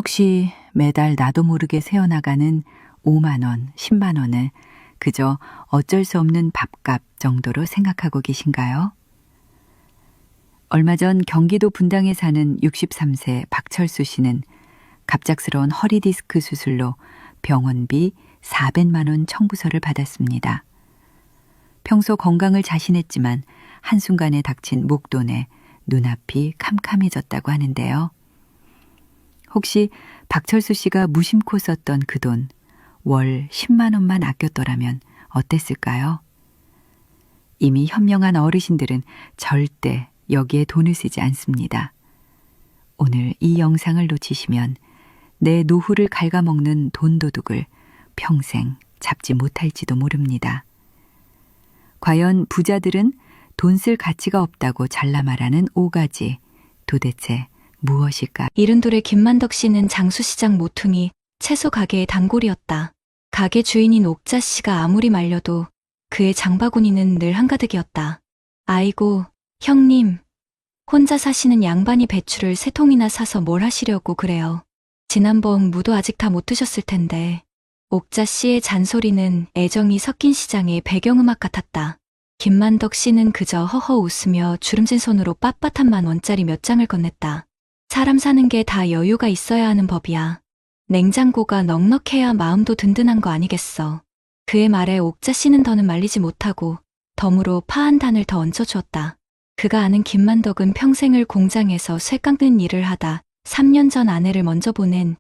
혹시 매달 나도 모르게 새어나가는 5만 원, 10만 원을 그저 어쩔 수 없는 밥값 정도로 생각하고 계신가요? 얼마 전 경기도 분당에 사는 63세 박철수 씨는 갑작스러운 허리 디스크 수술로 병원비 400만 원 청구서를 받았습니다. 평소 건강을 자신했지만 한순간에 닥친 목돈에 눈앞이 캄캄해졌다고 하는데요. 혹시 박철수 씨가 무심코 썼던 그 돈, 월 10만 원만 아꼈더라면 어땠을까요? 이미 현명한 어르신들은 절대 여기에 돈을 쓰지 않습니다. 오늘 이 영상을 놓치시면 내 노후를 갉아먹는 돈도둑을 평생 잡지 못할지도 모릅니다. 과연 부자들은 돈 쓸 가치가 없다고 잘라 말하는 5가지, 도대체 무엇일까? 이른돌의 김만덕 씨는 장수시장 모퉁이 채소 가게의 단골이었다. 가게 주인인 옥자 씨가 아무리 말려도 그의 장바구니는 늘 한가득이었다. 아이고, 형님. 혼자 사시는 양반이 배추를 3통이나 사서 뭘 하시려고 그래요. 지난번 무도 아직 다 못 드셨을 텐데. 옥자 씨의 잔소리는 애정이 섞인 시장의 배경음악 같았다. 김만덕 씨는 그저 허허 웃으며 주름진 손으로 빳빳한 10,000원짜리 몇 장을 건넸다. 사람 사는 게 다 여유가 있어야 하는 법이야. 냉장고가 넉넉해야 마음도 든든한 거 아니겠어. 그의 말에 옥자 씨는 더는 말리지 못하고 덤으로 파 한 단을 더 얹어주었다. 그가 아는 김만덕은 평생을 공장에서 쇠 깎는 일을 하다 3년 전 아내를 먼저 보낸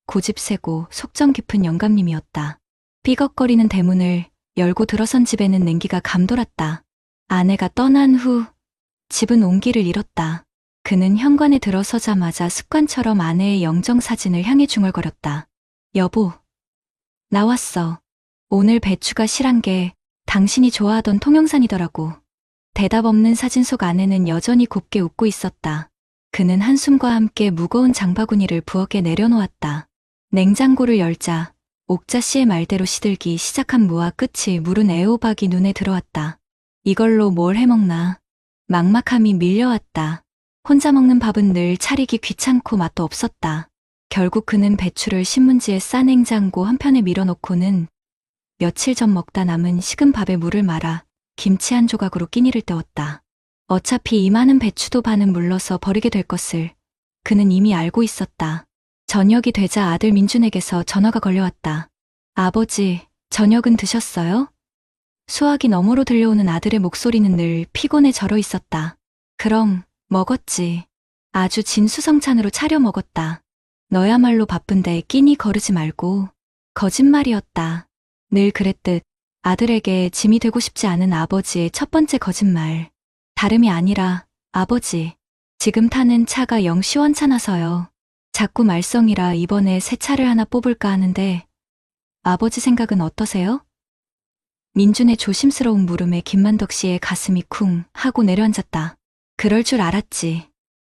고집세고 속정 깊은 영감님이었다. 삐걱거리는 대문을 열고 들어선 집에는 냉기가 감돌았다. 아내가 떠난 후 집은 온기를 잃었다. 그는 현관에 들어서자마자 습관처럼 아내의 영정사진을 향해 중얼거렸다. 여보, 나왔어. 오늘 배추가 실한 게 당신이 좋아하던 통영산이더라고. 대답 없는 사진 속 아내는 여전히 곱게 웃고 있었다. 그는 한숨과 함께 무거운 장바구니를 부엌에 내려놓았다. 냉장고를 열자 옥자 씨의 말대로 시들기 시작한 무와 끝이 무른 애호박이 눈에 들어왔다. 이걸로 뭘 해먹나. 막막함이 밀려왔다. 혼자 먹는 밥은 늘 차리기 귀찮고 맛도 없었다. 결국 그는 배추를 신문지에 싸 냉장고 한편에 밀어놓고는 며칠 전 먹다 남은 식은 밥에 물을 말아 김치 한 조각으로 끼니를 때웠다. 어차피 이 많은 배추도 반은 물러서 버리게 될 것을 그는 이미 알고 있었다. 저녁이 되자 아들 민준에게서 전화가 걸려왔다. 아버지, 저녁은 드셨어요? 수화기 너머로 들려오는 아들의 목소리는 늘 피곤에 절어 있었다. 그럼 먹었지. 아주 진수성찬으로 차려 먹었다. 너야말로 바쁜데 끼니 거르지 말고. 거짓말이었다. 늘 그랬듯 아들에게 짐이 되고 싶지 않은 아버지의 첫 번째 거짓말. 다름이 아니라 아버지, 지금 타는 차가 영 시원찮아서요. 자꾸 말썽이라 이번에 새 차를 하나 뽑을까 하는데 아버지 생각은 어떠세요? 민준의 조심스러운 물음에 김만덕 씨의 가슴이 쿵 하고 내려앉았다. 그럴 줄 알았지.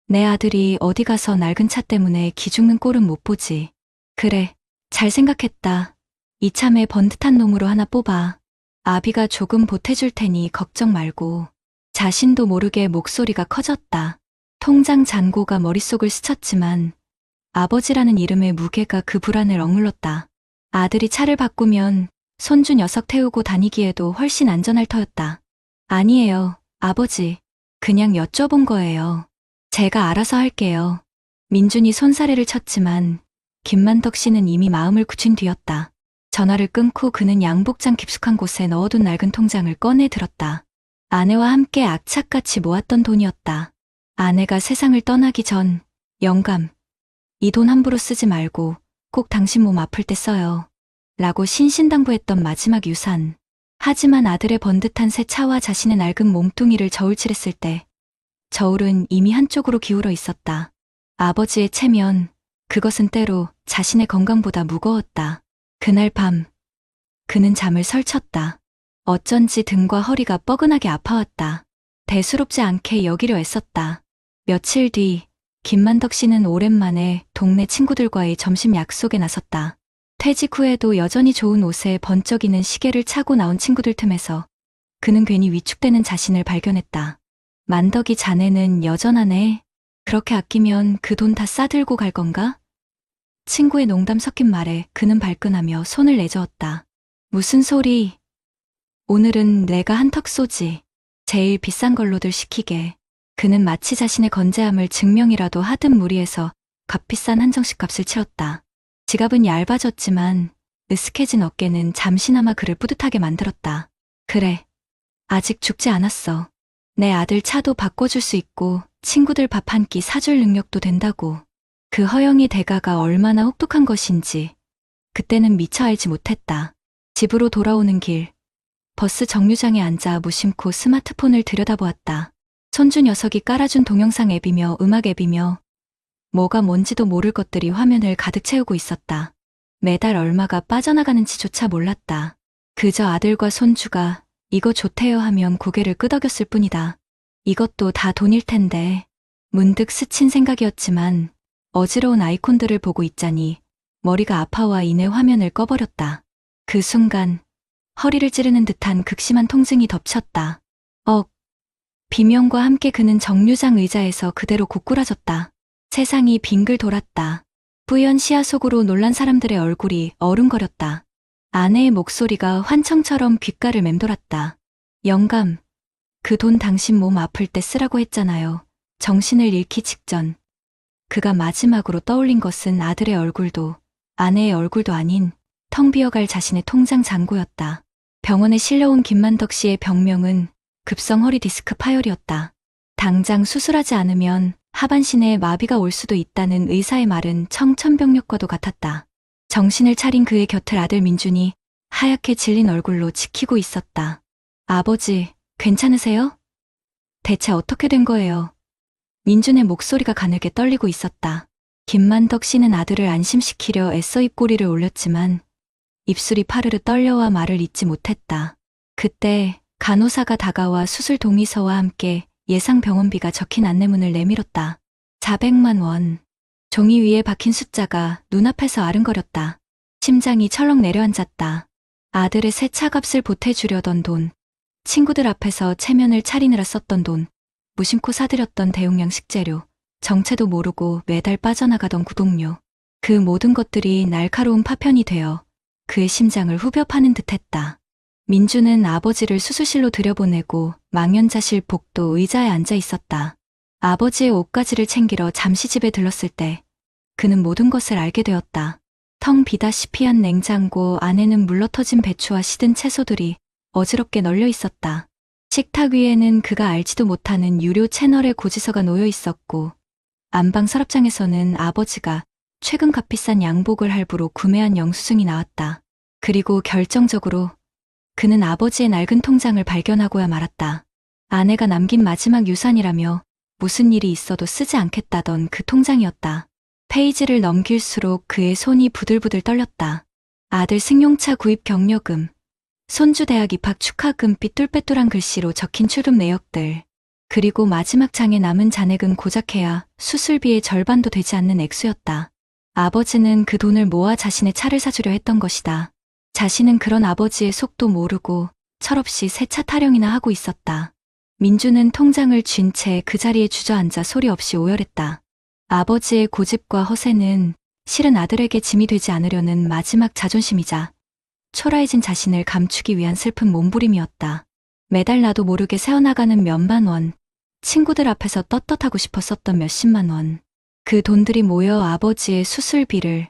내 아들이 어디 가서 낡은 차 때문에 기죽는 꼴은 못 보지. 그래, 잘 생각했다. 이참에 번듯한 놈으로 하나 뽑아. 아비가 조금 보태줄 테니 걱정 말고. 자신도 모르게 목소리가 커졌다. 통장 잔고가 머릿속을 스쳤지만 아버지라는 이름의 무게가 그 불안을 억눌렀다. 아들이 차를 바꾸면 손주 녀석 태우고 다니기에도 훨씬 안전할 터였다. 아니에요, 아버지. 그냥 여쭤본 거예요. 제가 알아서 할게요. 민준이 손사래를 쳤지만 김만덕 씨는 이미 마음을 굳힌 뒤였다. 전화를 끊고 그는 양복장 깊숙한 곳에 넣어둔 낡은 통장을 꺼내 들었다. 아내와 함께 악착같이 모았던 돈이었다. 아내가 세상을 떠나기 전, 영감, 이 돈 함부로 쓰지 말고 꼭 당신 몸 아플 때 써요. 라고 신신당부했던 마지막 유산. 하지만 아들의 번듯한 새 차와 자신의 낡은 몸뚱이를 저울질했을 때 저울은 이미 한쪽으로 기울어 있었다. 아버지의 체면, 그것은 때로 자신의 건강보다 무거웠다. 그날 밤, 그는 잠을 설쳤다. 어쩐지 등과 허리가 뻐근하게 아파왔다. 대수롭지 않게 여기려 애썼다. 며칠 뒤, 김만덕 씨는 오랜만에 동네 친구들과의 점심 약속에 나섰다. 퇴직 후에도 여전히 좋은 옷에 번쩍이는 시계를 차고 나온 친구들 틈에서 그는 괜히 위축되는 자신을 발견했다. 만덕이 자네는 여전하네. 그렇게 아끼면 그 돈 다 싸들고 갈 건가? 친구의 농담 섞인 말에 그는 발끈하며 손을 내저었다. 무슨 소리? 오늘은 내가 한턱 쏘지. 제일 비싼 걸로들 시키게. 그는 마치 자신의 건재함을 증명이라도 하듯 무리해서 값비싼 한정식 값을 치렀다. 지갑은 얇아졌지만 으스해진 어깨는 잠시나마 그를 뿌듯하게 만들었다. 그래. 아직 죽지 않았어. 내 아들 차도 바꿔줄 수 있고 친구들 밥 한 끼 사줄 능력도 된다고. 그 허영의 대가가 얼마나 혹독한 것인지 그때는 미처 알지 못했다. 집으로 돌아오는 길, 버스 정류장에 앉아 무심코 스마트폰을 들여다보았다. 손주 녀석이 깔아준 동영상 앱이며 음악 앱이며 뭐가 뭔지도 모를 것들이 화면을 가득 채우고 있었다. 매달 얼마가 빠져나가는지조차 몰랐다. 그저 아들과 손주가 이거 좋대요 하면 고개를 끄덕였을 뿐이다. 이것도 다 돈일 텐데. 문득 스친 생각이었지만 어지러운 아이콘들을 보고 있자니 머리가 아파와 이내 화면을 꺼버렸다. 그 순간 허리를 찌르는 듯한 극심한 통증이 덮쳤다. 비명과 함께 그는 정류장 의자에서 그대로 고꾸라졌다. 세상이 빙글 돌았다. 뿌연 시야 속으로 놀란 사람들의 얼굴이 어른거렸다. 아내의 목소리가 환청처럼 귓가를 맴돌았다. 영감, 그 돈 당신 몸 아플 때 쓰라고 했잖아요. 정신을 잃기 직전. 그가 마지막으로 떠올린 것은 아들의 얼굴도 아내의 얼굴도 아닌 텅 비어갈 자신의 통장 잔고였다. 병원에 실려온 김만덕 씨의 병명은 급성 허리 디스크 파열이었다. 당장 수술하지 않으면 하반신에 마비가 올 수도 있다는 의사의 말은 청천벽력과도 같았다. 정신을 차린 그의 곁을 아들 민준이 하얗게 질린 얼굴로 지키고 있었다. 아버지, 괜찮으세요? 대체 어떻게 된 거예요? 민준의 목소리가 가늘게 떨리고 있었다. 김만덕 씨는 아들을 안심시키려 애써 입꼬리를 올렸지만 입술이 파르르 떨려와 말을 잇지 못했다. 그때 간호사가 다가와 수술 동의서와 함께 예상 병원비가 적힌 안내문을 내밀었다. 400만 원. 종이 위에 박힌 숫자가 눈앞에서 아른거렸다. 심장이 철렁 내려앉았다. 아들의 새 차값을 보태주려던 돈, 친구들 앞에서 체면을 차리느라 썼던 돈, 무심코 사들였던 대용량 식재료, 정체도 모르고 매달 빠져나가던 구독료. 그 모든 것들이 날카로운 파편이 되어 그의 심장을 후벼 파는 듯했다. 민주는 아버지를 수술실로 들여보내고 망연자실 복도 의자에 앉아 있었다. 아버지의 옷가지를 챙기러 잠시 집에 들렀을 때 그는 모든 것을 알게 되었다. 텅 비다시피 한 냉장고 안에는 물러터진 배추와 시든 채소들이 어지럽게 널려 있었다. 식탁 위에는 그가 알지도 못하는 유료 채널의 고지서가 놓여 있었고 안방 서랍장에서는 아버지가 최근 값비싼 양복을 할부로 구매한 영수증이 나왔다. 그리고 결정적으로 그는 아버지의 낡은 통장을 발견하고야 말았다. 아내가 남긴 마지막 유산이라며 무슨 일이 있어도 쓰지 않겠다던 그 통장이었다. 페이지를 넘길수록 그의 손이 부들부들 떨렸다. 아들 승용차 구입 경료금, 손주 대학 입학 축하금 삐뚤빼뚤한 글씨로 적힌 출금 내역들, 그리고 마지막 장에 남은 잔액은 고작해야 수술비의 절반도 되지 않는 액수였다. 아버지는 그 돈을 모아 자신의 차를 사주려 했던 것이다. 자신은 그런 아버지의 속도 모르고 철없이 새 차 타령이나 하고 있었다. 민주는 통장을 쥔 채 그 자리에 주저앉아 소리 없이 오열했다. 아버지의 고집과 허세는 실은 아들에게 짐이 되지 않으려는 마지막 자존심이자 초라해진 자신을 감추기 위한 슬픈 몸부림이었다. 매달 나도 모르게 새어나가는 몇만 원, 친구들 앞에서 떳떳하고 싶어 썼던 몇십만 원. 그 돈들이 모여 아버지의 수술비를,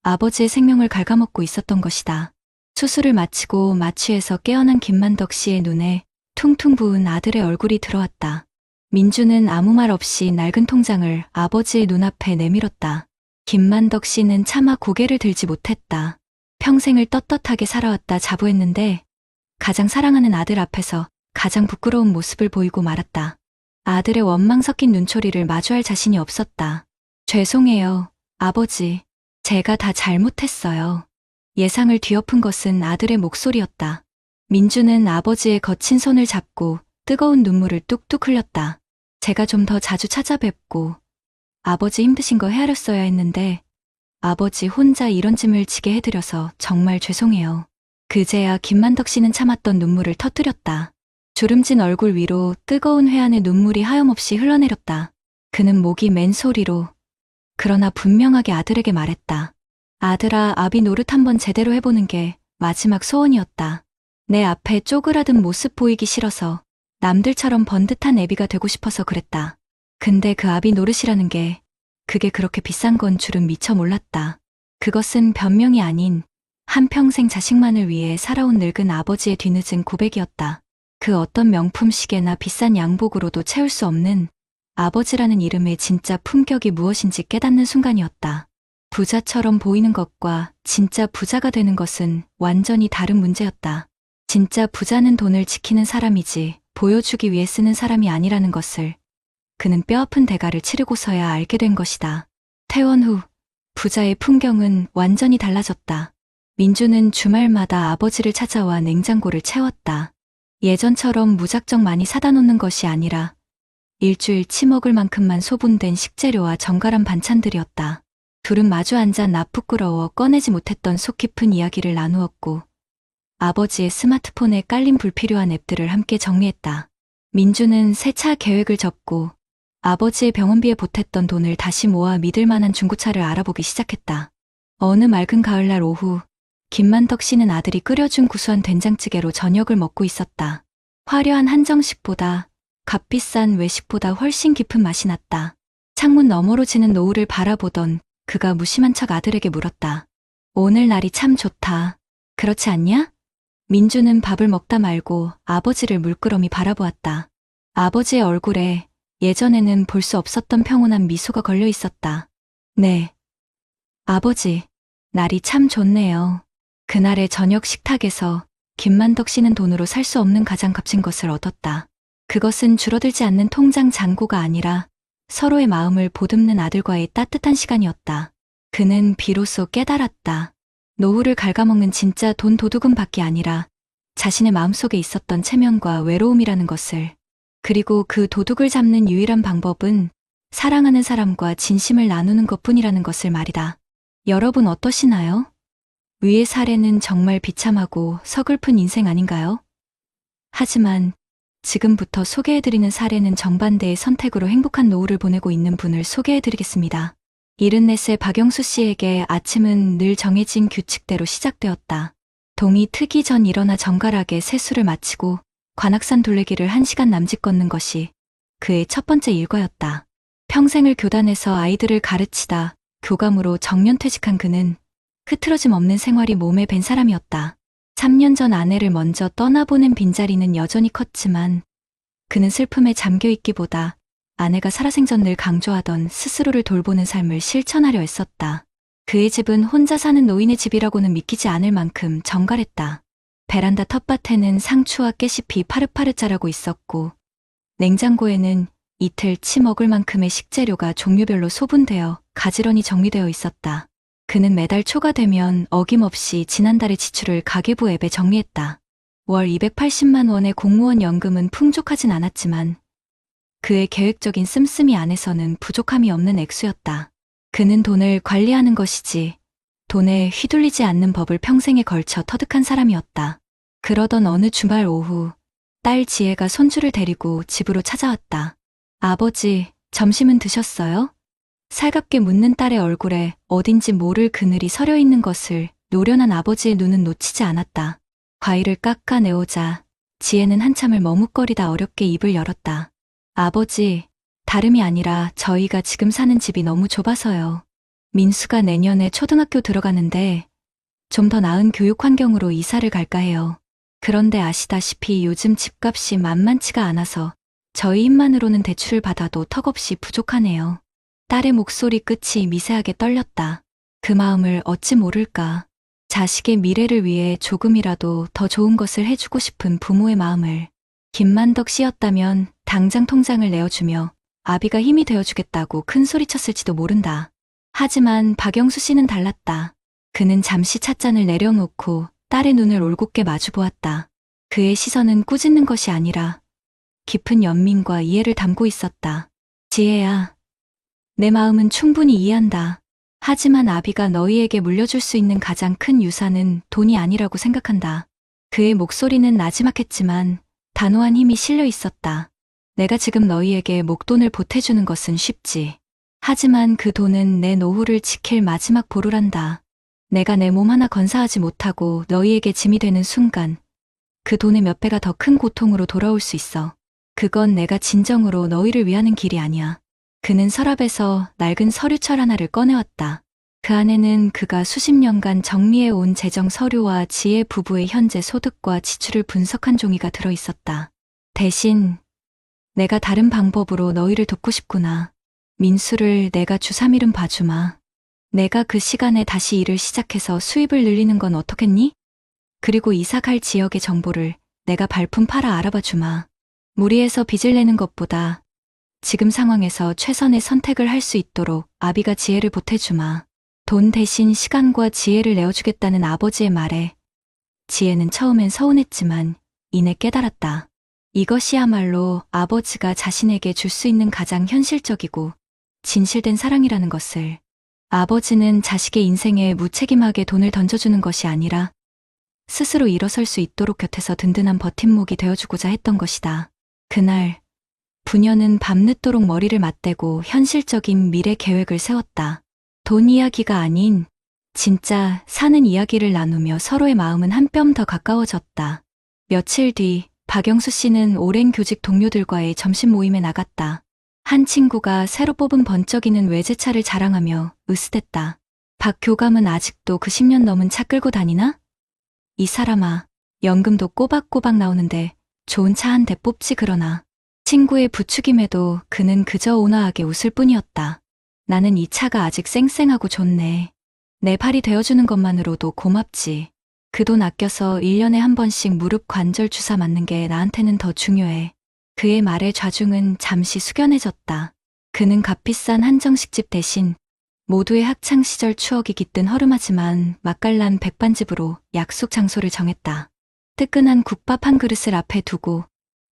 아버지의 생명을 갉아먹고 있었던 것이다. 수술을 마치고 마취해서 깨어난 김만덕 씨의 눈에 퉁퉁 부은 아들의 얼굴이 들어왔다. 민주는 아무 말 없이 낡은 통장을 아버지의 눈앞에 내밀었다. 김만덕 씨는 차마 고개를 들지 못했다. 평생을 떳떳하게 살아왔다 자부했는데 가장 사랑하는 아들 앞에서 가장 부끄러운 모습을 보이고 말았다. 아들의 원망 섞인 눈초리를 마주할 자신이 없었다. 죄송해요, 아버지. 제가 다 잘못했어요. 예상을 뒤엎은 것은 아들의 목소리였다. 민주는 아버지의 거친 손을 잡고 뜨거운 눈물을 뚝뚝 흘렸다. 제가 좀 더 자주 찾아뵙고 아버지 힘드신 거 헤아렸어야 했는데 아버지 혼자 이런 짐을 지게 해드려서 정말 죄송해요. 그제야 김만덕 씨는 참았던 눈물을 터뜨렸다. 주름진 얼굴 위로 뜨거운 회한의 눈물이 하염없이 흘러내렸다. 그는 목이 맨 소리로 그러나 분명하게 아들에게 말했다. 아들아, 아비 노릇 한번 제대로 해보는 게 마지막 소원이었다. 내 앞에 쪼그라든 모습 보이기 싫어서 남들처럼 번듯한 애비가 되고 싶어서 그랬다. 근데 그 아비 노릇이라는 게 그게 그렇게 비싼 건 줄은 미처 몰랐다. 그것은 변명이 아닌 한평생 자식만을 위해 살아온 늙은 아버지의 뒤늦은 고백이었다. 그 어떤 명품 시계나 비싼 양복으로도 채울 수 없는 아버지라는 이름의 진짜 품격이 무엇인지 깨닫는 순간이었다. 부자처럼 보이는 것과 진짜 부자가 되는 것은 완전히 다른 문제였다. 진짜 부자는 돈을 지키는 사람이지 보여주기 위해 쓰는 사람이 아니라는 것을 그는 뼈아픈 대가를 치르고서야 알게 된 것이다. 퇴원 후 부자의 풍경은 완전히 달라졌다. 민주는 주말마다 아버지를 찾아와 냉장고를 채웠다. 예전처럼 무작정 많이 사다 놓는 것이 아니라 일주일치 먹을 만큼만 소분된 식재료와 정갈한 반찬들이었다. 둘은 마주 앉아 나 부끄러워 꺼내지 못했던 속 깊은 이야기를 나누었고 아버지의 스마트폰에 깔린 불필요한 앱들을 함께 정리했다. 민주는 새 차 계획을 접고 아버지의 병원비에 보탰던 돈을 다시 모아 믿을 만한 중고차를 알아보기 시작했다. 어느 맑은 가을날 오후 김만덕 씨는 아들이 끓여준 구수한 된장찌개로 저녁을 먹고 있었다. 화려한 한정식보다 값비싼 외식보다 훨씬 깊은 맛이 났다. 창문 너머로 지는 노을을 바라보던 그가 무심한 척 아들에게 물었다. 오늘 날이 참 좋다. 그렇지 않냐? 민주는 밥을 먹다 말고 아버지를 물끄러미 바라보았다. 아버지의 얼굴에 예전에는 볼 수 없었던 평온한 미소가 걸려 있었다. 네. 아버지, 날이 참 좋네요. 그날의 저녁 식탁에서 김만덕 씨는 돈으로 살 수 없는 가장 값진 것을 얻었다. 그것은 줄어들지 않는 통장 잔고가 아니라 서로의 마음을 보듬는 아들과의 따뜻한 시간이었다. 그는 비로소 깨달았다. 노후를 갉아먹는 진짜 돈 도둑은 밖이 아니라 자신의 마음속에 있었던 체면과 외로움이라는 것을. 그리고 그 도둑을 잡는 유일한 방법은 사랑하는 사람과 진심을 나누는 것뿐이라는 것을 말이다. 여러분 어떠시나요? 위의 사례는 정말 비참하고 서글픈 인생 아닌가요? 하지만 지금부터 소개해드리는 사례는 정반대의 선택으로 행복한 노후를 보내고 있는 분을 소개해드리겠습니다. 74세 박영수 씨에게 아침은 늘 정해진 규칙대로 시작되었다. 동이 트기 전 일어나 정갈하게 세수를 마치고 관악산 둘레길을 1시간 남짓 걷는 것이 그의 첫 번째 일과였다. 평생을 교단에서 아이들을 가르치다 교감으로 정년퇴직한 그는 흐트러짐 없는 생활이 몸에 밴 사람이었다. 3년 전 아내를 먼저 떠나보낸 빈자리는 여전히 컸지만 그는 슬픔에 잠겨있기보다 아내가 살아생전 늘 강조하던 스스로를 돌보는 삶을 실천하려 애썼다. 그의 집은 혼자 사는 노인의 집이라고는 믿기지 않을 만큼 정갈했다. 베란다 텃밭에는 상추와 깨잎이 파릇파릇 자라고 있었고 냉장고에는 이틀치 먹을 만큼의 식재료가 종류별로 소분되어 가지런히 정리되어 있었다. 그는 매달 초가 되면 어김없이 지난달의 지출을 가계부 앱에 정리했다. 월 280만 원의 공무원 연금은 풍족하진 않았지만 그의 계획적인 씀씀이 안에서는 부족함이 없는 액수였다. 그는 돈을 관리하는 것이지 돈에 휘둘리지 않는 법을 평생에 걸쳐 터득한 사람이었다. 그러던 어느 주말 오후 딸 지혜가 손주를 데리고 집으로 찾아왔다. 아버지, 점심은 드셨어요? 살갑게 묻는 딸의 얼굴에 어딘지 모를 그늘이 서려 있는 것을 노련한 아버지의 눈은 놓치지 않았다. 과일을 깎아내오자 지혜는 한참을 머뭇거리다 어렵게 입을 열었다. 아버지, 다름이 아니라 저희가 지금 사는 집이 너무 좁아서요. 민수가 내년에 초등학교 들어가는데 좀 더 나은 교육 환경으로 이사를 갈까 해요. 그런데 아시다시피 요즘 집값이 만만치가 않아서 저희 힘만으로는 대출을 받아도 턱없이 부족하네요. 딸의 목소리 끝이 미세하게 떨렸다. 그 마음을 어찌 모를까. 자식의 미래를 위해 조금이라도 더 좋은 것을 해주고 싶은 부모의 마음을. 김만덕 씨였다면 당장 통장을 내어주며 아비가 힘이 되어주겠다고 큰 소리쳤을지도 모른다. 하지만 박영수 씨는 달랐다. 그는 잠시 찻잔을 내려놓고 딸의 눈을 올곧게 마주보았다. 그의 시선은 꾸짖는 것이 아니라 깊은 연민과 이해를 담고 있었다. 지혜야, 내 마음은 충분히 이해한다. 하지만 아비가 너희에게 물려줄 수 있는 가장 큰 유산은 돈이 아니라고 생각한다. 그의 목소리는 나지막했지만 단호한 힘이 실려 있었다. 내가 지금 너희에게 목돈을 보태주는 것은 쉽지. 하지만 그 돈은 내 노후를 지킬 마지막 보루란다. 내가 내 몸 하나 건사하지 못하고 너희에게 짐이 되는 순간 그 돈의 몇 배가 더 큰 고통으로 돌아올 수 있어. 그건 내가 진정으로 너희를 위하는 길이 아니야. 그는 서랍에서 낡은 서류철 하나를 꺼내왔다. 그 안에는 그가 수십 년간 정리해온 재정 서류와 지혜 부부의 현재 소득과 지출을 분석한 종이가 들어있었다. 대신 내가 다른 방법으로 너희를 돕고 싶구나. 민수를 내가 주 3일은 봐주마. 내가 그 시간에 다시 일을 시작해서 수입을 늘리는 건 어떻겠니? 그리고 이사 갈 지역의 정보를 내가 발품 팔아 알아봐 주마. 무리해서 빚을 내는 것보다 지금 상황에서 최선의 선택을 할 수 있도록 아비가 지혜를 보태주마. 돈 대신 시간과 지혜를 내어주겠다는 아버지의 말에 지혜는 처음엔 서운했지만 이내 깨달았다. 이것이야말로 아버지가 자신에게 줄 수 있는 가장 현실적이고 진실된 사랑이라는 것을. 아버지는 자식의 인생에 무책임하게 돈을 던져주는 것이 아니라 스스로 일어설 수 있도록 곁에서 든든한 버팀목이 되어주고자 했던 것이다. 그날 부녀는 밤늦도록 머리를 맞대고 현실적인 미래 계획을 세웠다. 돈 이야기가 아닌 진짜 사는 이야기를 나누며 서로의 마음은 한 뼘 더 가까워졌다. 며칠 뒤 박영수 씨는 오랜 교직 동료들과의 점심 모임에 나갔다. 한 친구가 새로 뽑은 번쩍이는 외제차를 자랑하며 으스댔다. 박 교감은 아직도 그 10년 넘은 차 끌고 다니나? 이 사람아, 연금도 꼬박꼬박 나오는데 좋은 차 한 대 뽑지 그러나. 친구의 부추김에도 그는 그저 온화하게 웃을 뿐이었다. 나는 이 차가 아직 쌩쌩하고 좋네. 내 팔이 되어주는 것만으로도 고맙지. 그 돈 아껴서 1년에 한 번씩 무릎 관절 주사 맞는 게 나한테는 더 중요해. 그의 말에 좌중은 잠시 숙연해졌다. 그는 값비싼 한정식집 대신 모두의 학창시절 추억이 깃든 허름하지만 맛깔난 백반집으로 약속 장소를 정했다. 뜨끈한 국밥 한 그릇을 앞에 두고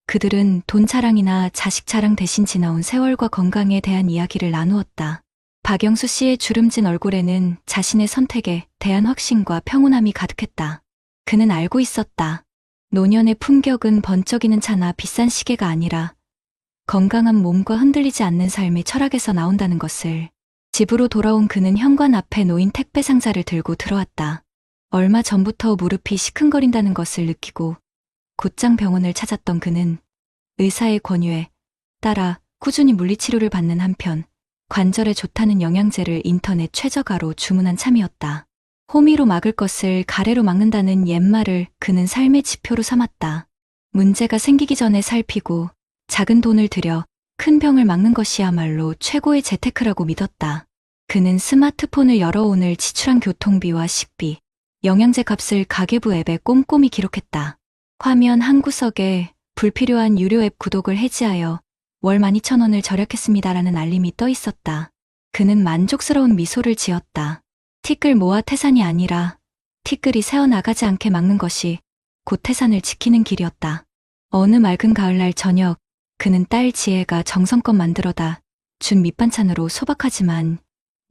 그들은 돈 자랑이나 자식 자랑 대신 지나온 세월과 건강에 대한 이야기를 나누었다. 박영수 씨의 주름진 얼굴에는 자신의 선택에 대한 확신과 평온함이 가득했다. 그는 알고 있었다. 노년의 품격은 번쩍이는 차나 비싼 시계가 아니라 건강한 몸과 흔들리지 않는 삶의 철학에서 나온다는 것을. 집으로 돌아온 그는 현관 앞에 놓인 택배 상자를 들고 들어왔다. 얼마 전부터 무릎이 시큰거린다는 것을 느끼고 곧장 병원을 찾았던 그는 의사의 권유에 따라 꾸준히 물리치료를 받는 한편 관절에 좋다는 영양제를 인터넷 최저가로 주문한 참이었다. 호미로 막을 것을 가래로 막는다는 옛말을 그는 삶의 지표로 삼았다. 문제가 생기기 전에 살피고 작은 돈을 들여 큰 병을 막는 것이야말로 최고의 재테크라고 믿었다. 그는 스마트폰을 열어 오늘 지출한 교통비와 식비, 영양제 값을 가계부 앱에 꼼꼼히 기록했다. 화면 한 구석에 불필요한 유료 앱 구독을 해지하여 월 12,000원을 절약했습니다라는 알림이 떠 있었다. 그는 만족스러운 미소를 지었다. 티끌 모아 태산이 아니라 티끌이 새어나가지 않게 막는 것이 곧 태산을 지키는 길이었다. 어느 맑은 가을날 저녁, 그는 딸 지혜가 정성껏 만들어다 준 밑반찬으로 소박하지만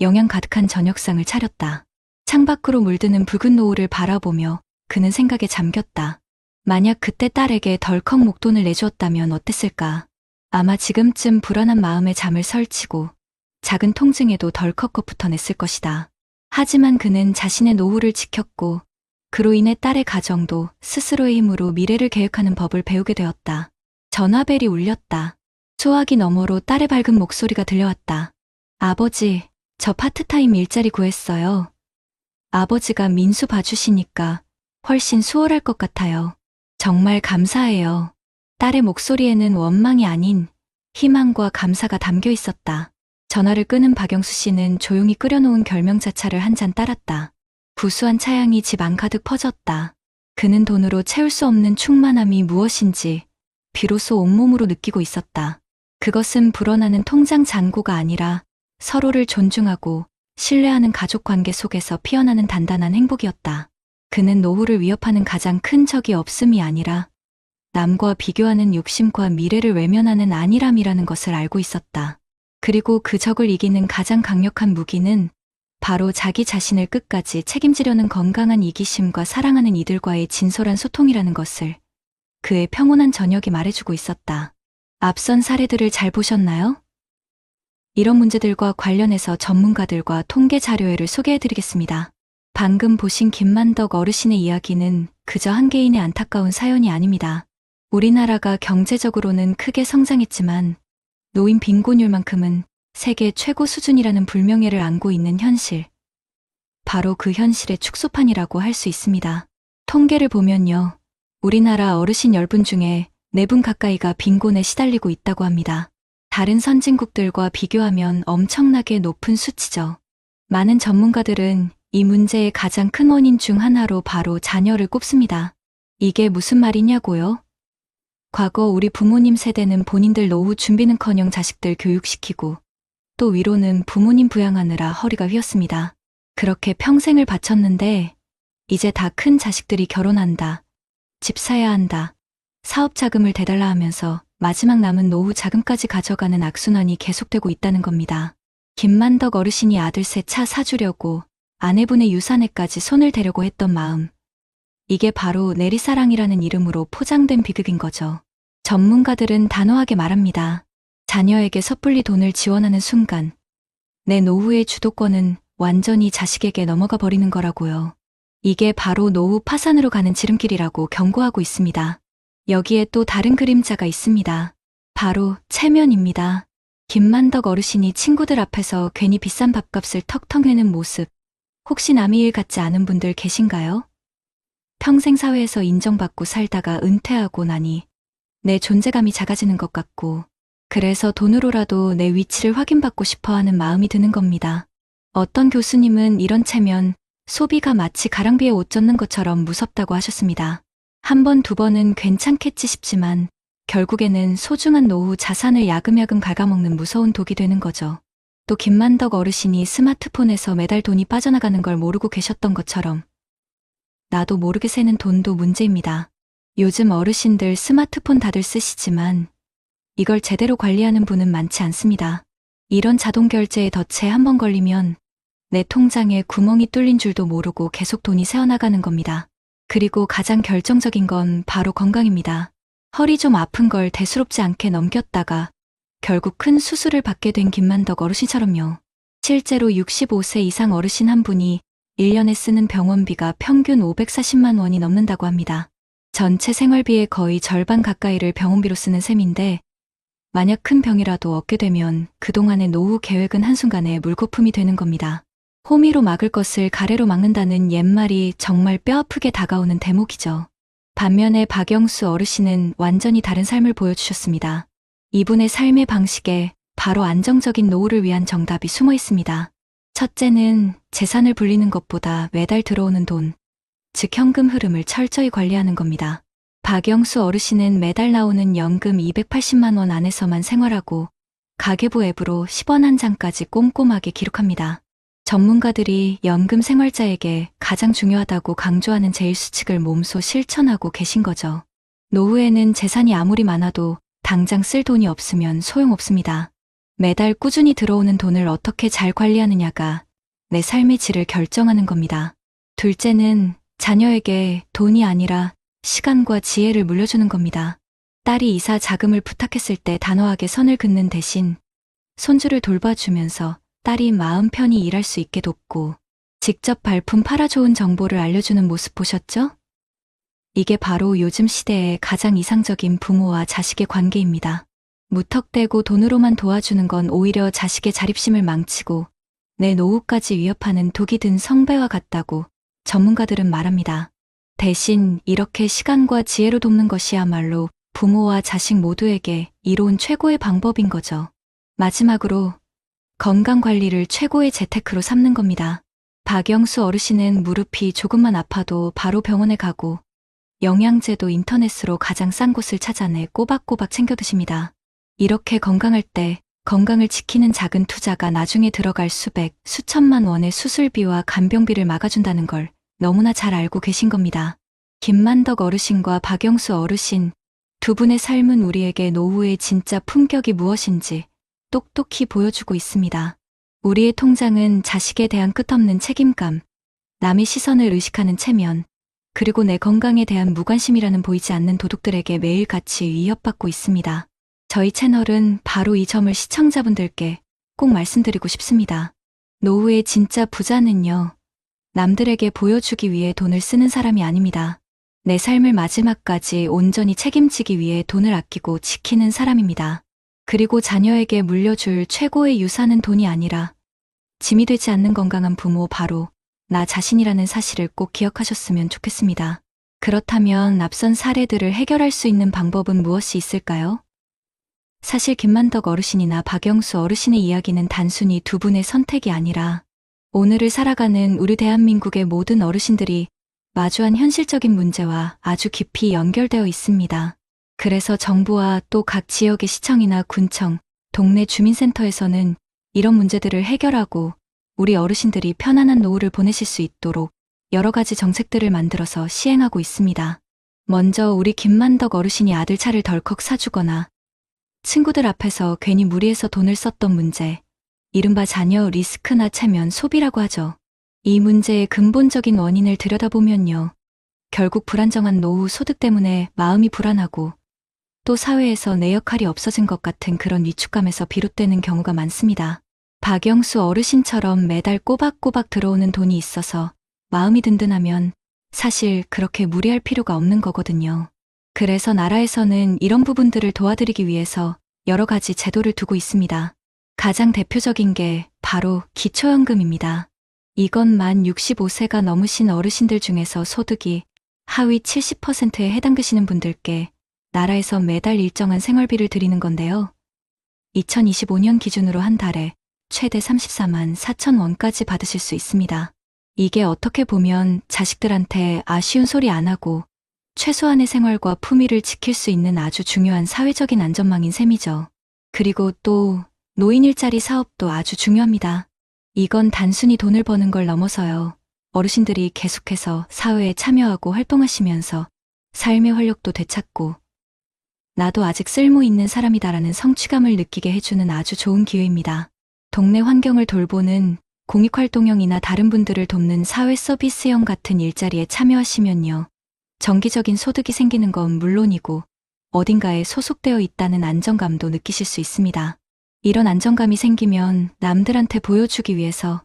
영양 가득한 저녁상을 차렸다. 창밖으로 물드는 붉은 노을을 바라보며 그는 생각에 잠겼다. 만약 그때 딸에게 덜컥 목돈을 내주었다면 어땠을까? 아마 지금쯤 불안한 마음에 잠을 설치고 작은 통증에도 덜컥 겁부터 냈을 것이다. 하지만 그는 자신의 노후를 지켰고 그로 인해 딸의 가정도 스스로의 힘으로 미래를 계획하는 법을 배우게 되었다. 전화벨이 울렸다. 소화기 너머로 딸의 밝은 목소리가 들려왔다. 아버지, 저 파트타임 일자리 구했어요. 아버지가 민수 봐주시니까 훨씬 수월할 것 같아요. 정말 감사해요. 딸의 목소리에는 원망이 아닌 희망과 감사가 담겨 있었다. 전화를 끄는 박영수 씨는 조용히 끓여놓은 결명자차를 한 잔 따랐다. 구수한 차향이 집 안가득 퍼졌다. 그는 돈으로 채울 수 없는 충만함이 무엇인지 비로소 온몸으로 느끼고 있었다. 그것은 불어나는 통장 잔고가 아니라 서로를 존중하고 신뢰하는 가족 관계 속에서 피어나는 단단한 행복이었다. 그는 노후를 위협하는 가장 큰 적이 없음이 아니라 남과 비교하는 욕심과 미래를 외면하는 안일함이라는 것을 알고 있었다. 그리고 그 적을 이기는 가장 강력한 무기는 바로 자기 자신을 끝까지 책임지려는 건강한 이기심과 사랑하는 이들과의 진솔한 소통이라는 것을 그의 평온한 저녁이 말해주고 있었다. 앞선 사례들을 잘 보셨나요? 이런 문제들과 관련해서 전문가들과 통계 자료회를 소개해드리겠습니다. 방금 보신 김만덕 어르신의 이야기는 그저 한 개인의 안타까운 사연이 아닙니다. 우리나라가 경제적으로는 크게 성장했지만 노인 빈곤율만큼은 세계 최고 수준이라는 불명예를 안고 있는 현실. 바로 그 현실의 축소판이라고 할 수 있습니다. 통계를 보면요. 우리나라 어르신 10분 중에 4분 가까이가 빈곤에 시달리고 있다고 합니다. 다른 선진국들과 비교하면 엄청나게 높은 수치죠. 많은 전문가들은 이 문제의 가장 큰 원인 중 하나로 바로 자녀를 꼽습니다. 이게 무슨 말이냐고요? 과거 우리 부모님 세대는 본인들 노후 준비는커녕 자식들 교육시키고 또 위로는 부모님 부양하느라 허리가 휘었습니다. 그렇게 평생을 바쳤는데 이제 다 큰 자식들이 결혼한다, 집 사야 한다, 사업 자금을 대달라 하면서 마지막 남은 노후 자금까지 가져가는 악순환이 계속되고 있다는 겁니다. 김만덕 어르신이 아들 새 차 사주려고 아내분의 유산에까지 손을 대려고 했던 마음. 이게 바로 내리사랑이라는 이름으로 포장된 비극인 거죠. 전문가들은 단호하게 말합니다. 자녀에게 섣불리 돈을 지원하는 순간 내 노후의 주도권은 완전히 자식에게 넘어가 버리는 거라고요. 이게 바로 노후 파산으로 가는 지름길이라고 경고하고 있습니다. 여기에 또 다른 그림자가 있습니다. 바로 체면입니다. 김만덕 어르신이 친구들 앞에서 괜히 비싼 밥값을 턱턱 내는 모습. 혹시 남의 일 같지 않은 분들 계신가요? 평생 사회에서 인정받고 살다가 은퇴하고 나니 내 존재감이 작아지는 것 같고 그래서 돈으로라도 내 위치를 확인받고 싶어 하는 마음이 드는 겁니다. 어떤 교수님은 이런 체면, 소비가 마치 가랑비에 옷 젖는 것처럼 무섭다고 하셨습니다. 한 번, 두 번은 괜찮겠지 싶지만 결국에는 소중한 노후 자산을 야금야금 갉아먹는 무서운 독이 되는 거죠. 또 김만덕 어르신이 스마트폰에서 매달 돈이 빠져나가는 걸 모르고 계셨던 것처럼 나도 모르게 새는 돈도 문제입니다. 요즘 어르신들 스마트폰 다들 쓰시지만 이걸 제대로 관리하는 분은 많지 않습니다. 이런 자동 결제에 덫에 한 번 걸리면 내 통장에 구멍이 뚫린 줄도 모르고 계속 돈이 새어나가는 겁니다. 그리고 가장 결정적인 건 바로 건강입니다. 허리 좀 아픈 걸 대수롭지 않게 넘겼다가 결국 큰 수술을 받게 된 김만덕 어르신처럼요. 실제로 65세 이상 어르신 한 분이 1년에 쓰는 병원비가 평균 540만 원이 넘는다고 합니다. 전체 생활비의 거의 절반 가까이를 병원비로 쓰는 셈인데 만약 큰 병이라도 얻게 되면 그동안의 노후 계획은 한순간에 물거품이 되는 겁니다. 호미로 막을 것을 가래로 막는다는 옛말이 정말 뼈아프게 다가오는 대목이죠. 반면에 박영수 어르신은 완전히 다른 삶을 보여주셨습니다. 이분의 삶의 방식에 바로 안정적인 노후를 위한 정답이 숨어 있습니다. 첫째는 재산을 불리는 것보다 매달 들어오는 돈, 즉 현금 흐름을 철저히 관리하는 겁니다. 박영수 어르신은 매달 나오는 연금 280만 원 안에서만 생활하고 가계부 앱으로 10원 한 장까지 꼼꼼하게 기록합니다. 전문가들이 연금 생활자에게 가장 중요하다고 강조하는 제1수칙을 몸소 실천하고 계신 거죠. 노후에는 재산이 아무리 많아도 당장 쓸 돈이 없으면 소용없습니다. 매달 꾸준히 들어오는 돈을 어떻게 잘 관리하느냐가 내 삶의 질을 결정하는 겁니다. 둘째는 자녀에게 돈이 아니라 시간과 지혜를 물려주는 겁니다. 딸이 이사 자금을 부탁했을 때 단호하게 선을 긋는 대신 손주를 돌봐주면서 딸이 마음 편히 일할 수 있게 돕고 직접 발품 팔아 좋은 정보를 알려주는 모습 보셨죠? 이게 바로 요즘 시대의 가장 이상적인 부모와 자식의 관계입니다. 무턱대고 돈으로만 도와주는 건 오히려 자식의 자립심을 망치고 내 노후까지 위협하는 독이 든 성배와 같다고 전문가들은 말합니다. 대신 이렇게 시간과 지혜로 돕는 것이야말로 부모와 자식 모두에게 이로운 최고의 방법인 거죠. 마지막으로 건강관리를 최고의 재테크로 삼는 겁니다. 박영수 어르신은 무릎이 조금만 아파도 바로 병원에 가고 영양제도 인터넷으로 가장 싼 곳을 찾아내 꼬박꼬박 챙겨 드십니다. 이렇게 건강할 때 건강을 지키는 작은 투자가 나중에 들어갈 수백, 수천만 원의 수술비와 간병비를 막아준다는 걸 너무나 잘 알고 계신 겁니다. 김만덕 어르신과 박영수 어르신 두 분의 삶은 우리에게 노후의 진짜 품격이 무엇인지 똑똑히 보여주고 있습니다. 우리의 통장은 자식에 대한 끝없는 책임감, 남의 시선을 의식하는 체면, 그리고 내 건강에 대한 무관심이라는 보이지 않는 도둑들에게 매일같이 위협받고 있습니다. 저희 채널은 바로 이 점을 시청자분들께 꼭 말씀드리고 싶습니다. 노후의 진짜 부자는요, 남들에게 보여주기 위해 돈을 쓰는 사람이 아닙니다. 내 삶을 마지막까지 온전히 책임지기 위해 돈을 아끼고 지키는 사람입니다. 그리고 자녀에게 물려줄 최고의 유산은 돈이 아니라 짐이 되지 않는 건강한 부모, 바로 나 자신이라는 사실을 꼭 기억하셨으면 좋겠습니다. 그렇다면 앞선 사례들을 해결할 수 있는 방법은 무엇이 있을까요? 사실 김만덕 어르신이나 박영수 어르신의 이야기는 단순히 두 분의 선택이 아니라 오늘을 살아가는 우리 대한민국의 모든 어르신들이 마주한 현실적인 문제와 아주 깊이 연결되어 있습니다. 그래서 정부와 또 각 지역의 시청이나 군청, 동네 주민센터에서는 이런 문제들을 해결하고 우리 어르신들이 편안한 노후를 보내실 수 있도록 여러 가지 정책들을 만들어서 시행하고 있습니다. 먼저 우리 김만덕 어르신이 아들 차를 덜컥 사주거나 친구들 앞에서 괜히 무리해서 돈을 썼던 문제, 이른바 자녀 리스크나 체면 소비라고 하죠. 이 문제의 근본적인 원인을 들여다보면요. 결국 불안정한 노후 소득 때문에 마음이 불안하고 또 사회에서 내 역할이 없어진 것 같은 그런 위축감에서 비롯되는 경우가 많습니다. 박영수 어르신처럼 매달 꼬박꼬박 들어오는 돈이 있어서 마음이 든든하면 사실 그렇게 무리할 필요가 없는 거거든요. 그래서 나라에서는 이런 부분들을 도와드리기 위해서 여러 가지 제도를 두고 있습니다. 가장 대표적인 게 바로 기초연금입니다. 이건 만 65세가 넘으신 어르신들 중에서 소득이 하위 70%에 해당되시는 분들께 나라에서 매달 일정한 생활비를 드리는 건데요. 2025년 기준으로 한 달에 최대 34만 4천 원까지 받으실 수 있습니다. 이게 어떻게 보면 자식들한테 아쉬운 소리 안 하고 최소한의 생활과 품위를 지킬 수 있는 아주 중요한 사회적인 안전망인 셈이죠. 그리고 또 노인 일자리 사업도 아주 중요합니다. 이건 단순히 돈을 버는 걸 넘어서요. 어르신들이 계속해서 사회에 참여하고 활동하시면서 삶의 활력도 되찾고 나도 아직 쓸모 있는 사람이다라는 성취감을 느끼게 해주는 아주 좋은 기회입니다. 동네 환경을 돌보는 공익활동형이나 다른 분들을 돕는 사회 서비스형 같은 일자리에 참여하시면요. 정기적인 소득이 생기는 건 물론이고 어딘가에 소속되어 있다는 안정감도 느끼실 수 있습니다. 이런 안정감이 생기면 남들한테 보여주기 위해서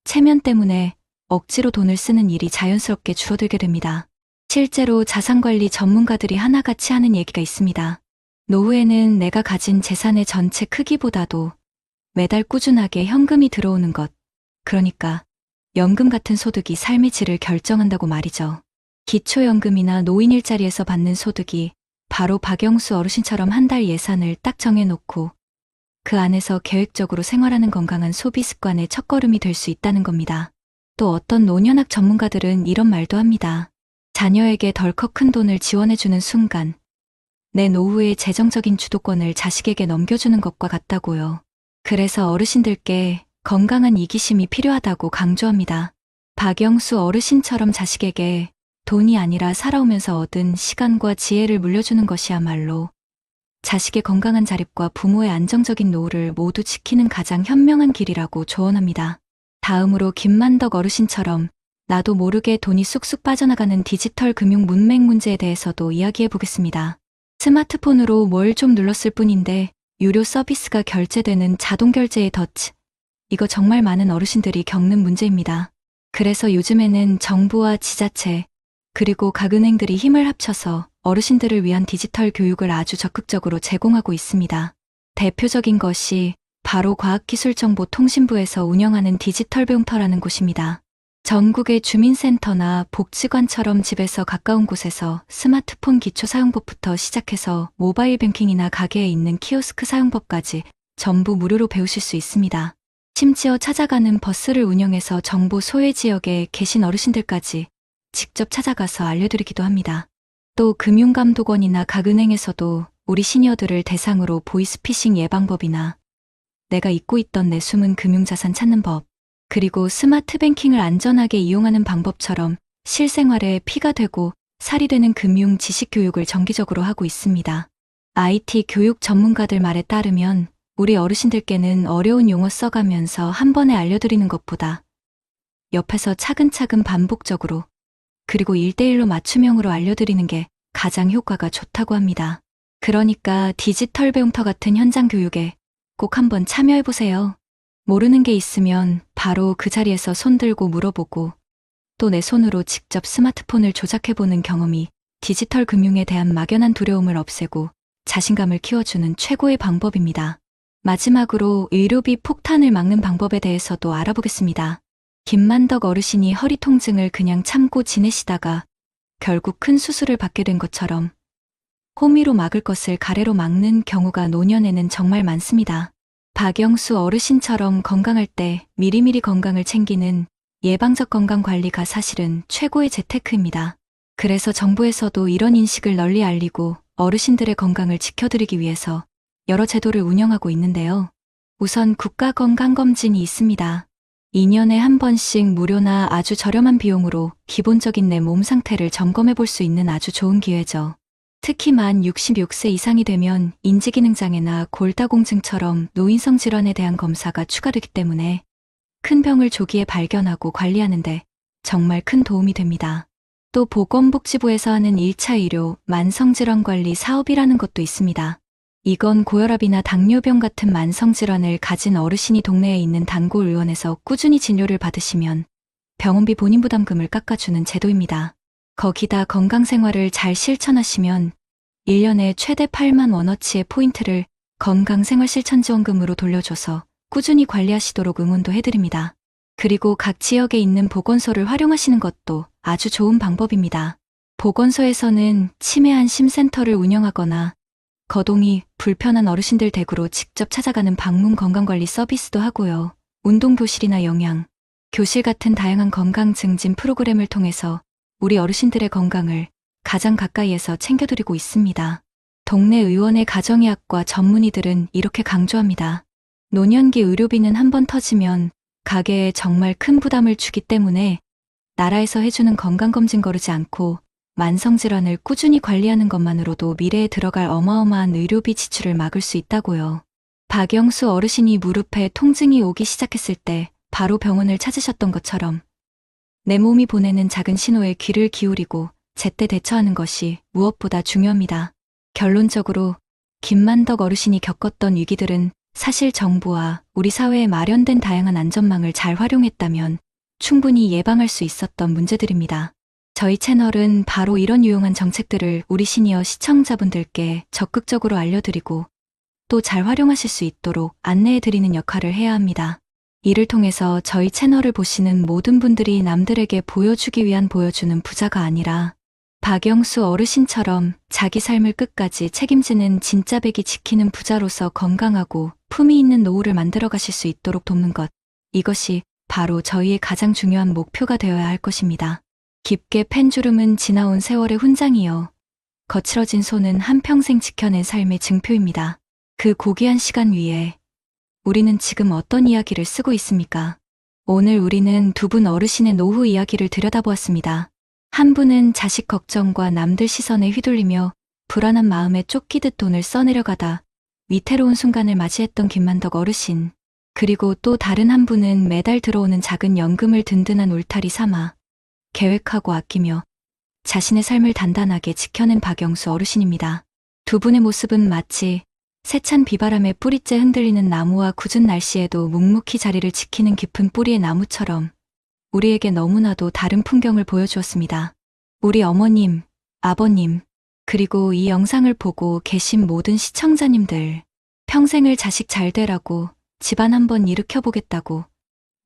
체면 때문에 억지로 돈을 쓰는 일이 자연스럽게 줄어들게 됩니다. 실제로 자산관리 전문가들이 하나같이 하는 얘기가 있습니다. 노후에는 내가 가진 재산의 전체 크기보다도 매달 꾸준하게 현금이 들어오는 것, 그러니까 연금 같은 소득이 삶의 질을 결정한다고 말이죠. 기초연금이나 노인 일자리에서 받는 소득이 바로 박영수 어르신처럼 한 달 예산을 딱 정해놓고 그 안에서 계획적으로 생활하는 건강한 소비 습관의 첫걸음이 될 수 있다는 겁니다. 또 어떤 노년학 전문가들은 이런 말도 합니다. 자녀에게 덜컥 큰 돈을 지원해주는 순간 내 노후의 재정적인 주도권을 자식에게 넘겨주는 것과 같다고요. 그래서 어르신들께 건강한 이기심이 필요하다고 강조합니다. 박영수 어르신처럼 자식에게 돈이 아니라 살아오면서 얻은 시간과 지혜를 물려주는 것이야말로 자식의 건강한 자립과 부모의 안정적인 노후를 모두 지키는 가장 현명한 길이라고 조언합니다. 다음으로 김만덕 어르신처럼 나도 모르게 돈이 쑥쑥 빠져나가는 디지털 금융 문맹 문제에 대해서도 이야기해 보겠습니다. 스마트폰으로 뭘 좀 눌렀을 뿐인데 유료 서비스가 결제되는 자동결제의 덫. 이거 정말 많은 어르신들이 겪는 문제입니다. 그래서 요즘에는 정부와 지자체, 그리고 각 은행들이 힘을 합쳐서 어르신들을 위한 디지털 교육을 아주 적극적으로 제공하고 있습니다. 대표적인 것이 바로 과학기술정보통신부에서 운영하는 디지털 배움터라는 곳입니다. 전국의 주민센터나 복지관처럼 집에서 가까운 곳에서 스마트폰 기초 사용법부터 시작해서 모바일 뱅킹이나 가게에 있는 키오스크 사용법까지 전부 무료로 배우실 수 있습니다. 심지어 찾아가는 버스를 운영해서 정보 소외 지역에 계신 어르신들까지 직접 찾아가서 알려드리기도 합니다. 또 금융감독원이나 각 은행에서도 우리 시니어들을 대상으로 보이스피싱 예방법이나 내가 잊고 있던 내 숨은 금융자산 찾는 법, 그리고 스마트 뱅킹을 안전하게 이용하는 방법처럼 실생활에 피가 되고 살이 되는 금융 지식 교육을 정기적으로 하고 있습니다. IT 교육 전문가들 말에 따르면 우리 어르신들께는 어려운 용어 써가면서 한 번에 알려드리는 것보다 옆에서 차근차근 반복적으로 그리고 1대1로 맞춤형으로 알려드리는 게 가장 효과가 좋다고 합니다. 그러니까 디지털 배움터 같은 현장 교육에 꼭 한번 참여해보세요. 모르는 게 있으면 바로 그 자리에서 손들고 물어보고 또 내 손으로 직접 스마트폰을 조작해보는 경험이 디지털 금융에 대한 막연한 두려움을 없애고 자신감을 키워주는 최고의 방법입니다. 마지막으로 의료비 폭탄을 막는 방법에 대해서도 알아보겠습니다. 김만덕 어르신이 허리 통증을 그냥 참고 지내시다가 결국 큰 수술을 받게 된 것처럼 호미로 막을 것을 가래로 막는 경우가 노년에는 정말 많습니다. 박영수 어르신처럼 건강할 때 미리미리 건강을 챙기는 예방적 건강관리가 사실은 최고의 재테크입니다. 그래서 정부에서도 이런 인식을 널리 알리고 어르신들의 건강을 지켜드리기 위해서 여러 제도를 운영하고 있는데요. 우선 국가건강검진이 있습니다. 2년에 한 번씩 무료나 아주 저렴한 비용으로 기본적인 내 몸 상태를 점검해 볼 수 있는 아주 좋은 기회죠. 특히 만 66세 이상이 되면 인지기능장애나 골다공증처럼 노인성 질환에 대한 검사가 추가되기 때문에 큰 병을 조기에 발견하고 관리하는데 정말 큰 도움이 됩니다. 또 보건복지부에서 하는 1차 의료 만성질환관리 사업이라는 것도 있습니다. 이건 고혈압이나 당뇨병 같은 만성질환을 가진 어르신이 동네에 있는 단골의원에서 꾸준히 진료를 받으시면 병원비 본인 부담금을 깎아주는 제도입니다. 거기다 건강생활을 잘 실천하시면 1년에 최대 8만 원어치의 포인트를 건강생활실천지원금으로 돌려줘서 꾸준히 관리하시도록 응원도 해드립니다. 그리고 각 지역에 있는 보건소를 활용하시는 것도 아주 좋은 방법입니다. 보건소에서는 치매안심센터를 운영하거나 거동이 불편한 어르신들 댁으로 직접 찾아가는 방문 건강관리 서비스도 하고요. 운동교실이나 영양, 교실 같은 다양한 건강 증진 프로그램을 통해서 우리 어르신들의 건강을 가장 가까이에서 챙겨드리고 있습니다. 동네 의원의 가정의학과 전문의들은 이렇게 강조합니다. 노년기 의료비는 한번 터지면 가게에 정말 큰 부담을 주기 때문에 나라에서 해주는 건강검진 거르지 않고 만성질환을 꾸준히 관리하는 것만으로도 미래에 들어갈 어마어마한 의료비 지출을 막을 수 있다고요. 박영수 어르신이 무릎에 통증이 오기 시작했을 때 바로 병원을 찾으셨던 것처럼 내 몸이 보내는 작은 신호에 귀를 기울이고 제때 대처하는 것이 무엇보다 중요합니다. 결론적으로 김만덕 어르신이 겪었던 위기들은 사실 정부와 우리 사회에 마련된 다양한 안전망을 잘 활용했다면 충분히 예방할 수 있었던 문제들입니다. 저희 채널은 바로 이런 유용한 정책들을 우리 시니어 시청자분들께 적극적으로 알려드리고 또 잘 활용하실 수 있도록 안내해드리는 역할을 해야 합니다. 이를 통해서 저희 채널을 보시는 모든 분들이 남들에게 보여주기 위한 보여주는 부자가 아니라 박영수 어르신처럼 자기 삶을 끝까지 책임지는 진짜 백이 지키는 부자로서 건강하고 품위 있는 노후를 만들어 가실 수 있도록 돕는 것, 이것이 바로 저희의 가장 중요한 목표가 되어야 할 것입니다. 깊게 팬주름은 지나온 세월의 훈장이요. 거칠어진 손은 한평생 지켜낸 삶의 증표입니다. 그 고귀한 시간 위에 우리는 지금 어떤 이야기를 쓰고 있습니까? 오늘 우리는 두 분 어르신의 노후 이야기를 들여다보았습니다. 한 분은 자식 걱정과 남들 시선에 휘둘리며 불안한 마음에 쫓기듯 돈을 써내려가다 위태로운 순간을 맞이했던 김만덕 어르신. 그리고 또 다른 한 분은 매달 들어오는 작은 연금을 든든한 울타리 삼아 계획하고 아끼며 자신의 삶을 단단하게 지켜낸 박영수 어르신입니다. 두 분의 모습은 마치 세찬 비바람에 뿌리째 흔들리는 나무와 궂은 날씨에도 묵묵히 자리를 지키는 깊은 뿌리의 나무처럼 우리에게 너무나도 다른 풍경을 보여주었습니다. 우리 어머님, 아버님, 그리고 이 영상을 보고 계신 모든 시청자님들, 평생을 자식 잘 되라고 집안 한번 일으켜보겠다고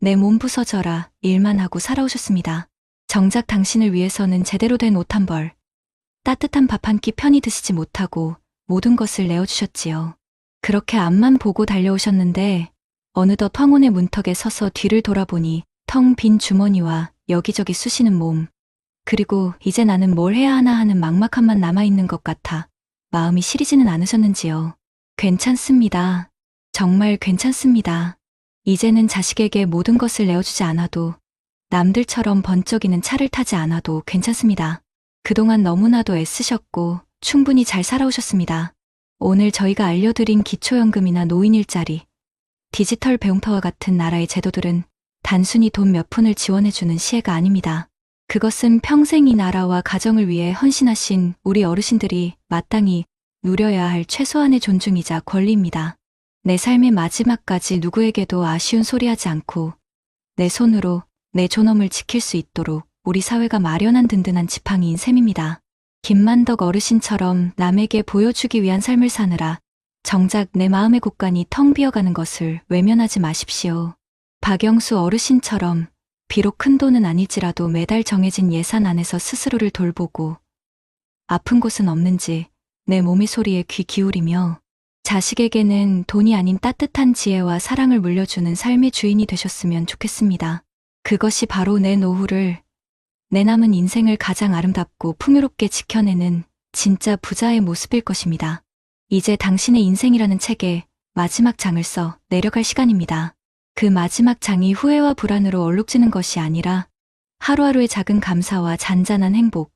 내 몸 부서져라 일만 하고 살아오셨습니다. 정작 당신을 위해서는 제대로 된 옷 한 벌, 따뜻한 밥 한 끼 편히 드시지 못하고 모든 것을 내어주셨지요. 그렇게 앞만 보고 달려오셨는데 어느덧 황혼의 문턱에 서서 뒤를 돌아보니 텅 빈 주머니와 여기저기 쑤시는 몸, 그리고 이제 나는 뭘 해야 하나 하는 막막함만 남아있는 것 같아 마음이 시리지는 않으셨는지요. 괜찮습니다. 정말 괜찮습니다. 이제는 자식에게 모든 것을 내어주지 않아도 남들처럼 번쩍이는 차를 타지 않아도 괜찮습니다. 그동안 너무나도 애쓰셨고 충분히 잘 살아오셨습니다. 오늘 저희가 알려드린 기초연금이나 노인일자리, 디지털 배움터와 같은 나라의 제도들은 단순히 돈 몇 푼을 지원해주는 시혜가 아닙니다. 그것은 평생 이 나라와 가정을 위해 헌신하신 우리 어르신들이 마땅히 누려야 할 최소한의 존중이자 권리입니다. 내 삶의 마지막까지 누구에게도 아쉬운 소리 하지 않고 내 손으로 내 존엄을 지킬 수 있도록 우리 사회가 마련한 든든한 지팡이인 셈입니다. 김만덕 어르신처럼 남에게 보여주기 위한 삶을 사느라 정작 내 마음의 곳간이 텅 비어가는 것을 외면하지 마십시오. 박영수 어르신처럼 비록 큰 돈은 아닐지라도 매달 정해진 예산 안에서 스스로를 돌보고 아픈 곳은 없는지 내 몸의 소리에 귀 기울이며 자식에게는 돈이 아닌 따뜻한 지혜와 사랑을 물려주는 삶의 주인이 되셨으면 좋겠습니다. 그것이 바로 내 노후를, 내 남은 인생을 가장 아름답고 풍요롭게 지켜내는 진짜 부자의 모습일 것입니다. 이제 당신의 인생이라는 책에 마지막 장을 써 내려갈 시간입니다. 그 마지막 장이 후회와 불안으로 얼룩지는 것이 아니라 하루하루의 작은 감사와 잔잔한 행복,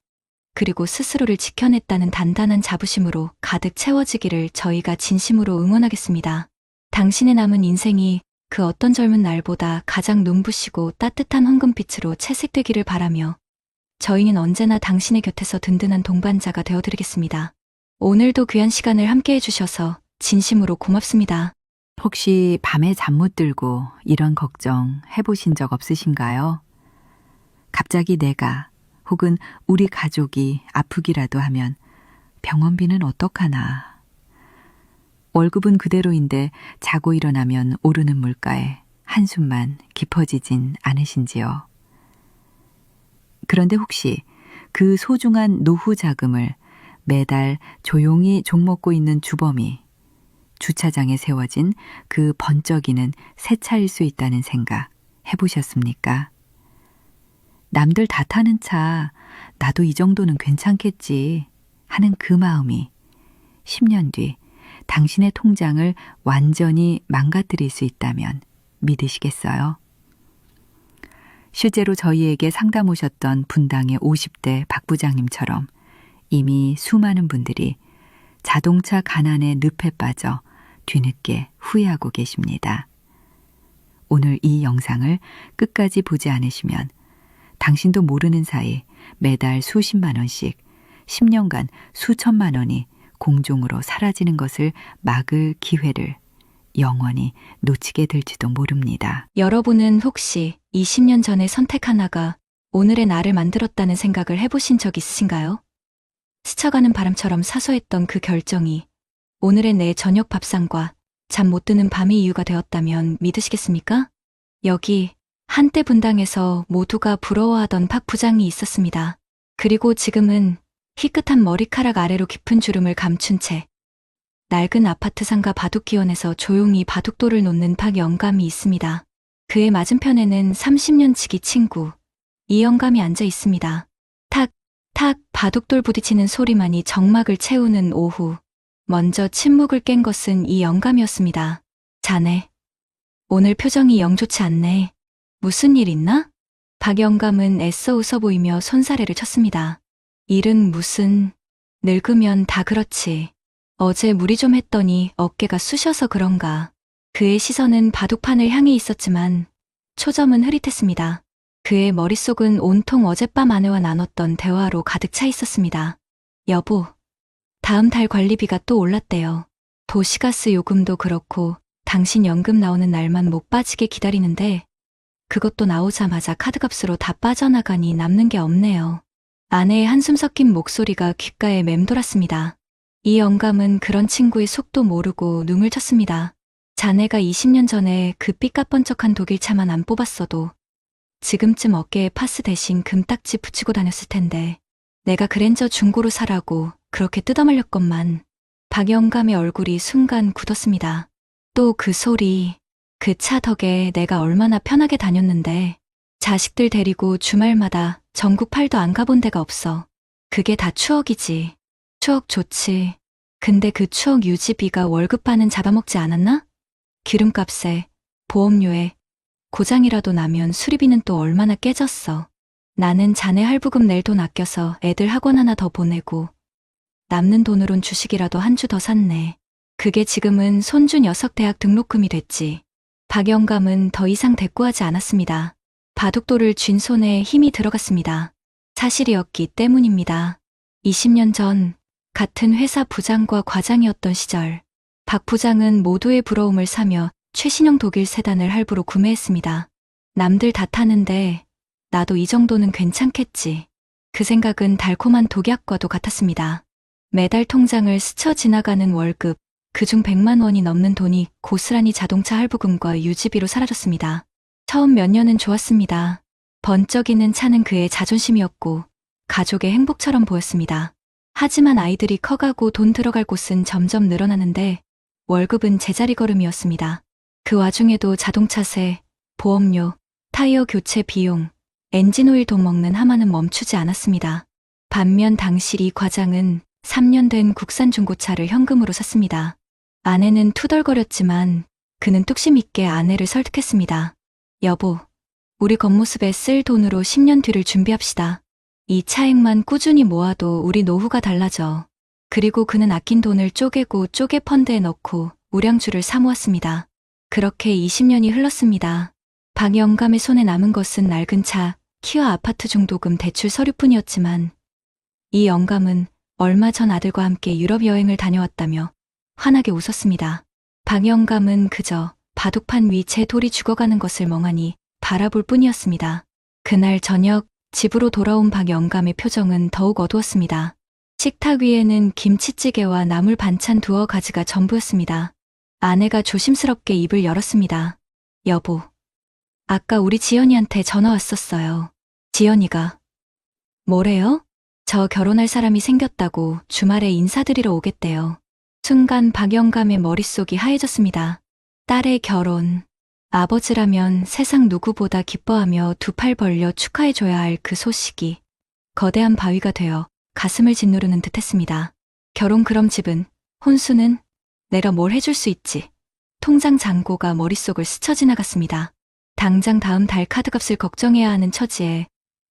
그리고 스스로를 지켜냈다는 단단한 자부심으로 가득 채워지기를 저희가 진심으로 응원하겠습니다. 당신의 남은 인생이 그 어떤 젊은 날보다 가장 눈부시고 따뜻한 황금빛으로 채색되기를 바라며 저희는 언제나 당신의 곁에서 든든한 동반자가 되어드리겠습니다. 오늘도 귀한 시간을 함께 해주셔서 진심으로 고맙습니다. 혹시 밤에 잠 못 들고 이런 걱정 해보신 적 없으신가요? 갑자기 내가 혹은 우리 가족이 아프기라도 하면 병원비는 어떡하나. 월급은 그대로인데 자고 일어나면 오르는 물가에 한숨만 깊어지진 않으신지요? 그런데 혹시 그 소중한 노후 자금을 매달 조용히 종먹고 있는 주범이 주차장에 세워진 그 번쩍이는 새 차일 수 있다는 생각 해보셨습니까? 남들 다 타는 차, 나도 이 정도는 괜찮겠지 하는 그 마음이 10년 뒤 당신의 통장을 완전히 망가뜨릴 수 있다면 믿으시겠어요? 실제로 저희에게 상담 오셨던 분당의 50대 박 부장님처럼 이미 수많은 분들이 자동차 가난의 늪에 빠져 뒤늦게 후회하고 계십니다. 오늘 이 영상을 끝까지 보지 않으시면 당신도 모르는 사이 매달 수십만 원씩 10년간 수천만 원이 공중으로 사라지는 것을 막을 기회를 영원히 놓치게 될지도 모릅니다. 여러분은 혹시 20년 전의 선택 하나가 오늘의 나를 만들었다는 생각을 해보신 적 있으신가요? 스쳐가는 바람처럼 사소했던 그 결정이 오늘의 내 저녁 밥상과 잠 못 드는 밤의 이유가 되었다면 믿으시겠습니까? 여기 한때 분당에서 모두가 부러워하던 박 부장이 있었습니다. 그리고 지금은 희끗한 머리카락 아래로 깊은 주름을 감춘 채 낡은 아파트 상가 바둑기원에서 조용히 바둑돌을 놓는 박 영감이 있습니다. 그의 맞은편에는 30년 지기 친구 이영감이 앉아 있습니다. 탁, 탁 바둑돌 부딪히는 소리만이 정막을 채우는 오후. 먼저 침묵을 깬 것은 이 영감이었습니다. 자네, 오늘 표정이 영 좋지 않네. 무슨 일 있나? 박 영감은 애써 웃어 보이며 손사래를 쳤습니다. 일은 무슨, 늙으면 다 그렇지. 어제 무리 좀 했더니 어깨가 쑤셔서 그런가. 그의 시선은 바둑판을 향해 있었지만 초점은 흐릿했습니다. 그의 머릿속은 온통 어젯밤 아내와 나눴던 대화로 가득 차 있었습니다. 여보, 다음 달 관리비가 또 올랐대요. 도시가스 요금도 그렇고 당신 연금 나오는 날만 못 빠지게 기다리는데 그것도 나오자마자 카드값으로 다 빠져나가니 남는 게 없네요. 아내의 한숨 섞인 목소리가 귓가에 맴돌았습니다. 이 영감은 그런 친구의 속도 모르고 눈을 쳤습니다. 자네가 20년 전에 그 삐까뻔쩍한 독일차만 안 뽑았어도 지금쯤 어깨에 파스 대신 금딱지 붙이고 다녔을 텐데 내가 그랜저 중고로 사라고 그렇게 뜯어말렸건만. 박 영감의 얼굴이 순간 굳었습니다. 또 그 소리, 그 차 덕에 내가 얼마나 편하게 다녔는데 자식들 데리고 주말마다 전국 팔도 안 가본 데가 없어. 그게 다 추억이지. 추억 좋지. 근데 그 추억 유지비가 월급 반은 잡아먹지 않았나? 기름값에, 보험료에, 고장이라도 나면 수리비는 또 얼마나 깨졌어. 나는 자네 할부금 낼 돈 아껴서 애들 학원 하나 더 보내고 남는 돈으론 주식이라도 한 주 더 샀네. 그게 지금은 손주 녀석 대학 등록금이 됐지. 박 영감은 더 이상 대꾸하지 않았습니다. 바둑돌을 쥔 손에 힘이 들어갔습니다. 사실이었기 때문입니다. 20년 전 같은 회사 부장과 과장이었던 시절 박 부장은 모두의 부러움을 사며 최신형 독일 세단을 할부로 구매했습니다. 남들 다 타는데 나도 이 정도는 괜찮겠지. 그 생각은 달콤한 독약과도 같았습니다. 매달 통장을 스쳐 지나가는 월급, 그중 100만 원이 넘는 돈이 고스란히 자동차 할부금과 유지비로 사라졌습니다. 처음 몇 년은 좋았습니다. 번쩍이는 차는 그의 자존심이었고 가족의 행복처럼 보였습니다. 하지만 아이들이 커가고 돈 들어갈 곳은 점점 늘어나는데 월급은 제자리 걸음이었습니다. 그 와중에도 자동차세, 보험료, 타이어 교체 비용, 엔진오일 돈 먹는 하마는 멈추지 않았습니다. 반면 당시 이 과장은 3년 된 국산 중고차를 현금으로 샀습니다. 아내는 투덜거렸지만 그는 뚝심 있게 아내를 설득했습니다. 여보, 우리 겉모습에 쓸 돈으로 10년 뒤를 준비합시다. 이 차액만 꾸준히 모아도 우리 노후가 달라져. 그리고 그는 아낀 돈을 쪼개고 쪼개 펀드에 넣고 우량주를 사모았습니다. 그렇게 20년이 흘렀습니다. 박 영감의 손에 남은 것은 낡은 차, 키와 아파트 중도금 대출 서류뿐이었지만 이 영감은 얼마 전 아들과 함께 유럽 여행을 다녀왔다며 환하게 웃었습니다. 박 영감은 그저 바둑판 위 제 돌이 죽어가는 것을 멍하니 바라볼 뿐이었습니다. 그날 저녁 집으로 돌아온 박 영감의 표정은 더욱 어두웠습니다. 식탁 위에는 김치찌개와 나물 반찬 두어 가지가 전부였습니다. 아내가 조심스럽게 입을 열었습니다. 여보, 아까 우리 지연이한테 전화 왔었어요. 지연이가 뭐래요? 저 결혼할 사람이 생겼다고 주말에 인사드리러 오겠대요. 순간 박 영감의 머릿속이 하얘졌습니다. 딸의 결혼. 아버지라면 세상 누구보다 기뻐하며 두 팔 벌려 축하해줘야 할 그 소식이 거대한 바위가 되어 가슴을 짓누르는 듯했습니다. 결혼 그럼 집은, 혼수는 내가 뭘 해줄 수 있지. 통장 잔고가 머릿속을 스쳐 지나갔습니다. 당장 다음 달 카드값을 걱정해야 하는 처지에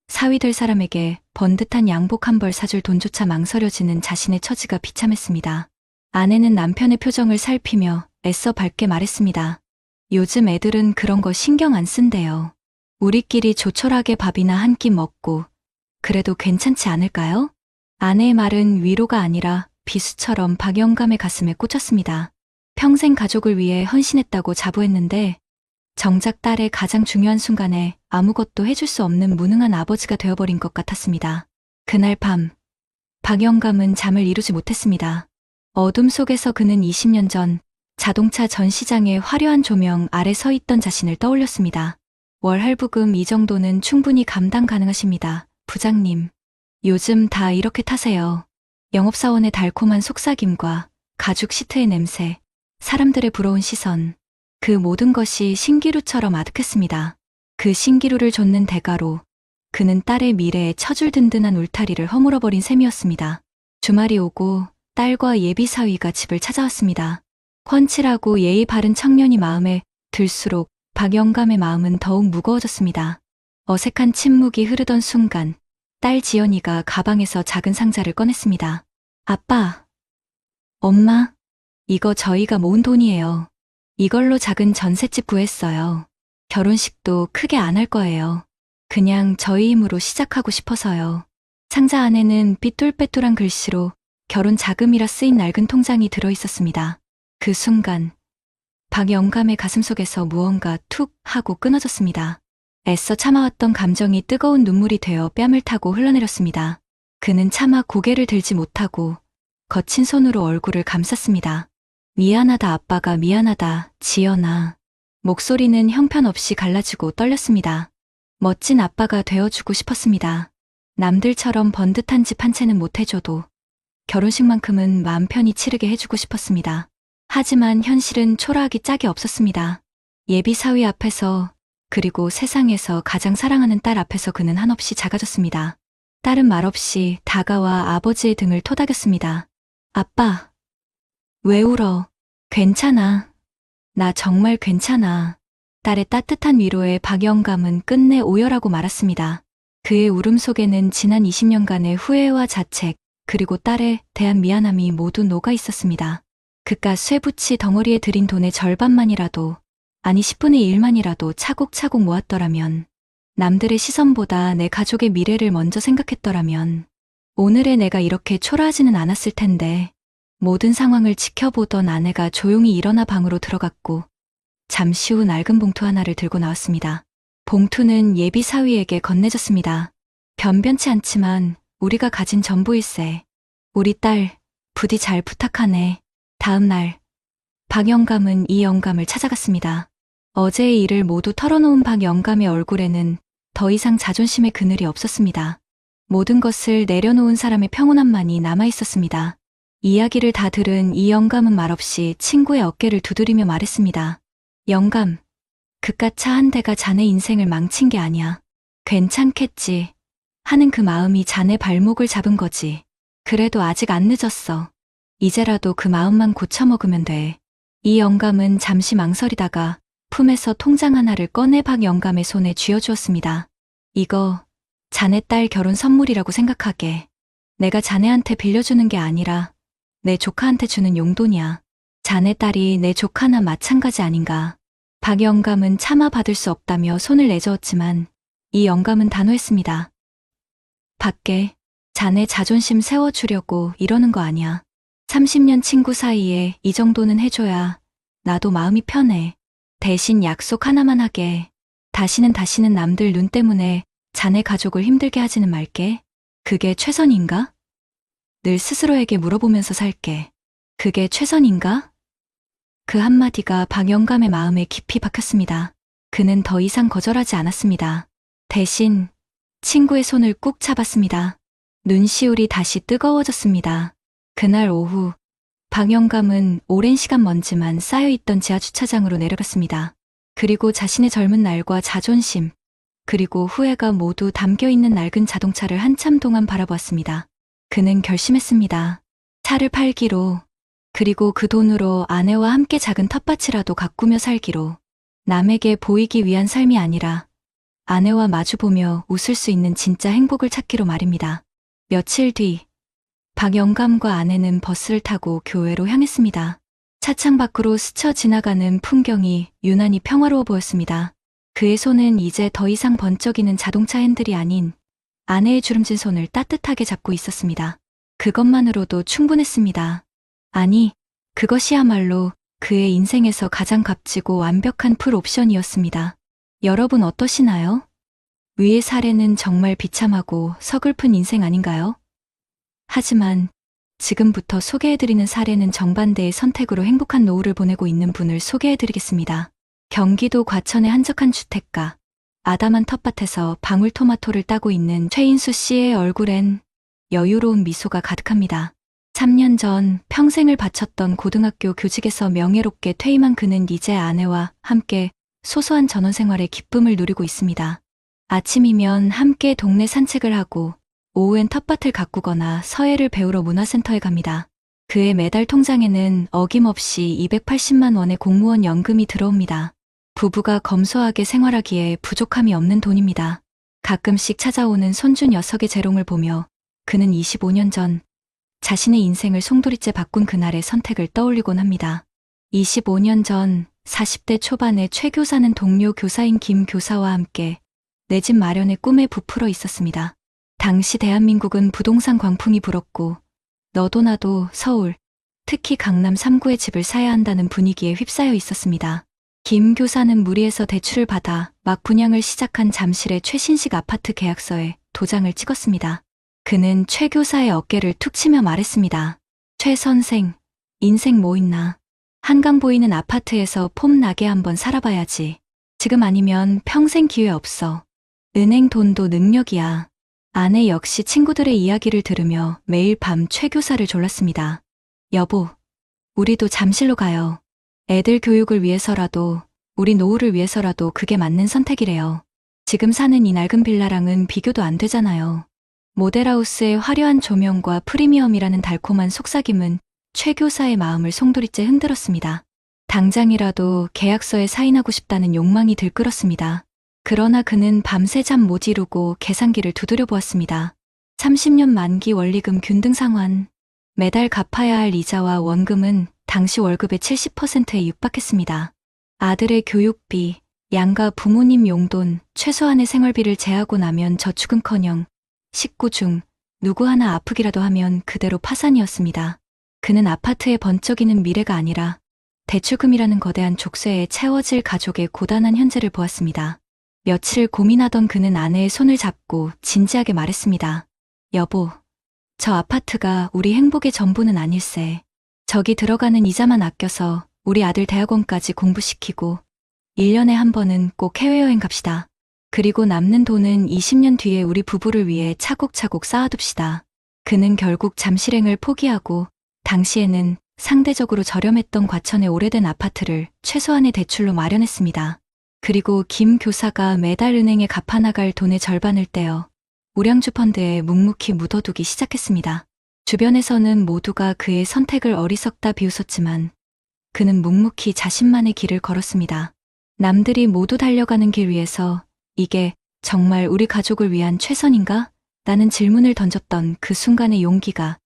사위 될 사람에게 번듯한 양복 한 벌 사줄 돈조차 망설여지는 자신의 처지가 비참했습니다. 아내는 남편의 표정을 살피며 애써 밝게 말했습니다. 요즘 애들은 그런 거 신경 안 쓴대요. 우리끼리 조촐하게 밥이나 한 끼 먹고 그래도 괜찮지 않을까요? 아내의 말은 위로가 아니라 비수처럼 박 영감의 가슴에 꽂혔습니다. 평생 가족을 위해 헌신했다고 자부했는데 정작 딸의 가장 중요한 순간에 아무것도 해줄 수 없는 무능한 아버지가 되어버린 것 같았습니다. 그날 밤, 박 영감은 잠을 이루지 못했습니다. 어둠 속에서 그는 20년 전 자동차 전시장의 화려한 조명 아래 서 있던 자신을 떠올렸습니다. 월 할부금 이 정도는 충분히 감당 가능하십니다. 부장님, 요즘 다 이렇게 타세요. 영업사원의 달콤한 속삭임과 가죽 시트의 냄새, 사람들의 부러운 시선, 그 모든 것이 신기루처럼 아득했습니다. 그 신기루를 좇는 대가로 그는 딸의 미래에 처줄 든든한 울타리를 허물어버린 셈이었습니다. 주말이 오고 딸과 예비 사위가 집을 찾아왔습니다. 훤칠하고 예의 바른 청년이 마음에 들수록 박 영감의 마음은 더욱 무거워졌습니다. 어색한 침묵이 흐르던 순간 딸 지연이가 가방에서 작은 상자를 꺼냈습니다. 아빠, 엄마, 이거 저희가 모은 돈이에요. 이걸로 작은 전셋집 구했어요. 결혼식도 크게 안 할 거예요. 그냥 저희 힘으로 시작하고 싶어서요. 상자 안에는 삐뚤빼뚤한 글씨로 결혼 자금이라 쓰인 낡은 통장이 들어있었습니다. 그 순간 박 영감의 가슴속에서 무언가 툭 하고 끊어졌습니다. 애써 참아왔던 감정이 뜨거운 눈물이 되어 뺨을 타고 흘러내렸습니다. 그는 차마 고개를 들지 못하고 거친 손으로 얼굴을 감쌌습니다. 미안하다 아빠가 미안하다 지연아. 목소리는 형편없이 갈라지고 떨렸습니다. 멋진 아빠가 되어주고 싶었습니다. 남들처럼 번듯한 집 한 채는 못 해줘도 결혼식만큼은 마음 편히 치르게 해주고 싶었습니다. 하지만 현실은 초라하기 짝이 없었습니다. 예비 사위 앞에서 그리고 세상에서 가장 사랑하는 딸 앞에서 그는 한없이 작아졌습니다. 딸은 말없이 다가와 아버지의 등을 토닥였습니다. 아빠, 왜 울어? 괜찮아. 나 정말 괜찮아. 딸의 따뜻한 위로에 박 영감은 끝내 오열하고 말았습니다. 그의 울음 속에는 지난 20년간의 후회와 자책, 그리고 딸에 대한 미안함이 모두 녹아 있었습니다. 그깟 쇠붙이 덩어리에 들인 돈의 절반만이라도, 아니 10분의 1만이라도 차곡차곡 모았더라면, 남들의 시선보다 내 가족의 미래를 먼저 생각했더라면, 오늘의 내가 이렇게 초라하지는 않았을 텐데, 모든 상황을 지켜보던 아내가 조용히 일어나 방으로 들어갔고, 잠시 후 낡은 봉투 하나를 들고 나왔습니다. 봉투는 예비 사위에게 건네졌습니다. 변변치 않지만 우리가 가진 전부일세. 우리 딸 부디 잘 부탁하네. 다음 날 박 영감은 이 영감을 찾아갔습니다. 어제의 일을 모두 털어놓은 박 영감의 얼굴에는 더 이상 자존심의 그늘이 없었습니다. 모든 것을 내려놓은 사람의 평온함만이 남아있었습니다. 이야기를 다 들은 이 영감은 말없이 친구의 어깨를 두드리며 말했습니다. 영감, 그깟 차 한 대가 자네 인생을 망친 게 아니야. 괜찮겠지 하는 그 마음이 자네 발목을 잡은 거지. 그래도 아직 안 늦었어. 이제라도 그 마음만 고쳐먹으면 돼. 이 영감은 잠시 망설이다가 품에서 통장 하나를 꺼내 박 영감의 손에 쥐어주었습니다. 이거 자네 딸 결혼 선물이라고 생각하게. 내가 자네한테 빌려주는 게 아니라 내 조카한테 주는 용돈이야. 자네 딸이 내 조카나 마찬가지 아닌가. 박 영감은 차마 받을 수 없다며 손을 내저었지만 이 영감은 단호했습니다. 밖에 자네 자존심 세워주려고 이러는 거 아니야. 30년 친구 사이에 이 정도는 해줘야 나도 마음이 편해. 대신 약속 하나만 하게. 다시는 남들 눈 때문에 자네 가족을 힘들게 하지는 말게. 그게 최선인가? 늘 스스로에게 물어보면서 살게. 그게 최선인가? 그 한마디가 박 영감의 마음에 깊이 박혔습니다. 그는 더 이상 거절하지 않았습니다. 대신 친구의 손을 꾹 잡았습니다. 눈시울이 다시 뜨거워졌습니다. 그날 오후 박 영감은 오랜 시간 먼지만 쌓여있던 지하주차장으로 내려갔습니다. 그리고 자신의 젊은 날과 자존심, 그리고 후회가 모두 담겨있는 낡은 자동차를 한참 동안 바라보았습니다. 그는 결심했습니다. 차를 팔기로, 그리고 그 돈으로 아내와 함께 작은 텃밭이라도 가꾸며 살기로. 남에게 보이기 위한 삶이 아니라 아내와 마주보며 웃을 수 있는 진짜 행복을 찾기로 말입니다. 며칠 뒤 박 영감과 아내는 버스를 타고 교회로 향했습니다. 차창 밖으로 스쳐 지나가는 풍경이 유난히 평화로워 보였습니다. 그의 손은 이제 더 이상 번쩍이는 자동차 핸들이 아닌 아내의 주름진 손을 따뜻하게 잡고 있었습니다. 그것만으로도 충분했습니다. 아니, 그것이야말로 그의 인생에서 가장 값지고 완벽한 풀옵션이었습니다. 여러분 어떠시나요? 위의 사례는 정말 비참하고 서글픈 인생 아닌가요? 하지만 지금부터 소개해드리는 사례는 정반대의 선택으로 행복한 노후를 보내고 있는 분을 소개해드리겠습니다. 경기도 과천의 한적한 주택가, 아담한 텃밭에서 방울토마토를 따고 있는 최인수 씨의 얼굴엔 여유로운 미소가 가득합니다. 3년 전 평생을 바쳤던 고등학교 교직에서 명예롭게 퇴임한 그는 이제 아내와 함께 소소한 전원생활의 기쁨을 누리고 있습니다. 아침이면 함께 동네 산책을 하고 오후엔 텃밭을 가꾸거나 서예를 배우러 문화센터에 갑니다. 그의 매달 통장에는 어김없이 280만 원의 공무원 연금이 들어옵니다. 부부가 검소하게 생활하기에 부족함이 없는 돈입니다. 가끔씩 찾아오는 손주 녀석의 재롱을 보며 그는 25년 전 자신의 인생을 송두리째 바꾼 그날의 선택을 떠올리곤 합니다. 25년 전 40대 초반의 최 교사는 동료 교사인 김 교사와 함께 내 집 마련의 꿈에 부풀어 있었습니다. 당시 대한민국은 부동산 광풍이 불었고 너도 나도 서울, 특히 강남 3구의 집을 사야 한다는 분위기에 휩싸여 있었습니다. 김 교사는 무리해서 대출을 받아 막 분양을 시작한 잠실의 최신식 아파트 계약서에 도장을 찍었습니다. 그는 최 교사의 어깨를 툭 치며 말했습니다. 최 선생, 인생 뭐 있나. 한강 보이는 아파트에서 폼 나게 한번 살아봐야지. 지금 아니면 평생 기회 없어. 은행 돈도 능력이야. 아내 역시 친구들의 이야기를 들으며 매일 밤 최 교사를 졸랐습니다. 여보, 우리도 잠실로 가요. 애들 교육을 위해서라도, 우리 노후를 위해서라도 그게 맞는 선택이래요. 지금 사는 이 낡은 빌라랑은 비교도 안 되잖아요. 모델하우스의 화려한 조명과 프리미엄이라는 달콤한 속삭임은 최 교사의 마음을 송두리째 흔들었습니다. 당장이라도 계약서에 사인하고 싶다는 욕망이 들끓었습니다. 그러나 그는 밤새 잠 못 이루고 계산기를 두드려 보았습니다. 30년 만기 원리금 균등 상환. 매달 갚아야 할 이자와 원금은 당시 월급의 70%에 육박했습니다. 아들의 교육비, 양가 부모님 용돈, 최소한의 생활비를 제하고 나면 저축은커녕 식구 중 누구 하나 아프기라도 하면 그대로 파산이었습니다. 그는 아파트의 번쩍이는 미래가 아니라 대출금이라는 거대한 족쇄에 채워질 가족의 고단한 현재를 보았습니다. 며칠 고민하던 그는 아내의 손을 잡고 진지하게 말했습니다. 여보, 저 아파트가 우리 행복의 전부는 아닐세. 저기 들어가는 이자만 아껴서 우리 아들 대학원까지 공부시키고 1년에 한 번은 꼭 해외여행 갑시다. 그리고 남는 돈은 20년 뒤에 우리 부부를 위해 차곡차곡 쌓아둡시다. 그는 결국 잠실행을 포기하고 당시에는 상대적으로 저렴했던 과천의 오래된 아파트를 최소한의 대출로 마련했습니다. 그리고 김 교사가 매달 은행에 갚아나갈 돈의 절반을 떼어 우량주 펀드에 묵묵히 묻어두기 시작했습니다. 주변에서는 모두가 그의 선택을 어리석다 비웃었지만 그는 묵묵히 자신만의 길을 걸었습니다. 남들이 모두 달려가는 길 위에서 이게 정말 우리 가족을 위한 최선인가? 라는 질문을 던졌던 그 순간의 용기가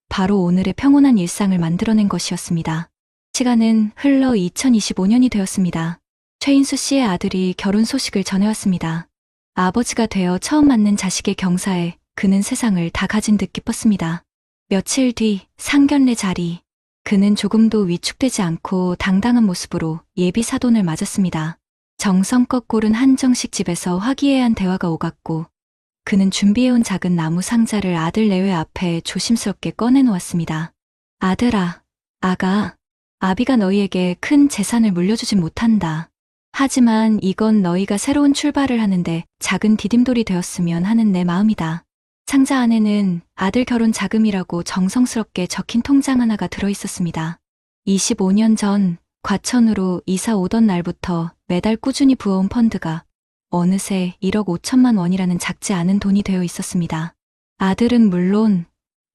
바로 오늘의 평온한 일상을 만들어낸 것이었습니다. 시간은 흘러 2025년이 되었습니다. 최인수 씨의 아들이 결혼 소식을 전해왔습니다. 아버지가 되어 처음 맞는 자식의 경사에 그는 세상을 다 가진 듯 기뻤습니다. 며칠 뒤 상견례 자리, 그는 조금도 위축되지 않고 당당한 모습으로 예비 사돈을 맞았습니다. 정성껏 고른 한정식 집에서 화기애애한 대화가 오갔고 그는 준비해온 작은 나무 상자를 아들 내외 앞에 조심스럽게 꺼내놓았습니다. 아들아, 아가, 아비가 너희에게 큰 재산을 물려주진 못한다. 하지만 이건 너희가 새로운 출발을 하는데 작은 디딤돌이 되었으면 하는 내 마음이다. 상자 안에는 아들 결혼 자금이라고 정성스럽게 적힌 통장 하나가 들어있었습니다. 25년 전 과천으로 이사 오던 날부터 매달 꾸준히 부어온 펀드가 어느새 1억 5천만 원이라는 작지 않은 돈이 되어 있었습니다. 아들은 물론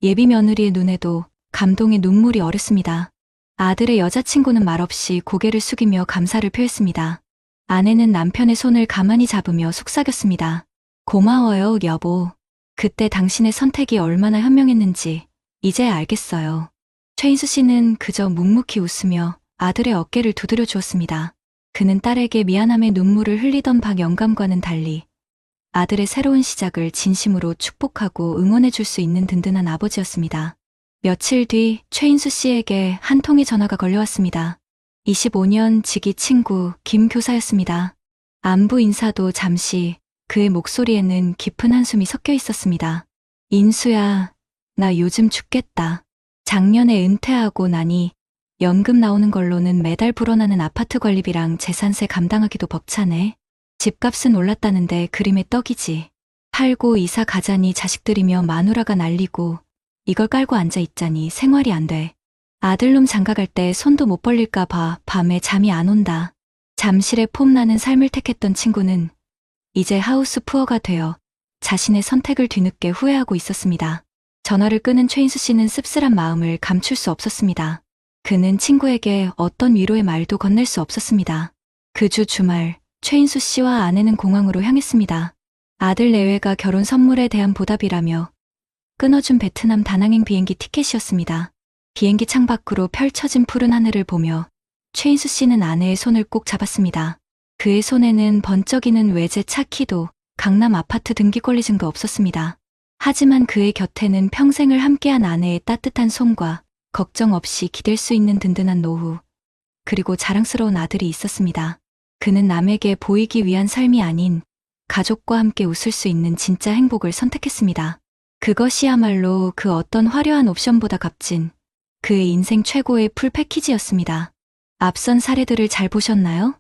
예비 며느리의 눈에도 감동의 눈물이 어렸습니다. 아들의 여자친구는 말없이 고개를 숙이며 감사를 표했습니다. 아내는 남편의 손을 가만히 잡으며 속삭였습니다. 고마워요, 여보. 그때 당신의 선택이 얼마나 현명했는지 이제야 알겠어요. 최인수 씨는 그저 묵묵히 웃으며 아들의 어깨를 두드려 주었습니다. 그는 딸에게 미안함의 눈물을 흘리던 박영감과는 달리 아들의 새로운 시작을 진심으로 축복하고 응원해 줄 수 있는 든든한 아버지였습니다. 며칠 뒤 최인수 씨에게 한 통의 전화가 걸려왔습니다. 25년 지기 친구 김 교사였습니다. 안부 인사도 잠시, 그의 목소리에는 깊은 한숨이 섞여 있었습니다. 인수야, 나 요즘 죽겠다. 작년에 은퇴하고 나니 연금 나오는 걸로는 매달 불어나는 아파트 관리비랑 재산세 감당하기도 벅차네. 집값은 올랐다는데 그림의 떡이지. 팔고 이사 가자니 자식들이며 마누라가 난리고 이걸 깔고 앉아 있자니 생활이 안 돼. 아들놈 장가갈 때 손도 못 벌릴까 봐 밤에 잠이 안 온다. 잠실에 폼나는 삶을 택했던 친구는 이제 하우스 푸어가 되어 자신의 선택을 뒤늦게 후회하고 있었습니다. 전화를 끄는 최인수 씨는 씁쓸한 마음을 감출 수 없었습니다. 그는 친구에게 어떤 위로의 말도 건넬 수 없었습니다. 그 주 주말, 최인수 씨와 아내는 공항으로 향했습니다. 아들 내외가 결혼 선물에 대한 보답이라며 끊어준 베트남 다낭행 비행기 티켓이었습니다. 비행기 창밖으로 펼쳐진 푸른 하늘을 보며 최인수 씨는 아내의 손을 꼭 잡았습니다. 그의 손에는 번쩍이는 외제 차키도 강남 아파트 등기권리 증거 없었습니다. 하지만 그의 곁에는 평생을 함께한 아내의 따뜻한 손과 걱정 없이 기댈 수 있는 든든한 노후, 그리고 자랑스러운 아들이 있었습니다. 그는 남에게 보이기 위한 삶이 아닌 가족과 함께 웃을 수 있는 진짜 행복을 선택했습니다. 그것이야말로 그 어떤 화려한 옵션보다 값진 그의 인생 최고의 풀 패키지였습니다. 앞선 사례들을 잘 보셨나요?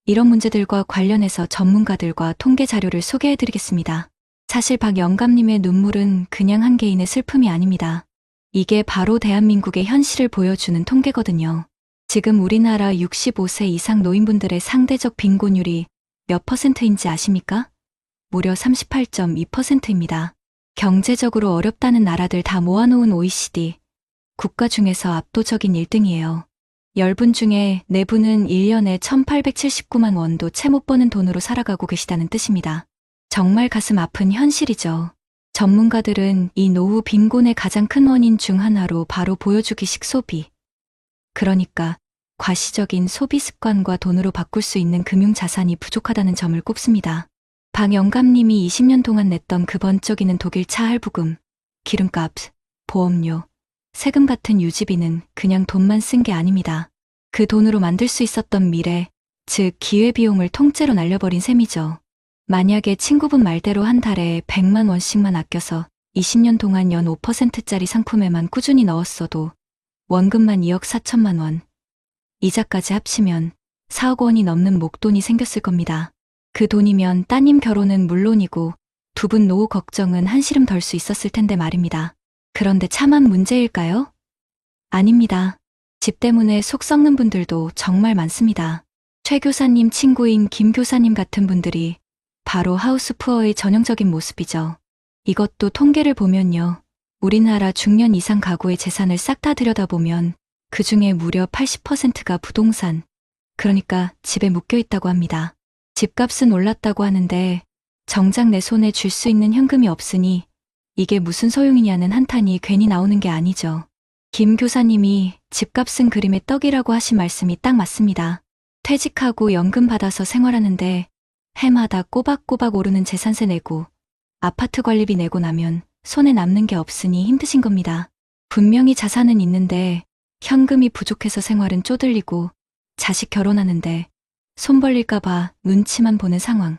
이런 문제들과 관련해서 전문가들과 통계 자료를 소개해드리겠습니다. 사실 박영감님의 눈물은 그냥 한 개인의 슬픔이 아닙니다. 이게 바로 대한민국의 현실을 보여주는 통계거든요. 지금 우리나라 65세 이상 노인분들의 상대적 빈곤율이 몇 퍼센트인지 아십니까? 무려 38.2%입니다. 경제적으로 어렵다는 나라들 다 모아놓은 OECD 국가 중에서 압도적인 1등이에요. 10분 중에 4분은 1년에 1,879만 원도 채 못 버는 돈으로 살아가고 계시다는 뜻입니다. 정말 가슴 아픈 현실이죠. 전문가들은 이 노후 빈곤의 가장 큰 원인 중 하나로 바로 보여주기식 소비, 그러니까 과시적인 소비 습관과 돈으로 바꿀 수 있는 금융자산이 부족하다는 점을 꼽습니다. 박영감님이 20년 동안 냈던 그 번쩍이는 독일 차 할부금, 기름값, 보험료, 세금 같은 유지비는 그냥 돈만 쓴 게 아닙니다. 그 돈으로 만들 수 있었던 미래, 즉 기회비용을 통째로 날려버린 셈이죠. 만약에 친구분 말대로 한 달에 100만 원씩만 아껴서 20년 동안 연 5%짜리 상품에만 꾸준히 넣었어도 원금만 2억 4천만 원, 이자까지 합치면 4억 원이 넘는 목돈이 생겼을 겁니다. 그 돈이면 따님 결혼은 물론이고 두 분 노후 걱정은 한시름 덜 수 있었을 텐데 말입니다. 그런데 차만 문제일까요? 아닙니다. 집 때문에 속 썩는 분들도 정말 많습니다. 최 교사님 친구인 김 교사님 같은 분들이 바로 하우스푸어의 전형적인 모습이죠. 이것도 통계를 보면요. 우리나라 중년 이상 가구의 재산을 싹 다 들여다보면 그 중에 무려 80%가 부동산, 그러니까 집에 묶여 있다고 합니다. 집값은 올랐다고 하는데 정작 내 손에 줄 수 있는 현금이 없으니 이게 무슨 소용이냐는 한탄이 괜히 나오는 게 아니죠. 김 교사님이 집값은 그림의 떡이라고 하신 말씀이 딱 맞습니다. 퇴직하고 연금 받아서 생활하는데 해마다 꼬박꼬박 오르는 재산세 내고 아파트 관리비 내고 나면 손에 남는 게 없으니 힘드신 겁니다. 분명히 자산은 있는데 현금이 부족해서 생활은 쪼들리고 자식 결혼하는데 손 벌릴까봐 눈치만 보는 상황.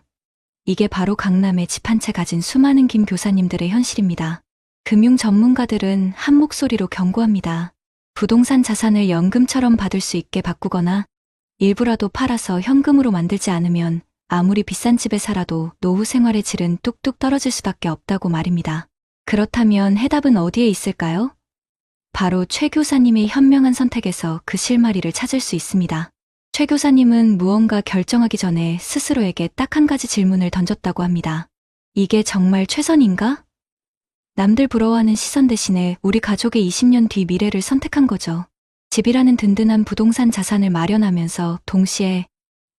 이게 바로 강남에 집 한 채 가진 수많은 김 교사님들의 현실입니다. 금융 전문가들은 한 목소리로 경고합니다. 부동산 자산을 연금처럼 받을 수 있게 바꾸거나 일부라도 팔아서 현금으로 만들지 않으면 아무리 비싼 집에 살아도 노후 생활의 질은 뚝뚝 떨어질 수밖에 없다고 말입니다. 그렇다면 해답은 어디에 있을까요? 바로 최 교사님의 현명한 선택에서 그 실마리를 찾을 수 있습니다. 최 교사님은 무언가 결정하기 전에 스스로에게 딱 한 가지 질문을 던졌다고 합니다. 이게 정말 최선인가? 남들 부러워하는 시선 대신에 우리 가족의 20년 뒤 미래를 선택한 거죠. 집이라는 든든한 부동산 자산을 마련하면서 동시에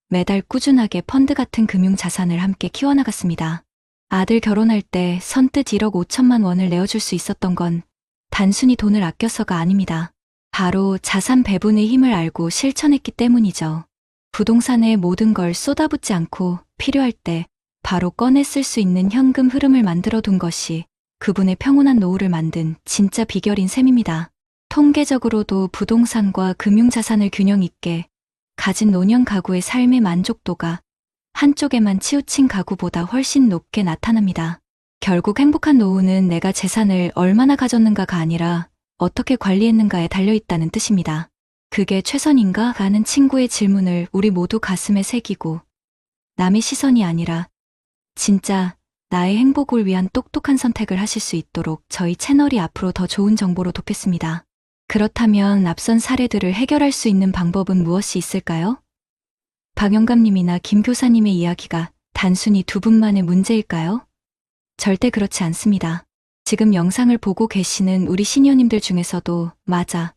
매달 꾸준하게 펀드 같은 금융 자산을 함께 키워나갔습니다. 아들 결혼할 때 선뜻 1억 5천만 원을 내어줄 수 있었던 건 단순히 돈을 아껴서가 아닙니다. 바로 자산 배분의 힘을 알고 실천했기 때문이죠. 부동산에 모든 걸 쏟아붓지 않고 필요할 때 바로 꺼내 쓸 수 있는 현금 흐름을 만들어 둔 것이 그분의 평온한 노후를 만든 진짜 비결인 셈입니다. 통계적으로도 부동산과 금융자산을 균형 있게 가진 노년 가구의 삶의 만족도가 한쪽에만 치우친 가구보다 훨씬 높게 나타납니다. 결국 행복한 노후는 내가 재산을 얼마나 가졌는가가 아니라 어떻게 관리했는가에 달려있다는 뜻입니다. 그게 최선인가? 라는 친구의 질문을 우리 모두 가슴에 새기고 남의 시선이 아니라 진짜 나의 행복을 위한 똑똑한 선택을 하실 수 있도록 저희 채널이 앞으로 더 좋은 정보로 돕겠습니다. 그렇다면 앞선 사례들을 해결할 수 있는 방법은 무엇이 있을까요? 박영감님이나 김 교사님의 이야기가 단순히 두 분만의 문제일까요? 절대 그렇지 않습니다. 지금 영상을 보고 계시는 우리 시니어님들 중에서도 맞아,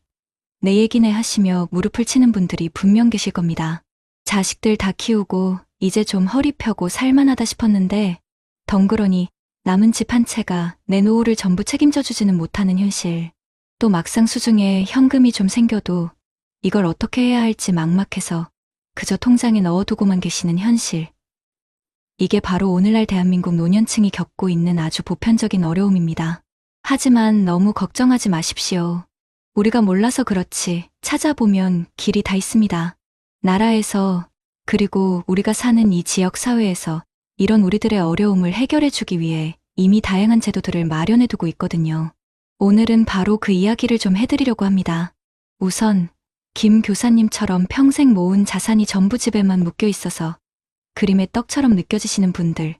내 얘기네 하시며 무릎을 치는 분들이 분명 계실 겁니다. 자식들 다 키우고 이제 좀 허리 펴고 살만하다 싶었는데 덩그러니 남은 집 한 채가 내 노후를 전부 책임져 주지는 못하는 현실. 또 막상 수중에 현금이 좀 생겨도 이걸 어떻게 해야 할지 막막해서 그저 통장에 넣어두고만 계시는 현실. 이게 바로 오늘날 대한민국 노년층이 겪고 있는 아주 보편적인 어려움입니다. 하지만 너무 걱정하지 마십시오. 우리가 몰라서 그렇지 찾아보면 길이 다 있습니다. 나라에서 그리고 우리가 사는 이 지역 사회에서 이런 우리들의 어려움을 해결해주기 위해 이미 다양한 제도들을 마련해두고 있거든요. 오늘은 바로 그 이야기를 좀 해드리려고 합니다. 우선 김 교사님처럼 평생 모은 자산이 전부 집에만 묶여 있어서 그림의 떡처럼 느껴지시는 분들,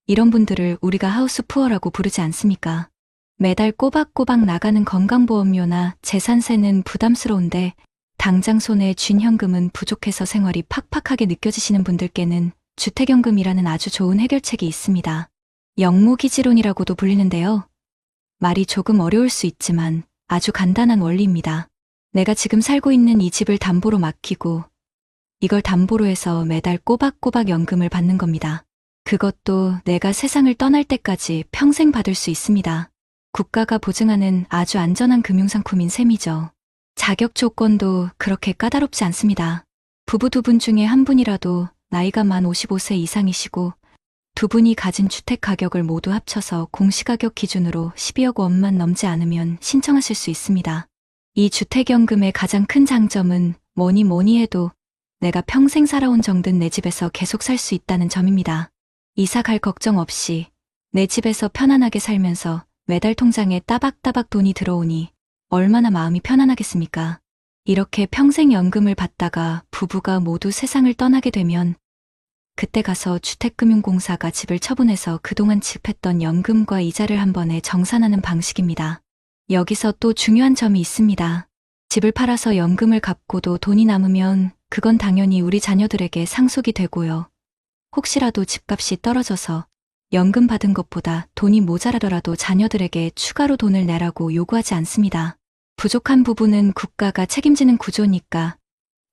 이런 분들을 우리가 하우스푸어라고 부르지 않습니까? 매달 꼬박꼬박 나가는 건강보험료나 재산세는 부담스러운데 당장 손에 쥔 현금은 부족해서 생활이 팍팍하게 느껴지시는 분들께는 주택연금이라는 아주 좋은 해결책이 있습니다. 영모기지론이라고도 불리는데요. 말이 조금 어려울 수 있지만 아주 간단한 원리입니다. 내가 지금 살고 있는 이 집을 담보로 맡기고 이걸 담보로 해서 매달 꼬박꼬박 연금을 받는 겁니다. 그것도 내가 세상을 떠날 때까지 평생 받을 수 있습니다. 국가가 보증하는 아주 안전한 금융상품인 셈이죠. 자격 조건도 그렇게 까다롭지 않습니다. 부부 두 분 중에 한 분이라도 나이가 만 55세 이상이시고 두 분이 가진 주택 가격을 모두 합쳐서 공시가격 기준으로 12억 원만 넘지 않으면 신청하실 수 있습니다. 이 주택연금의 가장 큰 장점은 뭐니 해도 내가 평생 살아온 정든 내 집에서 계속 살 수 있다는 점입니다. 이사 갈 걱정 없이 내 집에서 편안하게 살면서 매달 통장에 따박따박 돈이 들어오니 얼마나 마음이 편안하겠습니까? 이렇게 평생 연금을 받다가 부부가 모두 세상을 떠나게 되면 그때 가서 주택금융공사가 집을 처분해서 그동안 지급했던 연금과 이자를 한 번에 정산하는 방식입니다. 여기서 또 중요한 점이 있습니다. 집을 팔아서 연금을 갚고도 돈이 남으면 그건 당연히 우리 자녀들에게 상속이 되고요. 혹시라도 집값이 떨어져서 연금 받은 것보다 돈이 모자라더라도 자녀들에게 추가로 돈을 내라고 요구하지 않습니다. 부족한 부분은 국가가 책임지는 구조니까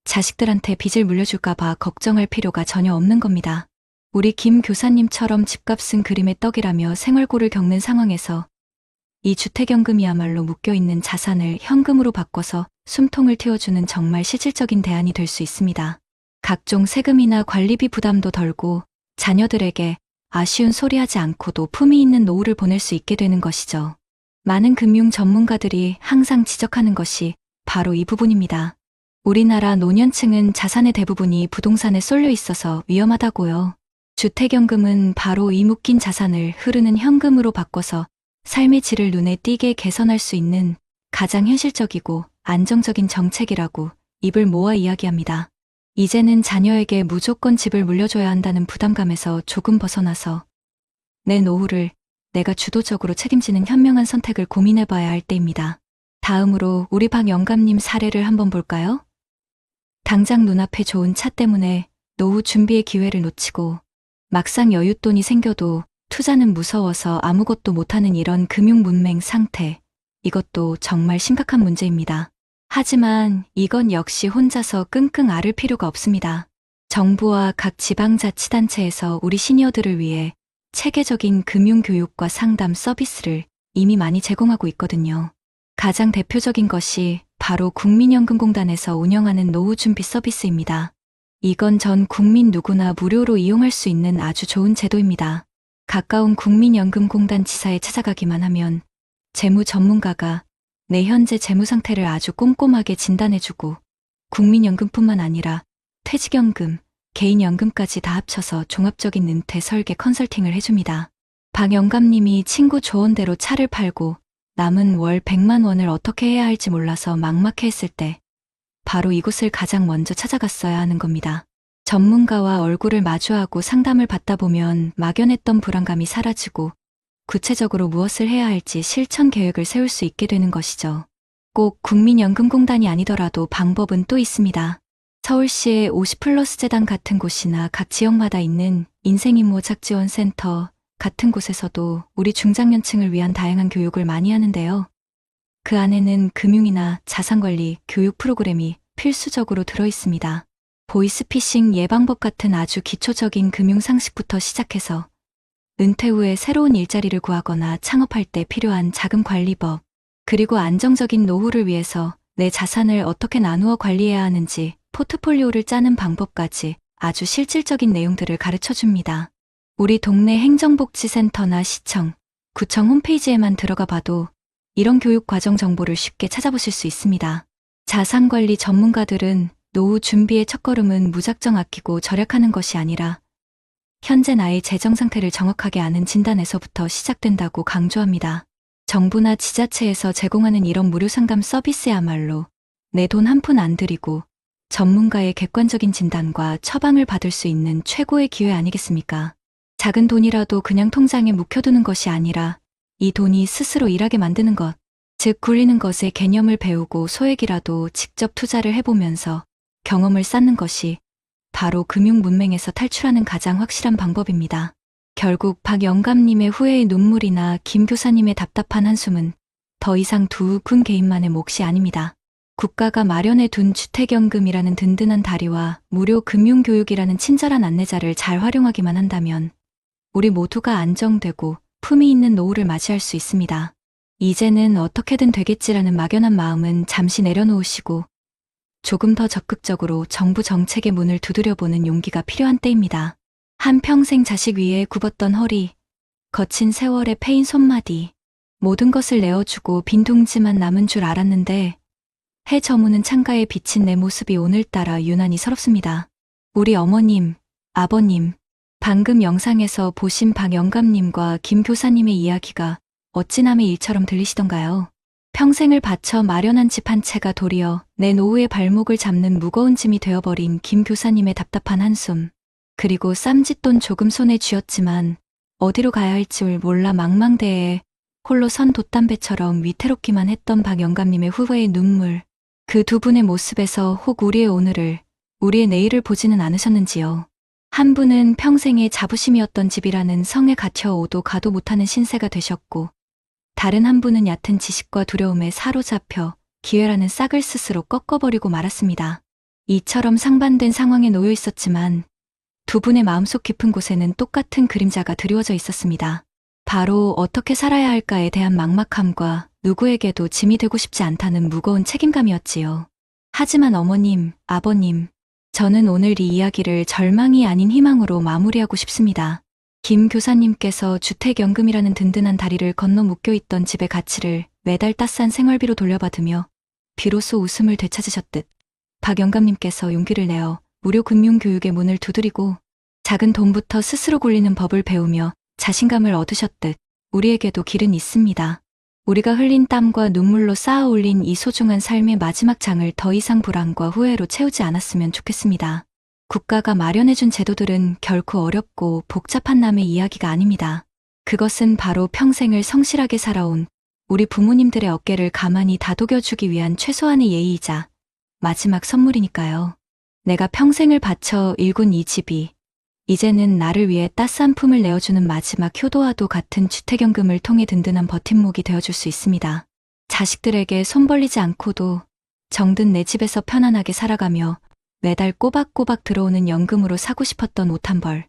자식들한테 빚을 물려줄까봐 걱정할 필요가 전혀 없는 겁니다. 우리 김 교사님처럼 집값은 그림의 떡이라며 생활고를 겪는 상황에서 이 주택연금이야말로 묶여있는 자산을 현금으로 바꿔서 숨통을 틔워주는 정말 실질적인 대안이 될 수 있습니다. 각종 세금이나 관리비 부담도 덜고 자녀들에게 아쉬운 소리 하지 않고도 품위 있는 노후를 보낼 수 있게 되는 것이죠. 많은 금융 전문가들이 항상 지적하는 것이 바로 이 부분입니다. 우리나라 노년층은 자산의 대부분이 부동산에 쏠려 있어서 위험하다고요. 주택연금은 바로 이 묶인 자산을 흐르는 현금으로 바꿔서 삶의 질을 눈에 띄게 개선할 수 있는 가장 현실적이고 안정적인 정책이라고 입을 모아 이야기합니다. 이제는 자녀에게 무조건 집을 물려줘야 한다는 부담감에서 조금 벗어나서 내 노후를 내가 주도적으로 책임지는 현명한 선택을 고민해봐야 할 때입니다. 다음으로 우리 박 영감님 사례를 한번 볼까요? 당장 눈앞에 좋은 차 때문에 노후 준비의 기회를 놓치고 막상 여윳돈이 생겨도 투자는 무서워서 아무것도 못하는 이런 금융 문맹 상태. 이것도 정말 심각한 문제입니다. 하지만 이건 역시 혼자서 끙끙 앓을 필요가 없습니다. 정부와 각 지방자치단체에서 우리 시니어들을 위해 체계적인 금융교육과 상담 서비스를 이미 많이 제공하고 있거든요. 가장 대표적인 것이 바로 국민연금공단에서 운영하는 노후준비 서비스입니다. 이건 전 국민 누구나 무료로 이용할 수 있는 아주 좋은 제도입니다. 가까운 국민연금공단 지사에 찾아가기만 하면 재무 전문가가 내 현재 재무 상태를 아주 꼼꼼하게 진단해주고 국민연금뿐만 아니라 퇴직연금, 개인연금까지 다 합쳐서 종합적인 은퇴 설계 컨설팅을 해줍니다. 박 영감님이 친구 조언대로 차를 팔고 남은 월 100만 원을 어떻게 해야 할지 몰라서 막막해했을 때 바로 이곳을 가장 먼저 찾아갔어야 하는 겁니다. 전문가와 얼굴을 마주하고 상담을 받다 보면 막연했던 불안감이 사라지고 구체적으로 무엇을 해야 할지 실천 계획을 세울 수 있게 되는 것이죠. 꼭 국민연금공단이 아니더라도 방법은 또 있습니다. 서울시의 50플러스 재단 같은 곳이나 각 지역마다 있는 인생임모 작지원센터 같은 곳에서도 우리 중장년층을 위한 다양한 교육을 많이 하는데요. 그 안에는 금융이나 자산관리 교육 프로그램이 필수적으로 들어있습니다. 보이스피싱 예방법 같은 아주 기초적인 금융 상식부터 시작해서 은퇴 후에 새로운 일자리를 구하거나 창업할 때 필요한 자금 관리법, 그리고 안정적인 노후를 위해서 내 자산을 어떻게 나누어 관리해야 하는지 포트폴리오를 짜는 방법까지 아주 실질적인 내용들을 가르쳐 줍니다. 우리 동네 행정복지센터나 시청, 구청 홈페이지에만 들어가 봐도 이런 교육 과정 정보를 쉽게 찾아보실 수 있습니다. 자산관리 전문가들은 노후 준비의 첫걸음은 무작정 아끼고 절약하는 것이 아니라 현재 나의 재정 상태를 정확하게 아는 진단에서부터 시작된다고 강조합니다. 정부나 지자체에서 제공하는 이런 무료 상담 서비스야말로 내 돈 한 푼 안 들이고 전문가의 객관적인 진단과 처방을 받을 수 있는 최고의 기회 아니겠습니까? 작은 돈이라도 그냥 통장에 묵혀두는 것이 아니라 이 돈이 스스로 일하게 만드는 것, 즉 굴리는 것의 개념을 배우고 소액이라도 직접 투자를 해보면서 경험을 쌓는 것이 바로 금융 문맹에서 탈출하는 가장 확실한 방법입니다. 결국 박 영감님의 후회의 눈물이나 김 교사님의 답답한 한숨은 더 이상 두 군 개인만의 몫이 아닙니다. 국가가 마련해 둔 주택연금이라는 든든한 다리와 무료 금융교육이라는 친절한 안내자를 잘 활용하기만 한다면 우리 모두가 안정되고 품위 있는 노후를 맞이할 수 있습니다. 이제는 어떻게든 되겠지라는 막연한 마음은 잠시 내려놓으시고 조금 더 적극적으로 정부 정책의 문을 두드려보는 용기가 필요한 때입니다. 한평생 자식 위에 굽었던 허리, 거친 세월의 패인 손마디, 모든 것을 내어주고 빈둥지만 남은 줄 알았는데 해 저무는 창가에 비친 내 모습이 오늘따라 유난히 서럽습니다. 우리 어머님, 아버님, 방금 영상에서 보신 박 영감님과 김 교사님의 이야기가 어찌 남의 일처럼 들리시던가요? 평생을 바쳐 마련한 집 한 채가 도리어 내 노후의 발목을 잡는 무거운 짐이 되어버린 김 교사님의 답답한 한숨, 그리고 쌈짓돈 조금 손에 쥐었지만 어디로 가야 할지 몰라 망망대해에 홀로 선 돛담배처럼 위태롭기만 했던 박 영감님의 후회의 눈물, 그 두 분의 모습에서 혹 우리의 오늘을, 우리의 내일을 보지는 않으셨는지요. 한 분은 평생의 자부심이었던 집이라는 성에 갇혀 오도 가도 못하는 신세가 되셨고, 다른 한 분은 얕은 지식과 두려움에 사로잡혀 기회라는 싹을 스스로 꺾어버리고 말았습니다. 이처럼 상반된 상황에 놓여 있었지만 두 분의 마음속 깊은 곳에는 똑같은 그림자가 드리워져 있었습니다. 바로 어떻게 살아야 할까에 대한 막막함과 누구에게도 짐이 되고 싶지 않다는 무거운 책임감이었지요. 하지만 어머님, 아버님, 저는 오늘 이 이야기를 절망이 아닌 희망으로 마무리하고 싶습니다. 김 교사님께서 주택연금이라는 든든한 다리를 건너 묶여있던 집의 가치를 매달 따스한 생활비로 돌려받으며 비로소 웃음을 되찾으셨듯 박 영감님께서 용기를 내어 무료 금융교육의 문을 두드리고 작은 돈부터 스스로 굴리는 법을 배우며 자신감을 얻으셨듯 우리에게도 길은 있습니다. 우리가 흘린 땀과 눈물로 쌓아 올린 이 소중한 삶의 마지막 장을 더 이상 불안과 후회로 채우지 않았으면 좋겠습니다. 국가가 마련해준 제도들은 결코 어렵고 복잡한 남의 이야기가 아닙니다. 그것은 바로 평생을 성실하게 살아온 우리 부모님들의 어깨를 가만히 다독여주기 위한 최소한의 예의이자 마지막 선물이니까요. 내가 평생을 바쳐 일군 이 집이 이제는 나를 위해 따스한 품을 내어주는 마지막 효도와도 같은 주택연금을 통해 든든한 버팀목이 되어줄 수 있습니다. 자식들에게 손 벌리지 않고도 정든 내 집에서 편안하게 살아가며 매달 꼬박꼬박 들어오는 연금으로 사고 싶었던 옷 한 벌,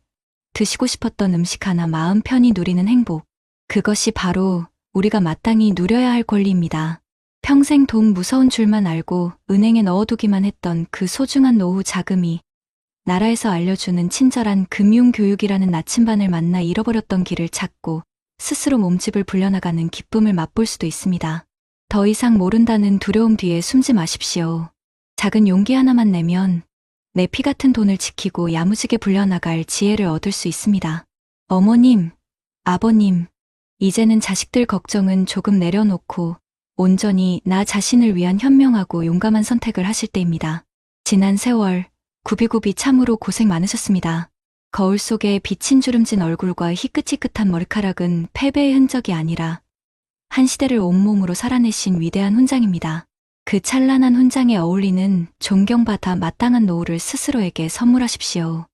드시고 싶었던 음식 하나 마음 편히 누리는 행복, 그것이 바로 우리가 마땅히 누려야 할 권리입니다. 평생 돈 무서운 줄만 알고 은행에 넣어두기만 했던 그 소중한 노후 자금이 나라에서 알려주는 친절한 금융교육이라는 나침반을 만나 잃어버렸던 길을 찾고 스스로 몸집을 불려나가는 기쁨을 맛볼 수도 있습니다. 더 이상 모른다는 두려움 뒤에 숨지 마십시오. 작은 용기 하나만 내면 내 피 같은 돈을 지키고 야무지게 불려나갈 지혜를 얻을 수 있습니다. 어머님, 아버님, 이제는 자식들 걱정은 조금 내려놓고 온전히 나 자신을 위한 현명하고 용감한 선택을 하실 때입니다. 지난 세월, 굽이굽이 참으로 고생 많으셨습니다. 거울 속에 비친 주름진 얼굴과 희끗희끗한 머리카락은 패배의 흔적이 아니라 한 시대를 온몸으로 살아내신 위대한 훈장입니다. 그 찬란한 훈장에 어울리는 존경받아 마땅한 노후를 스스로에게 선물하십시오.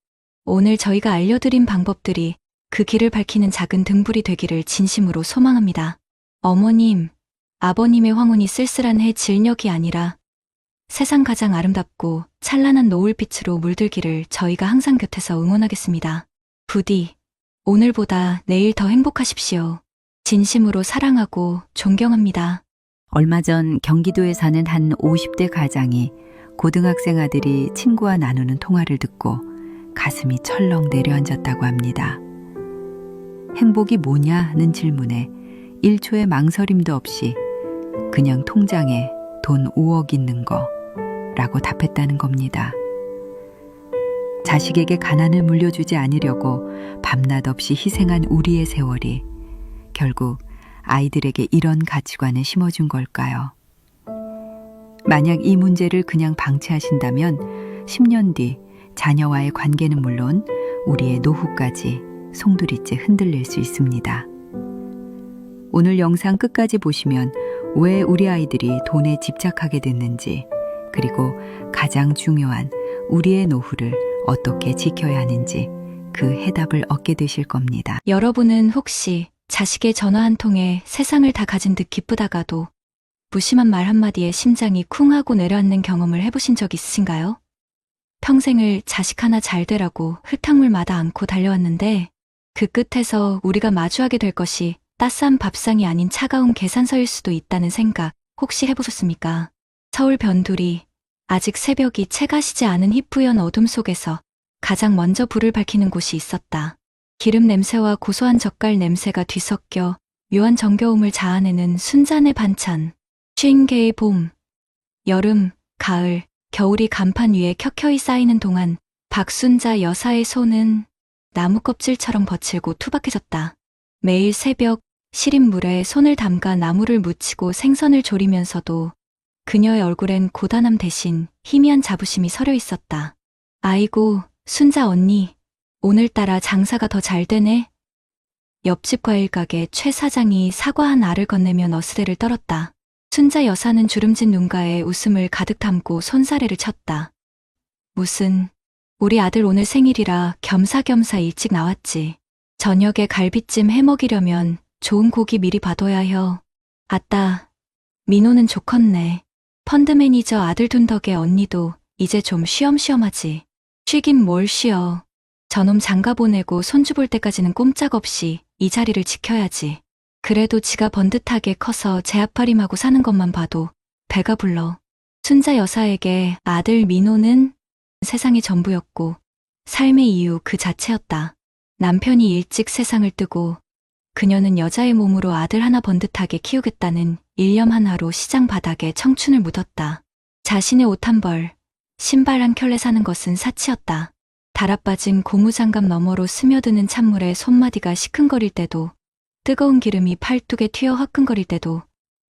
오늘 저희가 알려드린 방법들이 그 길을 밝히는 작은 등불이 되기를 진심으로 소망합니다. 어머님, 아버님의 황혼이 쓸쓸한 해 질녘이 아니라 세상 가장 아름답고 찬란한 노을빛으로 물들기를 저희가 항상 곁에서 응원하겠습니다. 부디 오늘보다 내일 더 행복하십시오. 진심으로 사랑하고 존경합니다. 얼마 전 경기도에 사는 한 50대 가장이 고등학생 아들이 친구와 나누는 통화를 듣고 가슴이 철렁 내려앉았다고 합니다. 행복이 뭐냐는 질문에 1초의 망설임도 없이 그냥 통장에 돈 5억 있는 거 라고 답했다는 겁니다. 자식에게 가난을 물려주지 않으려고 밤낮 없이 희생한 우리의 세월이 결국 아이들에게 이런 가치관을 심어준 걸까요? 만약 이 문제를 그냥 방치하신다면 10년 뒤 자녀와의 관계는 물론 우리의 노후까지 송두리째 흔들릴 수 있습니다. 오늘 영상 끝까지 보시면 왜 우리 아이들이 돈에 집착하게 됐는지, 그리고 가장 중요한 우리의 노후를 어떻게 지켜야 하는지 그 해답을 얻게 되실 겁니다. 여러분은 혹시 자식의 전화 한 통에 세상을 다 가진 듯 기쁘다가도 무심한 말 한마디에 심장이 쿵 하고 내려앉는 경험을 해보신 적 있으신가요? 평생을 자식 하나 잘 되라고 흙탕물마다 안고 달려왔는데 그 끝에서 우리가 마주하게 될 것이 따스한 밥상이 아닌 차가운 계산서일 수도 있다는 생각 혹시 해보셨습니까? 서울 변두리, 아직 새벽이 채 가시지 않은 희뿌연 어둠 속에서 가장 먼저 불을 밝히는 곳이 있었다. 기름 냄새와 고소한 젓갈 냄새가 뒤섞여 묘한 정겨움을 자아내는 순잔의 반찬, 쉰개의 봄. 여름, 가을, 겨울이 간판 위에 켜켜이 쌓이는 동안 박순자 여사의 손은 나무 껍질처럼 거칠고 투박해졌다. 매일 새벽 시린 물에 손을 담가 나무를 묻히고 생선을 조리면서도 그녀의 얼굴엔 고단함 대신 희미한 자부심이 서려 있었다. 아이고, 순자 언니, 오늘따라 장사가 더 잘 되네. 옆집 과일가게 최 사장이 사과 한 알을 건네며 너스레를 떨었다. 순자 여사는 주름진 눈가에 웃음을 가득 담고 손사래를 쳤다. 무슨, 우리 아들 오늘 생일이라 겸사겸사 일찍 나왔지. 저녁에 갈비찜 해먹이려면 좋은 고기 미리 봐둬야 혀. 아따, 민호는 좋겠네. 펀드 매니저 아들 둔 덕에 언니도 이제 좀 쉬엄쉬엄하지. 쉬긴 뭘 쉬어. 저놈 장가 보내고 손주 볼 때까지는 꼼짝없이 이 자리를 지켜야지. 그래도 지가 번듯하게 커서 제 앞파림하고 사는 것만 봐도 배가 불러. 순자 여사에게 아들 민호는 세상의 전부였고 삶의 이유 그 자체였다. 남편이 일찍 세상을 뜨고 그녀는 여자의 몸으로 아들 하나 번듯하게 키우겠다는 일념 하나로 시장 바닥에 청춘을 묻었다. 자신의 옷 한 벌, 신발 한 켤레 사는 것은 사치였다. 달아빠진 고무장갑 너머로 스며드는 찬물에 손마디가 시큰거릴 때도, 뜨거운 기름이 팔뚝에 튀어 화끈거릴 때도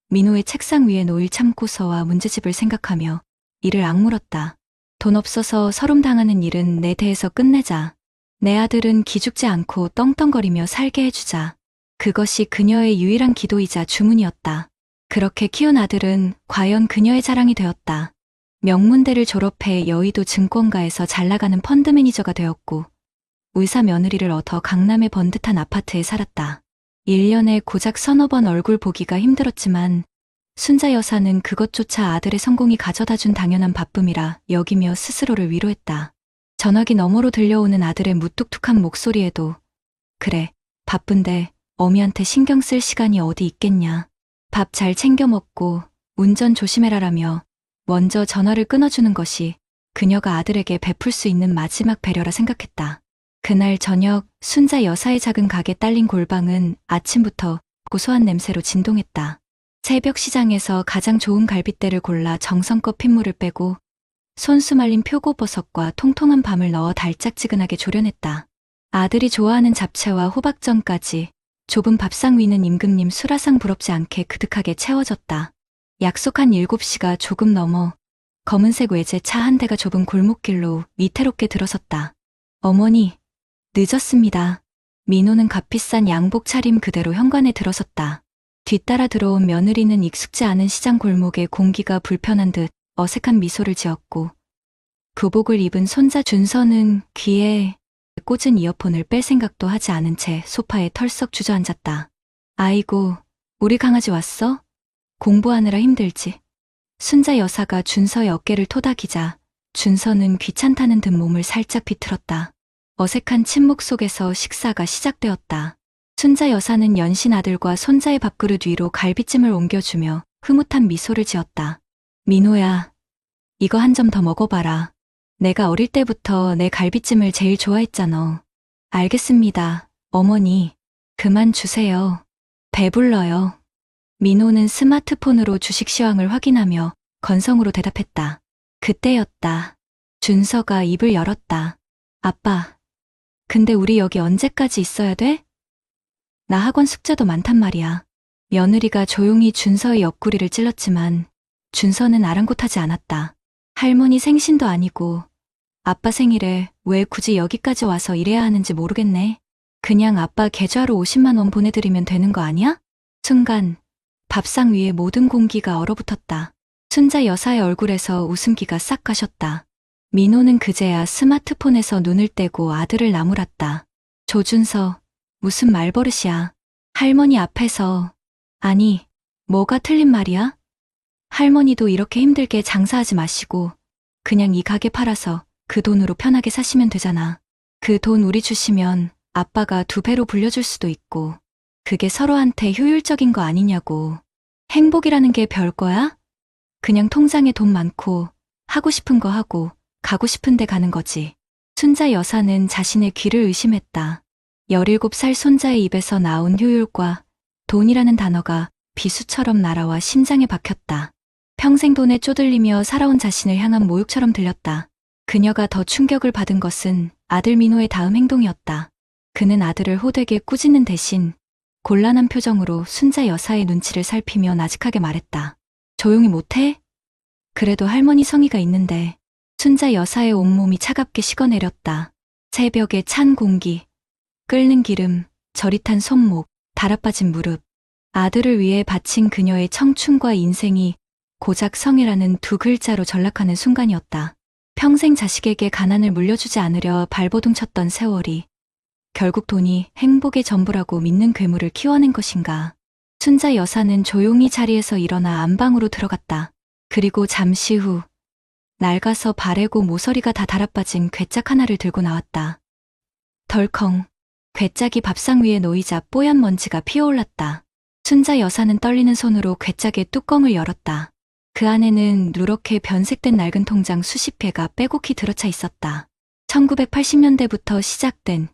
민호의 책상 위에 놓일 참고서와 문제집을 생각하며 이를 악물었다. 돈 없어서 서름당하는 일은 내 대에서 끝내자. 내 아들은 기죽지 않고 떵떵거리며 살게 해주자. 그것이 그녀의 유일한 기도이자 주문이었다. 그렇게 키운 아들은 과연 그녀의 자랑이 되었다. 명문대를 졸업해 여의도 증권가에서 잘나가는 펀드 매니저가 되었고 의사 며느리를 얻어 강남의 번듯한 아파트에 살았다. 1년에 고작 서너 번 얼굴 보기가 힘들었지만 순자 여사는 그것조차 아들의 성공이 가져다준 당연한 바쁨이라 여기며 스스로를 위로했다. 전화기 너머로 들려오는 아들의 무뚝뚝한 목소리에도 그래, 바쁜데 어미한테 신경 쓸 시간이 어디 있겠냐. 밥 잘 챙겨 먹고 운전 조심해라라며 먼저 전화를 끊어주는 것이 그녀가 아들에게 베풀 수 있는 마지막 배려라 생각했다. 그날 저녁 순자 여사의 작은 가게 딸린 골방은 아침부터 고소한 냄새로 진동했다. 새벽 시장에서 가장 좋은 갈빗대를 골라 정성껏 핏물을 빼고 손수 말린 표고버섯과 통통한 밤을 넣어 달짝지근하게 조려냈다. 아들이 좋아하는 잡채와 호박전까지 좁은 밥상 위는 임금님 수라상 부럽지 않게 그득하게 채워졌다. 약속한 7시가 조금 넘어 검은색 외제차 한 대가 좁은 골목길로 위태롭게 들어섰다. 어머니, 늦었습니다. 민호는 값비싼 양복 차림 그대로 현관에 들어섰다. 뒤따라 들어온 며느리는 익숙지 않은 시장 골목에 공기가 불편한 듯 어색한 미소를 지었고 교복을 입은 손자 준서는 귀에 꽂은 이어폰을 뺄 생각도 하지 않은 채 소파에 털썩 주저앉았다. 아이고, 우리 강아지 왔어? 공부하느라 힘들지. 순자 여사가 준서의 어깨를 토닥이자 준서는 귀찮다는 듯 몸을 살짝 비틀었다. 어색한 침묵 속에서 식사가 시작되었다. 순자 여사는 연신 아들과 손자의 밥그릇 위로 갈비찜을 옮겨주며 흐뭇한 미소를 지었다. 민호야, 이거 한 점 더 먹어봐라. 내가 어릴 때부터 내 갈비찜을 제일 좋아했잖아. 알겠습니다, 어머니. 그만 주세요. 배불러요. 민호는 스마트폰으로 주식 시황을 확인하며 건성으로 대답했다. 그때였다. 준서가 입을 열었다. 아빠, 근데 우리 여기 언제까지 있어야 돼? 나 학원 숙제도 많단 말이야. 며느리가 조용히 준서의 옆구리를 찔렀지만 준서는 아랑곳하지 않았다. 할머니 생신도 아니고 아빠 생일에 왜 굳이 여기까지 와서 일해야 하는지 모르겠네. 그냥 아빠 계좌로 50만 원 보내드리면 되는 거 아니야? 순간 밥상 위에 모든 공기가 얼어붙었다. 순자 여사의 얼굴에서 웃음기가 싹 가셨다. 민호는 그제야 스마트폰에서 눈을 떼고 아들을 나무랐다. 조준서, 무슨 말버릇이야. 할머니 앞에서. 아니, 뭐가 틀린 말이야? 할머니도 이렇게 힘들게 장사하지 마시고 그냥 이 가게 팔아서 그 돈으로 편하게 사시면 되잖아. 그 돈 우리 주시면 아빠가 2배로 불려줄 수도 있고 그게 서로한테 효율적인 거 아니냐고. 행복이라는 게 별거야? 그냥 통장에 돈 많고 하고 싶은 거 하고 가고 싶은 데 가는 거지. 순자 여사는 자신의 귀를 의심했다. 17살 손자의 입에서 나온 효율과 돈이라는 단어가 비수처럼 날아와 심장에 박혔다. 평생 돈에 쪼들리며 살아온 자신을 향한 모욕처럼 들렸다. 그녀가 더 충격을 받은 것은 아들 민호의 다음 행동이었다. 그는 아들을 호되게 꾸짖는 대신 곤란한 표정으로 순자 여사의 눈치를 살피며 나직하게 말했다. 조용히 못해? 그래도 할머니 성의가 있는데. 순자 여사의 온몸이 차갑게 식어내렸다. 새벽의 찬 공기, 끓는 기름, 저릿한 손목, 달아빠진 무릎. 아들을 위해 바친 그녀의 청춘과 인생이 고작 성이라는 두 글자로 전락하는 순간이었다. 평생 자식에게 가난을 물려주지 않으려 발버둥 쳤던 세월이 결국 돈이 행복의 전부라고 믿는 괴물을 키워낸 것인가. 순자 여사는 조용히 자리에서 일어나 안방으로 들어갔다. 그리고 잠시 후 낡아서 바래고 모서리가 다 달아빠진 괴짝 하나를 들고 나왔다. 덜컹. 괴짝이 밥상 위에 놓이자 뽀얀 먼지가 피어올랐다. 순자 여사는 떨리는 손으로 괴짝의 뚜껑을 열었다. 그 안에는 누렇게 변색된 낡은 통장 수십 개가 빼곡히 들어차 있었다. 1980년대부터 시작된,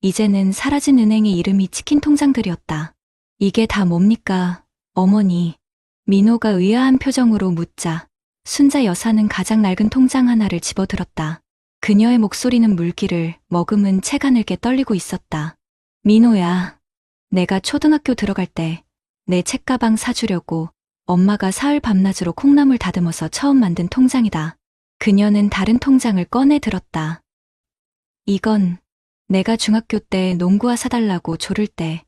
이제는 사라진 은행의 이름이 찍힌 통장들이었다. 이게 다 뭡니까, 어머니? 민호가 의아한 표정으로 묻자 순자 여사는 가장 낡은 통장 하나를 집어들었다. 그녀의 목소리는 물기를 머금은 채가늘게 떨리고 있었다. 민호야, 내가 초등학교 들어갈 때 내 책가방 사주려고 엄마가 사흘 밤낮으로 콩나물 다듬어서 처음 만든 통장이다. 그녀는 다른 통장을 꺼내 들었다. 이건 내가 중학교 때 농구화 사달라고 조를 때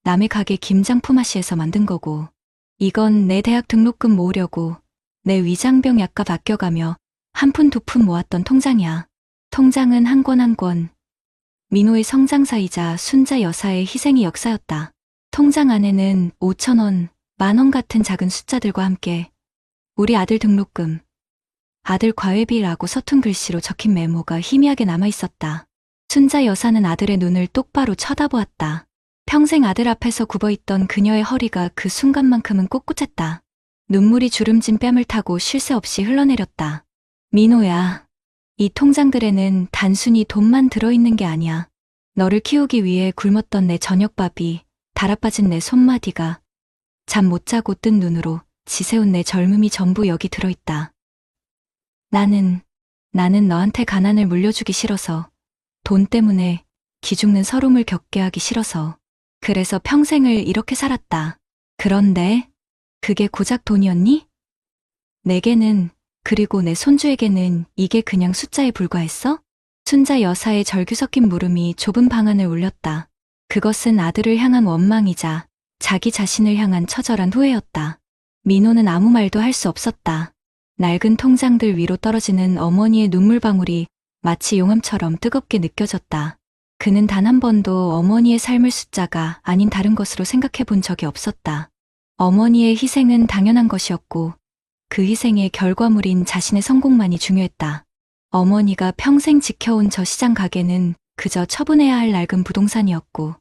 남의 가게 김장 품앗이에서 만든 거고, 이건 내 대학 등록금 모으려고 내 위장병 약값 아껴가며 한 푼 두 푼 모았던 통장이야. 통장은 한 권 한 권 민호의 성장사이자 순자 여사의 희생이 역사였다. 통장 안에는 5,000원, 10,000원 같은 작은 숫자들과 함께 우리 아들 등록금, 아들 과외비라고 서툰 글씨로 적힌 메모가 희미하게 남아있었다. 순자 여사는 아들의 눈을 똑바로 쳐다보았다. 평생 아들 앞에서 굽어있던 그녀의 허리가 그 순간만큼은 꼿꼿했다. 눈물이 주름진 뺨을 타고 쉴 새 없이 흘러내렸다. 민호야, 이 통장들에는 단순히 돈만 들어있는 게 아니야. 너를 키우기 위해 굶었던 내 저녁밥이, 달아빠진 내 손마디가, 잠 못 자고 뜬 눈으로 지새운 내 젊음이 전부 여기 들어있다. 나는 너한테 가난을 물려주기 싫어서, 돈 때문에 기죽는 서름을 겪게 하기 싫어서, 그래서 평생을 이렇게 살았다. 그런데 그게 고작 돈이었니? 내게는, 그리고 내 손주에게는 이게 그냥 숫자에 불과했어? 순자 여사의 절규 섞인 물음이 좁은 방 안을 울렸다. 그것은 아들을 향한 원망이자 자기 자신을 향한 처절한 후회였다. 민호는 아무 말도 할 수 없었다. 낡은 통장들 위로 떨어지는 어머니의 눈물방울이 마치 용암처럼 뜨겁게 느껴졌다. 그는 단 한 번도 어머니의 삶을 숫자가 아닌 다른 것으로 생각해 본 적이 없었다. 어머니의 희생은 당연한 것이었고 그 희생의 결과물인 자신의 성공만이 중요했다. 어머니가 평생 지켜온 저 시장 가게는 그저 처분해야 할 낡은 부동산이었고,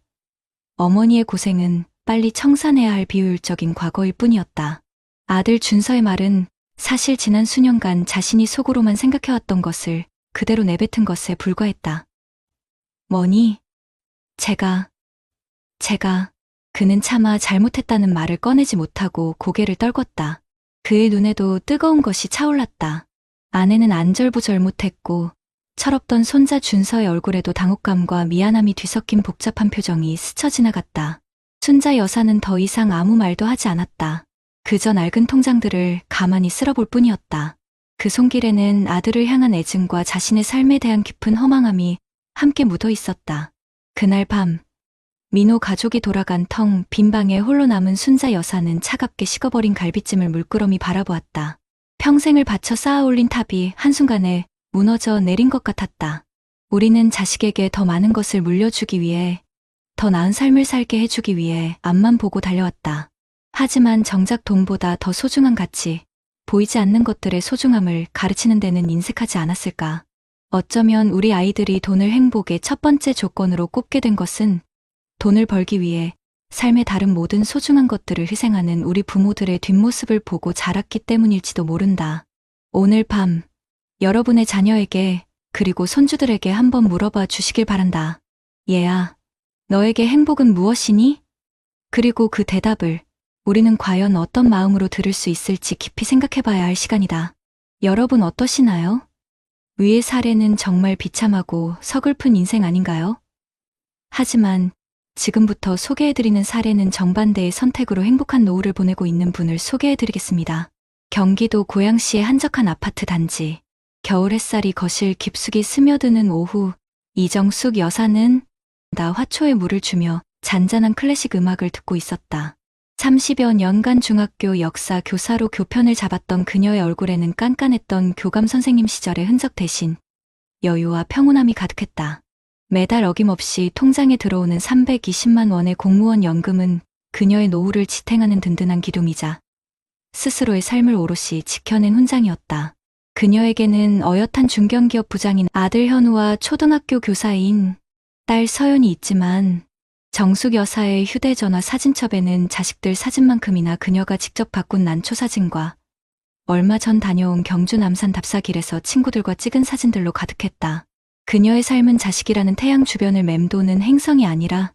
어머니의 고생은 빨리 청산해야 할 비효율적인 과거일 뿐이었다. 아들 준서의 말은 사실 지난 수년간 자신이 속으로만 생각해왔던 것을 그대로 내뱉은 것에 불과했다. 뭐니? 제가, 그는 차마 잘못했다는 말을 꺼내지 못하고 고개를 떨궜다. 그의 눈에도 뜨거운 것이 차올랐다. 아내는 안절부절 못했고 철없던 손자 준서의 얼굴에도 당혹감과 미안함이 뒤섞인 복잡한 표정이 스쳐 지나갔다. 순자 여사는 더 이상 아무 말도 하지 않았다. 그저 낡은 통장들을 가만히 쓸어볼 뿐이었다. 그 손길에는 아들을 향한 애증과 자신의 삶에 대한 깊은 허망함이 함께 묻어 있었다. 그날 밤, 민호 가족이 돌아간 텅 빈 방에 홀로 남은 순자 여사는 차갑게 식어버린 갈비찜을 물끄러미 바라보았다. 평생을 바쳐 쌓아올린 탑이 한순간에 무너져 내린 것 같았다. 우리는 자식에게 더 많은 것을 물려주기 위해, 더 나은 삶을 살게 해주기 위해 앞만 보고 달려왔다. 하지만 정작 돈보다 더 소중한 가치, 보이지 않는 것들의 소중함을 가르치는 데는 인색하지 않았을까. 어쩌면 우리 아이들이 돈을 행복의 첫 번째 조건으로 꼽게 된 것은 돈을 벌기 위해 삶의 다른 모든 소중한 것들을 희생하는 우리 부모들의 뒷모습을 보고 자랐기 때문일지도 모른다. 오늘 밤 여러분의 자녀에게 그리고 손주들에게 한번 물어봐 주시길 바란다. 얘야, 너에게 행복은 무엇이니? 그리고 그 대답을 우리는 과연 어떤 마음으로 들을 수 있을지 깊이 생각해봐야 할 시간이다. 여러분 어떠시나요? 위의 사례는 정말 비참하고 서글픈 인생 아닌가요? 하지만 지금부터 소개해드리는 사례는 정반대의 선택으로 행복한 노후를 보내고 있는 분을 소개해드리겠습니다. 경기도 고양시의 한적한 아파트 단지. 겨울 햇살이 거실 깊숙이 스며드는 오후, 이정숙 여사는 나 화초에 물을 주며 잔잔한 클래식 음악을 듣고 있었다. 30여 년간 중학교 역사 교사로 교편을 잡았던 그녀의 얼굴에는 깐깐했던 교감 선생님 시절의 흔적 대신 여유와 평온함이 가득했다. 매달 어김없이 통장에 들어오는 320만 원의 공무원 연금은 그녀의 노후를 지탱하는 든든한 기둥이자 스스로의 삶을 오롯이 지켜낸 훈장이었다. 그녀에게는 어엿한 중견기업 부장인 아들 현우와 초등학교 교사인 딸 서연이 있지만 정숙 여사의 휴대전화 사진첩에는 자식들 사진만큼이나 그녀가 직접 바꾼 난초 사진과 얼마 전 다녀온 경주 남산 답사길에서 친구들과 찍은 사진들로 가득했다. 그녀의 삶은 자식이라는 태양 주변을 맴도는 행성이 아니라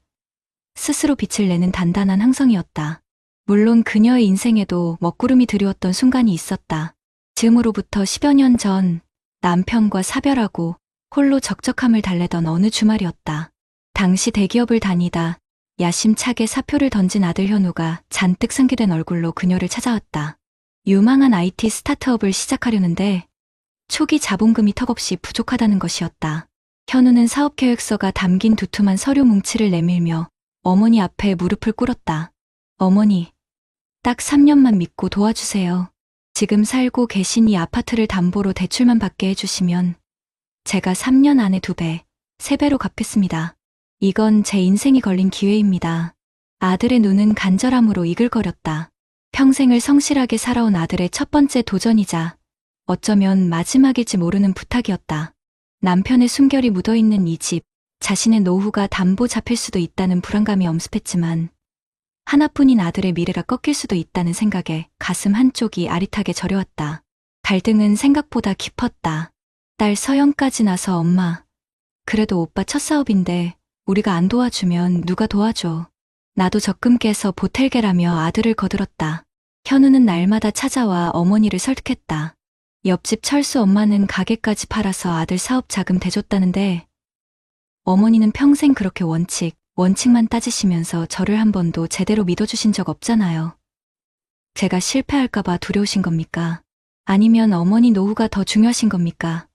스스로 빛을 내는 단단한 항성이었다. 물론 그녀의 인생에도 먹구름이 드리웠던 순간이 있었다. 즈음으로부터 10여 년 전 남편과 사별하고 홀로 적적함을 달래던 어느 주말이었다. 당시 대기업을 다니다 야심차게 사표를 던진 아들 현우가 잔뜩 상기된 얼굴로 그녀를 찾아왔다. 유망한 IT 스타트업을 시작하려는데 초기 자본금이 턱없이 부족하다는 것이었다. 현우는 사업계획서가 담긴 두툼한 서류 뭉치를 내밀며 어머니 앞에 무릎을 꿇었다. 어머니, 딱 3년만 믿고 도와주세요. 지금 살고 계신 이 아파트를 담보로 대출만 받게 해주시면 제가 3년 안에 2배, 3배로 갚겠습니다. 이건 제 인생이 걸린 기회입니다. 아들의 눈은 간절함으로 이글거렸다. 평생을 성실하게 살아온 아들의 첫 번째 도전이자 어쩌면 마지막일지 모르는 부탁이었다. 남편의 숨결이 묻어있는 이 집, 자신의 노후가 담보 잡힐 수도 있다는 불안감이 엄습했지만 하나뿐인 아들의 미래가 꺾일 수도 있다는 생각에 가슴 한쪽이 아릿하게 저려왔다. 갈등은 생각보다 깊었다. 딸 서연까지 나서 엄마, 그래도 오빠 첫 사업인데 우리가 안 도와주면 누가 도와줘. 나도 적금 깨서 보탤게라며 아들을 거들었다. 현우는 날마다 찾아와 어머니를 설득했다. 옆집 철수 엄마는 가게까지 팔아서 아들 사업 자금 대줬다는데 어머니는 평생 그렇게 원칙만 따지시면서 저를 한 번도 제대로 믿어주신 적 없잖아요. 제가 실패할까봐 두려우신 겁니까? 아니면 어머니 노후가 더 중요하신 겁니까?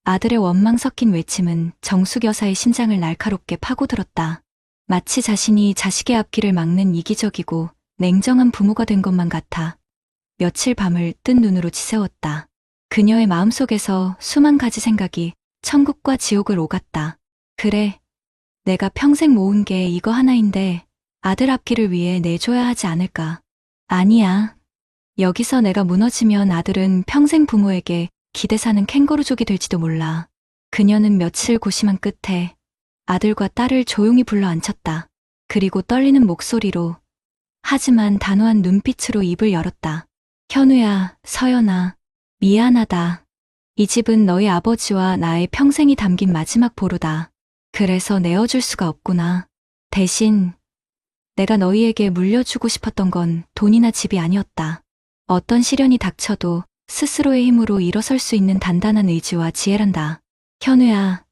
아들의 원망 섞인 외침은 정숙 여사의 심장을 날카롭게 파고들었다. 마치 자신이 자식의 앞길을 막는 이기적이고 냉정한 부모가 된 것만 같아 며칠 밤을 뜬 눈으로 지새웠다. 그녀의 마음속에서 수만 가지 생각이 천국과 지옥을 오갔다. 그래, 내가 평생 모은 게 이거 하나인데 아들 앞길을 위해 내줘야 하지 않을까. 아니야. 여기서 내가 무너지면 아들은 평생 부모에게 기대 사는 캥거루족이 될지도 몰라. 그녀는 며칠 고심한 끝에 아들과 딸을 조용히 불러 앉혔다. 그리고 떨리는 목소리로 하지만 단호한 눈빛으로 입을 열었다. 현우야, 서연아, 미안하다. 이 집은 너희 아버지와 나의 평생이 담긴 마지막 보루다. 그래서 내어줄 수가 없구나. 대신 내가 너희에게 물려주고 싶었던 건 돈이나 집이 아니었다. 어떤 시련이 닥쳐도 스스로의 힘으로 일어설 수 있는 단단한 의지와 지혜란다. 현우야,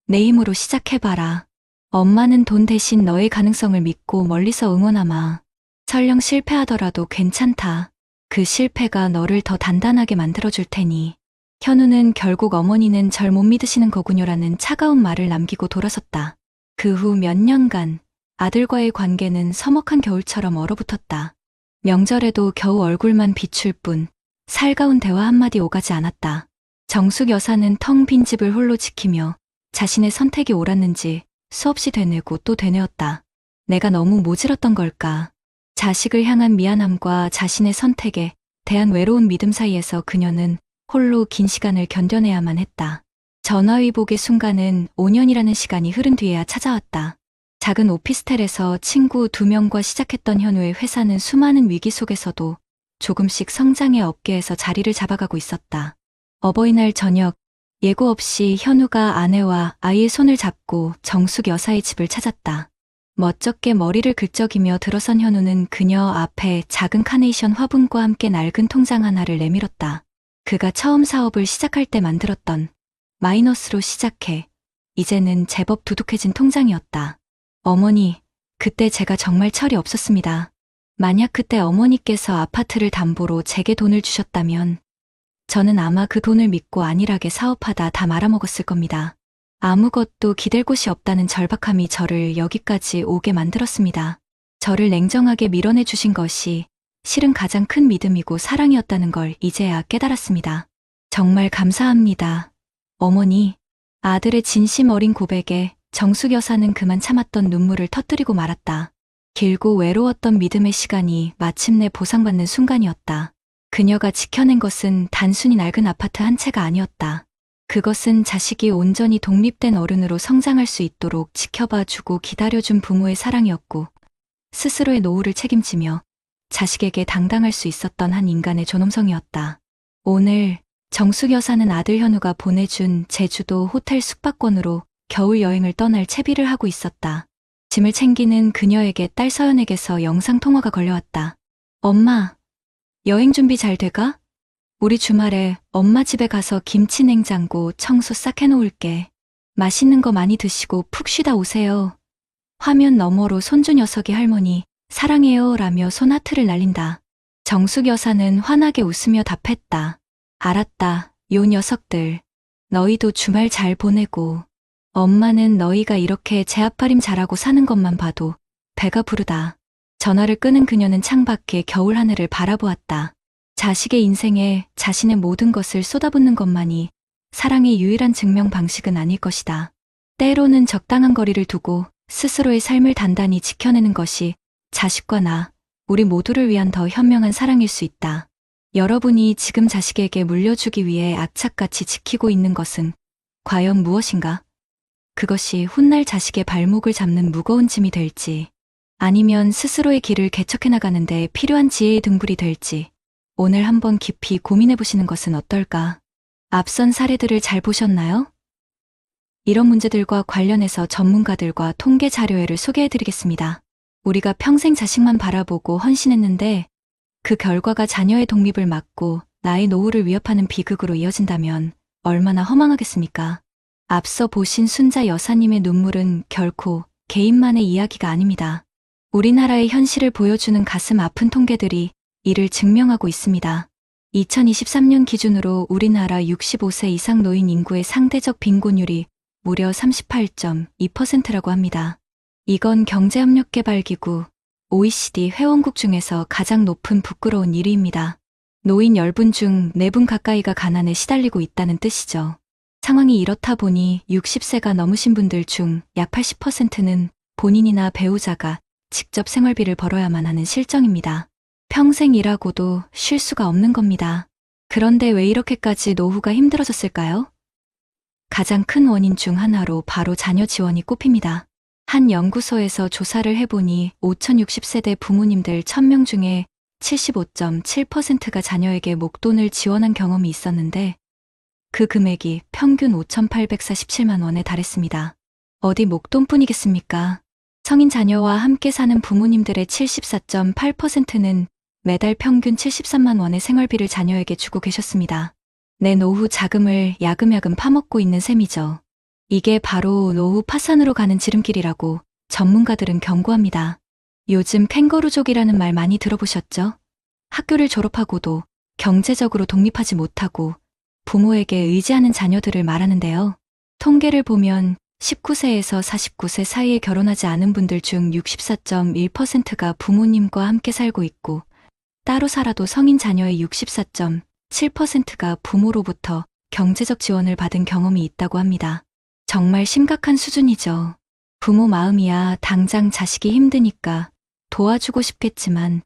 내 힘으로 시작해봐라. 엄마는 돈 대신 너의 가능성을 믿고 멀리서 응원하마. 설령 실패하더라도 괜찮다. 그 실패가 너를 더 단단하게 만들어줄 테니. 현우는 결국 어머니는 절 못 믿으시는 거군요라는 차가운 말을 남기고 돌아섰다. 그 후 몇 년간 아들과의 관계는 서먹한 겨울처럼 얼어붙었다. 명절에도 겨우 얼굴만 비출 뿐 살가운 대화 한마디 오가지 않았다. 정숙 여사는 텅 빈 집을 홀로 지키며 자신의 선택이 옳았는지 수없이 되뇌고 또 되뇌었다. 내가 너무 모질었던 걸까? 자식을 향한 미안함과 자신의 선택에 대한 외로운 믿음 사이에서 그녀는 홀로 긴 시간을 견뎌내야만 했다. 전화위복의 순간은 5년이라는 시간이 흐른 뒤에야 찾아왔다. 작은 오피스텔에서 친구 2명과 시작했던 현우의 회사는 수많은 위기 속에서도 조금씩 성장의 업계에서 자리를 잡아가고 있었다. 어버이날 저녁, 예고 없이 현우가 아내와 아이의 손을 잡고 정숙 여사의 집을 찾았다. 멋쩍게 머리를 긁적이며 들어선 현우는 그녀 앞에 작은 카네이션 화분과 함께 낡은 통장 하나를 내밀었다. 그가 처음 사업을 시작할 때 만들었던 마이너스로 시작해 이제는 제법 두둑해진 통장이었다. 어머니, 그때 제가 정말 철이 없었습니다. 만약 그때 어머니께서 아파트를 담보로 제게 돈을 주셨다면 저는 아마 그 돈을 믿고 안일하게 사업하다 다 말아먹었을 겁니다. 아무것도 기댈 곳이 없다는 절박함이 저를 여기까지 오게 만들었습니다. 저를 냉정하게 밀어내 주신 것이 실은 가장 큰 믿음이고 사랑이었다는 걸 이제야 깨달았습니다. 정말 감사합니다. 어머니, 아들의 진심 어린 고백에 정숙 여사는 그만 참았던 눈물을 터뜨리고 말았다. 길고 외로웠던 믿음의 시간이 마침내 보상받는 순간이었다. 그녀가 지켜낸 것은 단순히 낡은 아파트 한 채가 아니었다. 그것은 자식이 온전히 독립된 어른으로 성장할 수 있도록 지켜봐주고 기다려준 부모의 사랑이었고, 스스로의 노후를 책임지며 자식에게 당당할 수 있었던 한 인간의 존엄성이었다. 오늘 정숙 여사는 아들 현우가 보내준 제주도 호텔 숙박권으로 겨울 여행을 떠날 채비를 하고 있었다. 짐을 챙기는 그녀에게 딸 서연에게서 영상통화가 걸려왔다. 엄마, 여행 준비 잘 돼가? 우리 주말에 엄마 집에 가서 김치 냉장고 청소 싹 해놓을게. 맛있는 거 많이 드시고 푹 쉬다 오세요. 화면 너머로 손주 녀석이 할머니, 사랑해요 라며 손하트를 날린다. 정숙 여사는 환하게 웃으며 답했다. 알았다, 요 녀석들. 너희도 주말 잘 보내고. 엄마는 너희가 이렇게 제 앞가림 잘하고 사는 것만 봐도 배가 부르다. 전화를 끄는 그녀는 창밖에 겨울 하늘을 바라보았다. 자식의 인생에 자신의 모든 것을 쏟아붓는 것만이 사랑의 유일한 증명 방식은 아닐 것이다. 때로는 적당한 거리를 두고 스스로의 삶을 단단히 지켜내는 것이 자식과 나, 우리 모두를 위한 더 현명한 사랑일 수 있다. 여러분이 지금 자식에게 물려주기 위해 악착같이 지키고 있는 것은 과연 무엇인가? 그것이 훗날 자식의 발목을 잡는 무거운 짐이 될지, 아니면 스스로의 길을 개척해 나가는데 필요한 지혜의 등불이 될지, 오늘 한번 깊이 고민해 보시는 것은 어떨까? 앞선 사례들을 잘 보셨나요? 이런 문제들과 관련해서 전문가들과 통계 자료회를 소개해 드리겠습니다. 우리가 평생 자식만 바라보고 헌신했는데 그 결과가 자녀의 독립을 막고 나의 노후를 위협하는 비극으로 이어진다면 얼마나 허망하겠습니까? 앞서 보신 순자 여사님의 눈물은 결코 개인만의 이야기가 아닙니다. 우리나라의 현실을 보여주는 가슴 아픈 통계들이 이를 증명하고 있습니다. 2023년 기준으로 우리나라 65세 이상 노인 인구의 상대적 빈곤율이 무려 38.2%라고 합니다. 이건 경제협력개발기구 OECD 회원국 중에서 가장 높은 부끄러운 1위입니다. 노인 10분 중 4분 가까이가 가난에 시달리고 있다는 뜻이죠. 상황이 이렇다 보니 60세가 넘으신 분들 중 약 80%는 본인이나 배우자가 직접 생활비를 벌어야만 하는 실정입니다. 평생 일하고도 쉴 수가 없는 겁니다. 그런데 왜 이렇게까지 노후가 힘들어졌을까요? 가장 큰 원인 중 하나로 바로 자녀 지원이 꼽힙니다. 한 연구소에서 조사를 해보니 5,060세대 부모님들 1,000명 중에 75.7%가 자녀에게 목돈을 지원한 경험이 있었는데 그 금액이 평균 5,847만 원에 달했습니다. 어디 목돈뿐이겠습니까? 성인 자녀와 함께 사는 부모님들의 74.8%는 매달 평균 73만 원의 생활비를 자녀에게 주고 계셨습니다. 내 노후 자금을 야금야금 파먹고 있는 셈이죠. 이게 바로 노후 파산으로 가는 지름길이라고 전문가들은 경고합니다. 요즘 캥거루족이라는 말 많이 들어보셨죠? 학교를 졸업하고도 경제적으로 독립하지 못하고 부모에게 의지하는 자녀들을 말하는데요. 통계를 보면 19세에서 49세 사이에 결혼하지 않은 분들 중 64.1%가 부모님과 함께 살고 있고 따로 살아도 성인 자녀의 64.7%가 부모로부터 경제적 지원을 받은 경험이 있다고 합니다. 정말 심각한 수준이죠. 부모 마음이야 당장 자식이 힘드니까 도와주고 싶겠지만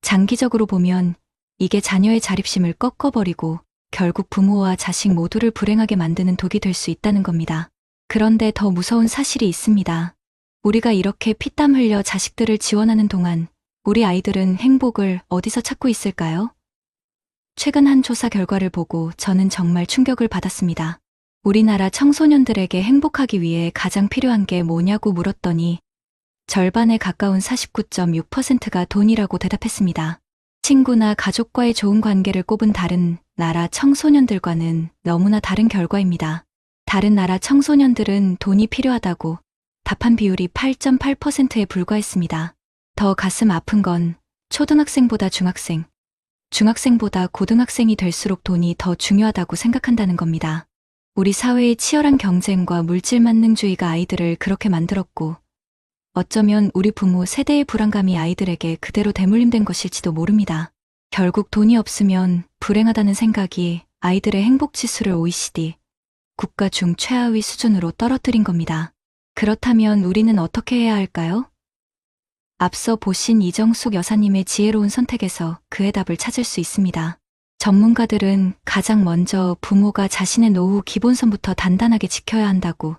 장기적으로 보면 이게 자녀의 자립심을 꺾어버리고 결국 부모와 자식 모두를 불행하게 만드는 독이 될 수 있다는 겁니다. 그런데 더 무서운 사실이 있습니다. 우리가 이렇게 피땀 흘려 자식들을 지원하는 동안 우리 아이들은 행복을 어디서 찾고 있을까요? 최근 한 조사 결과를 보고 저는 정말 충격을 받았습니다. 우리나라 청소년들에게 행복하기 위해 가장 필요한 게 뭐냐고 물었더니 절반에 가까운 49.6%가 돈이라고 대답했습니다. 친구나 가족과의 좋은 관계를 꼽은 다른 나라 청소년들과는 너무나 다른 결과입니다. 다른 나라 청소년들은 돈이 필요하다고 답한 비율이 8.8%에 불과했습니다. 더 가슴 아픈 건 초등학생보다 중학생, 중학생보다 고등학생이 될수록 돈이 더 중요하다고 생각한다는 겁니다. 우리 사회의 치열한 경쟁과 물질 만능주의가 아이들을 그렇게 만들었고, 어쩌면 우리 부모 세대의 불안감이 아이들에게 그대로 대물림된 것일지도 모릅니다. 결국 돈이 없으면 불행하다는 생각이 아이들의 행복지수를 OECD, 국가 중 최하위 수준으로 떨어뜨린 겁니다. 그렇다면 우리는 어떻게 해야 할까요? 앞서 보신 이정숙 여사님의 지혜로운 선택에서 그의 답을 찾을 수 있습니다. 전문가들은 가장 먼저 부모가 자신의 노후 기본선부터 단단하게 지켜야 한다고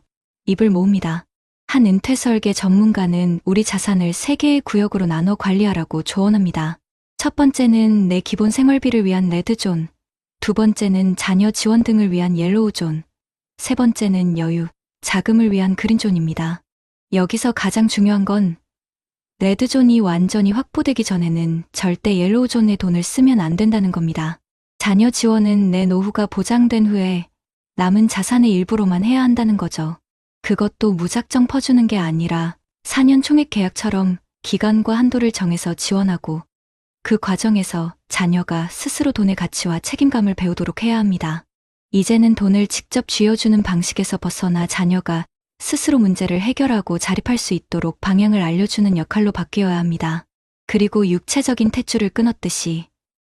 입을 모읍니다. 한 은퇴 설계 전문가는 우리 자산을 3개의 구역으로 나눠 관리하라고 조언합니다. 첫 번째는 내 기본 생활비를 위한 레드존, 두 번째는 자녀 지원 등을 위한 옐로우존, 세 번째는 여유, 자금을 위한 그린존입니다. 여기서 가장 중요한 건 레드존이 완전히 확보되기 전에는 절대 옐로우존에 돈을 쓰면 안 된다는 겁니다. 자녀 지원은 내 노후가 보장된 후에 남은 자산의 일부로만 해야 한다는 거죠. 그것도 무작정 퍼주는 게 아니라 4년 총액 계약처럼 기간과 한도를 정해서 지원하고 그 과정에서 자녀가 스스로 돈의 가치와 책임감을 배우도록 해야 합니다. 이제는 돈을 직접 쥐어주는 방식에서 벗어나 자녀가 스스로 문제를 해결하고 자립할 수 있도록 방향을 알려주는 역할로 바뀌어야 합니다. 그리고 육체적인 탯줄을 끊었듯이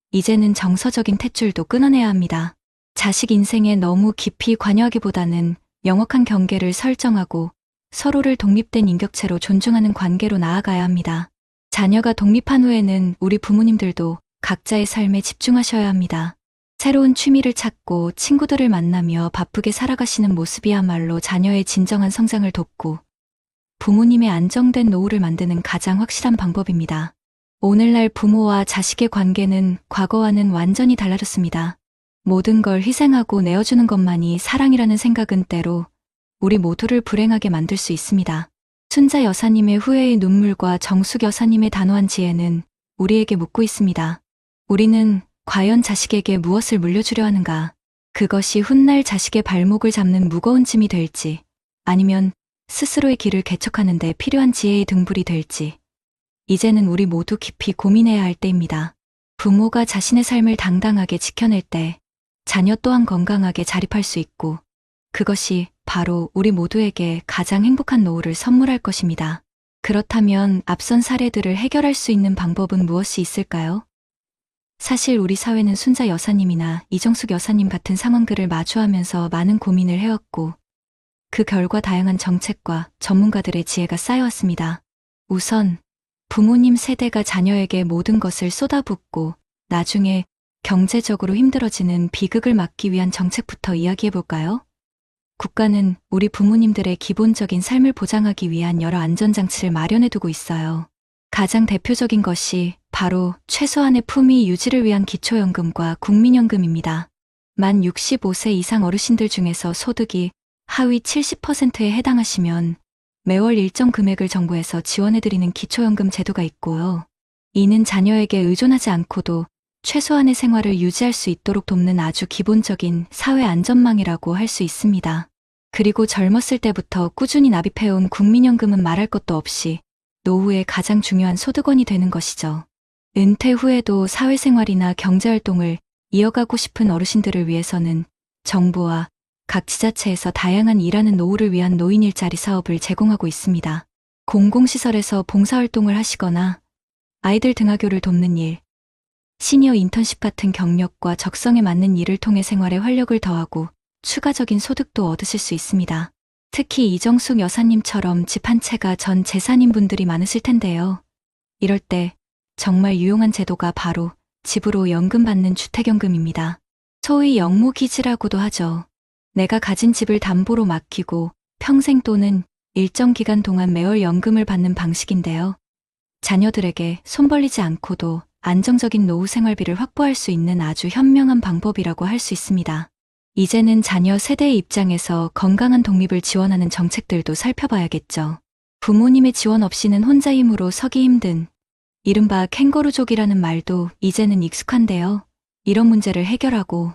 이제는 정서적인 탯줄도 끊어내야 합니다. 자식 인생에 너무 깊이 관여하기보다는 명확한 경계를 설정하고 서로를 독립된 인격체로 존중하는 관계로 나아가야 합니다. 자녀가 독립한 후에는 우리 부모님들도 각자의 삶에 집중하셔야 합니다. 새로운 취미를 찾고 친구들을 만나며 바쁘게 살아가시는 모습이야말로 자녀의 진정한 성장을 돕고 부모님의 안정된 노후를 만드는 가장 확실한 방법입니다. 오늘날 부모와 자식의 관계는 과거와는 완전히 달라졌습니다. 모든 걸 희생하고 내어주는 것만이 사랑이라는 생각은 때로 우리 모두를 불행하게 만들 수 있습니다. 순자 여사님의 후회의 눈물과 정숙 여사님의 단호한 지혜는 우리에게 묻고 있습니다. 우리는 과연 자식에게 무엇을 물려주려 하는가? 그것이 훗날 자식의 발목을 잡는 무거운 짐이 될지, 아니면 스스로의 길을 개척하는 데 필요한 지혜의 등불이 될지, 이제는 우리 모두 깊이 고민해야 할 때입니다. 부모가 자신의 삶을 당당하게 지켜낼 때 자녀 또한 건강하게 자립할 수 있고 그것이 바로 우리 모두에게 가장 행복한 노후를 선물할 것입니다. 그렇다면 앞선 사례들을 해결할 수 있는 방법은 무엇이 있을까요? 사실 우리 사회는 순자 여사님이나 이정숙 여사님 같은 상황들을 마주하면서 많은 고민을 해왔고 그 결과 다양한 정책과 전문가들의 지혜가 쌓여왔습니다. 우선 부모님 세대가 자녀에게 모든 것을 쏟아붓고 나중에 경제적으로 힘들어지는 비극을 막기 위한 정책부터 이야기해볼까요? 국가는 우리 부모님들의 기본적인 삶을 보장하기 위한 여러 안전장치를 마련해두고 있어요. 가장 대표적인 것이 바로 최소한의 품위 유지를 위한 기초연금과 국민연금입니다. 만 65세 이상 어르신들 중에서 소득이 하위 70%에 해당하시면 매월 일정 금액을 정부에서 지원해드리는 기초연금 제도가 있고요. 이는 자녀에게 의존하지 않고도 최소한의 생활을 유지할 수 있도록 돕는 아주 기본적인 사회 안전망이라고 할 수 있습니다. 그리고 젊었을 때부터 꾸준히 납입해온 국민연금은 말할 것도 없이 노후에 가장 중요한 소득원이 되는 것이죠. 은퇴 후에도 사회생활이나 경제활동을 이어가고 싶은 어르신들을 위해서는 정부와 각 지자체에서 다양한 일하는 노후를 위한 노인 일자리 사업을 제공하고 있습니다. 공공시설에서 봉사활동을 하시거나 아이들 등하교를 돕는 일, 시니어 인턴십 같은 경력과 적성에 맞는 일을 통해 생활에 활력을 더하고 추가적인 소득도 얻으실 수 있습니다. 특히 이정숙 여사님처럼 집 한 채가 전 재산인 분들이 많으실 텐데요. 이럴 때 정말 유용한 제도가 바로 집으로 연금 받는 주택연금입니다. 소위 영모기지라고도 하죠. 내가 가진 집을 담보로 맡기고 평생 또는 일정 기간 동안 매월 연금을 받는 방식인데요. 자녀들에게 손 벌리지 않고도 안정적인 노후 생활비를 확보할 수 있는 아주 현명한 방법이라고 할 수 있습니다. 이제는 자녀 세대의 입장에서 건강한 독립을 지원하는 정책들도 살펴봐야겠죠. 부모님의 지원 없이는 혼자 힘으로 서기 힘든 이른바 캥거루족이라는 말도 이제는 익숙한데요. 이런 문제를 해결하고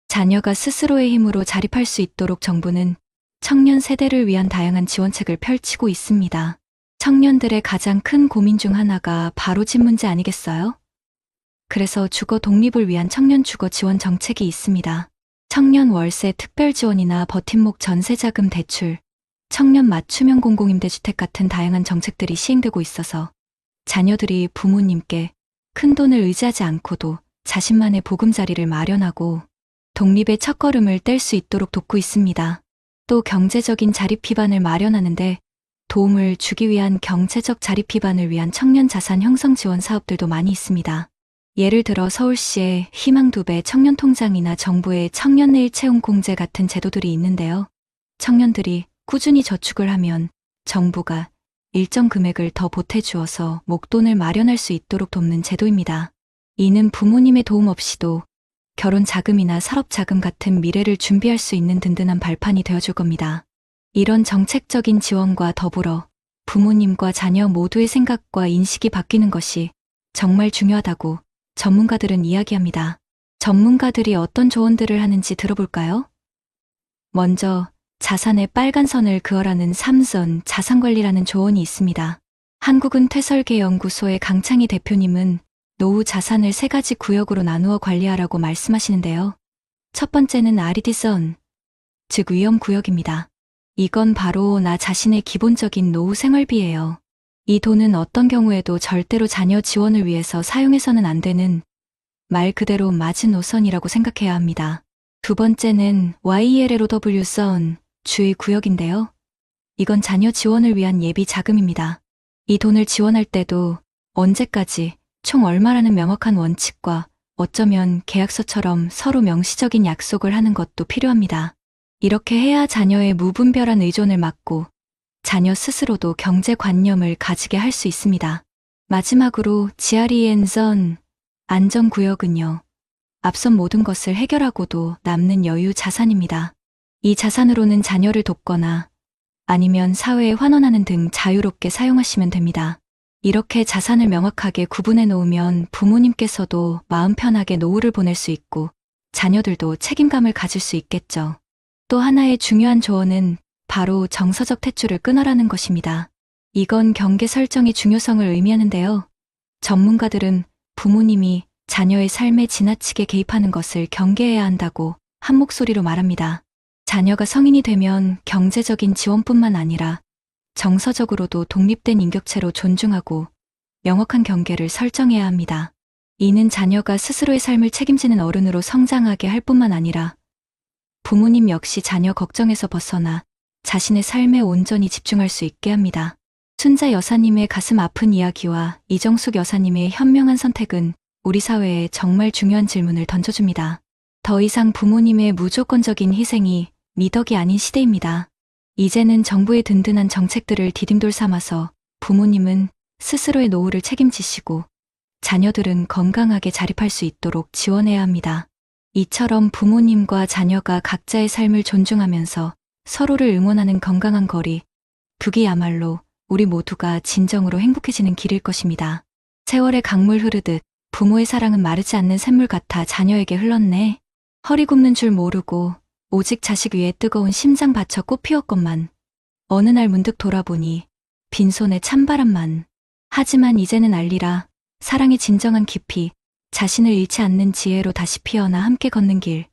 자녀가 스스로의 힘으로 자립할 수 있도록 정부는 청년 세대를 위한 다양한 지원책을 펼치고 있습니다. 청년들의 가장 큰 고민 중 하나가 바로 집 문제 아니겠어요? 그래서 주거 독립을 위한 청년 주거 지원 정책이 있습니다. 청년 월세 특별 지원이나 버팀목 전세자금 대출, 청년 맞춤형 공공임대주택 같은 다양한 정책들이 시행되고 있어서 자녀들이 부모님께 큰 돈을 의지하지 않고도 자신만의 보금자리를 마련하고 독립의 첫걸음을 뗄 수 있도록 돕고 있습니다. 또 경제적인 자립 기반을 마련하는데 도움을 주기 위한 경제적 자립 기반을 위한 청년 자산 형성 지원 사업들도 많이 있습니다. 예를 들어 서울시의 희망 2배 청년 통장이나 정부의 청년 내일 채용 공제 같은 제도들이 있는데요. 청년들이 꾸준히 저축을 하면 정부가 일정 금액을 더 보태주어서 목돈을 마련할 수 있도록 돕는 제도입니다. 이는 부모님의 도움 없이도 결혼 자금이나 산업 자금 같은 미래를 준비할 수 있는 든든한 발판이 되어줄 겁니다. 이런 정책적인 지원과 더불어 부모님과 자녀 모두의 생각과 인식이 바뀌는 것이 정말 중요하다고 전문가들은 이야기합니다. 전문가들이 어떤 조언들을 하는지 들어볼까요? 먼저 자산의 빨간 선을 그어라는 삼선 자산관리라는 조언이 있습니다. 한국은 퇴설계연구소의 강창희 대표님은 노후 자산을 3가지 구역으로 나누어 관리하라고 말씀하시는데요. 첫 번째는 아리디선, 즉 위험구역입니다. 이건 바로 나 자신의 기본적인 노후 생활비예요. 이 돈은 어떤 경우에도 절대로 자녀 지원을 위해서 사용해서는 안 되는 말 그대로 마지노선이라고 생각해야 합니다. 두 번째는 YLLOW선, 주의 구역인데요. 이건 자녀 지원을 위한 예비 자금입니다. 이 돈을 지원할 때도 언제까지, 총 얼마라는 명확한 원칙과 어쩌면 계약서처럼 서로 명시적인 약속을 하는 것도 필요합니다. 이렇게 해야 자녀의 무분별한 의존을 막고 자녀 스스로도 경제관념을 가지게 할 수 있습니다. 마지막으로 GREN선, 안전구역은요. 앞선 모든 것을 해결하고도 남는 여유 자산입니다. 이 자산으로는 자녀를 돕거나 아니면 사회에 환원하는 등 자유롭게 사용하시면 됩니다. 이렇게 자산을 명확하게 구분해 놓으면 부모님께서도 마음 편하게 노후를 보낼 수 있고 자녀들도 책임감을 가질 수 있겠죠. 또 하나의 중요한 조언은 바로 정서적 탯줄을 끊어라는 것입니다. 이건 경계 설정의 중요성을 의미하는데요. 전문가들은 부모님이 자녀의 삶에 지나치게 개입하는 것을 경계해야 한다고 한 목소리로 말합니다. 자녀가 성인이 되면 경제적인 지원뿐만 아니라 정서적으로도 독립된 인격체로 존중하고 명확한 경계를 설정해야 합니다. 이는 자녀가 스스로의 삶을 책임지는 어른으로 성장하게 할 뿐만 아니라 부모님 역시 자녀 걱정에서 벗어나 자신의 삶에 온전히 집중할 수 있게 합니다. 순자 여사님의 가슴 아픈 이야기와 이정숙 여사님의 현명한 선택은 우리 사회에 정말 중요한 질문을 던져줍니다. 더 이상 부모님의 무조건적인 희생이 미덕이 아닌 시대입니다. 이제는 정부의 든든한 정책들을 디딤돌 삼아서 부모님은 스스로의 노후를 책임지시고 자녀들은 건강하게 자립할 수 있도록 지원해야 합니다. 이처럼 부모님과 자녀가 각자의 삶을 존중하면서 서로를 응원하는 건강한 거리, 그게야말로 우리 모두가 진정으로 행복해지는 길일 것입니다. 세월의 강물 흐르듯 부모의 사랑은 마르지 않는 샘물 같아 자녀에게 흘렀네. 허리 굽는 줄 모르고 오직 자식 위에 뜨거운 심장 바쳐 꽃 피웠건만 어느 날 문득 돌아보니 빈손에 찬바람만. 하지만 이제는 알리라. 사랑의 진정한 깊이, 자신을 잃지 않는 지혜로 다시 피어나 함께 걷는 길,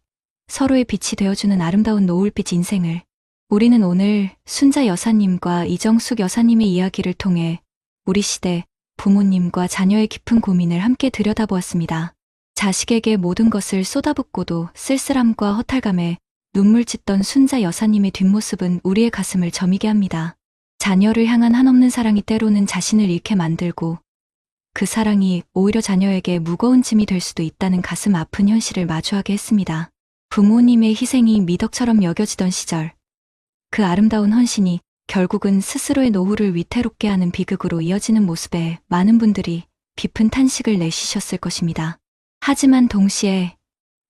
서로의 빛이 되어주는 아름다운 노을빛 인생을. 우리는 오늘 순자 여사님과 이정숙 여사님의 이야기를 통해 우리 시대 부모님과 자녀의 깊은 고민을 함께 들여다보았습니다. 자식에게 모든 것을 쏟아붓고도 쓸쓸함과 허탈감에 눈물 짓던 순자 여사님의 뒷모습은 우리의 가슴을 저미게 합니다. 자녀를 향한 한없는 사랑이 때로는 자신을 잃게 만들고 그 사랑이 오히려 자녀에게 무거운 짐이 될 수도 있다는 가슴 아픈 현실을 마주하게 했습니다. 부모님의 희생이 미덕처럼 여겨지던 시절, 그 아름다운 헌신이 결국은 스스로의 노후를 위태롭게 하는 비극으로 이어지는 모습에 많은 분들이 깊은 탄식을 내쉬셨을 것입니다. 하지만 동시에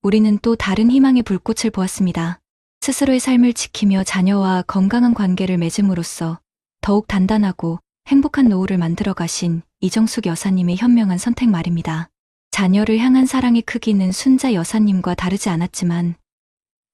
우리는 또 다른 희망의 불꽃을 보았습니다. 스스로의 삶을 지키며 자녀와 건강한 관계를 맺음으로써 더욱 단단하고 행복한 노후를 만들어 가신 이정숙 여사님의 현명한 선택 말입니다. 자녀를 향한 사랑의 크기는 순자 여사님과 다르지 않았지만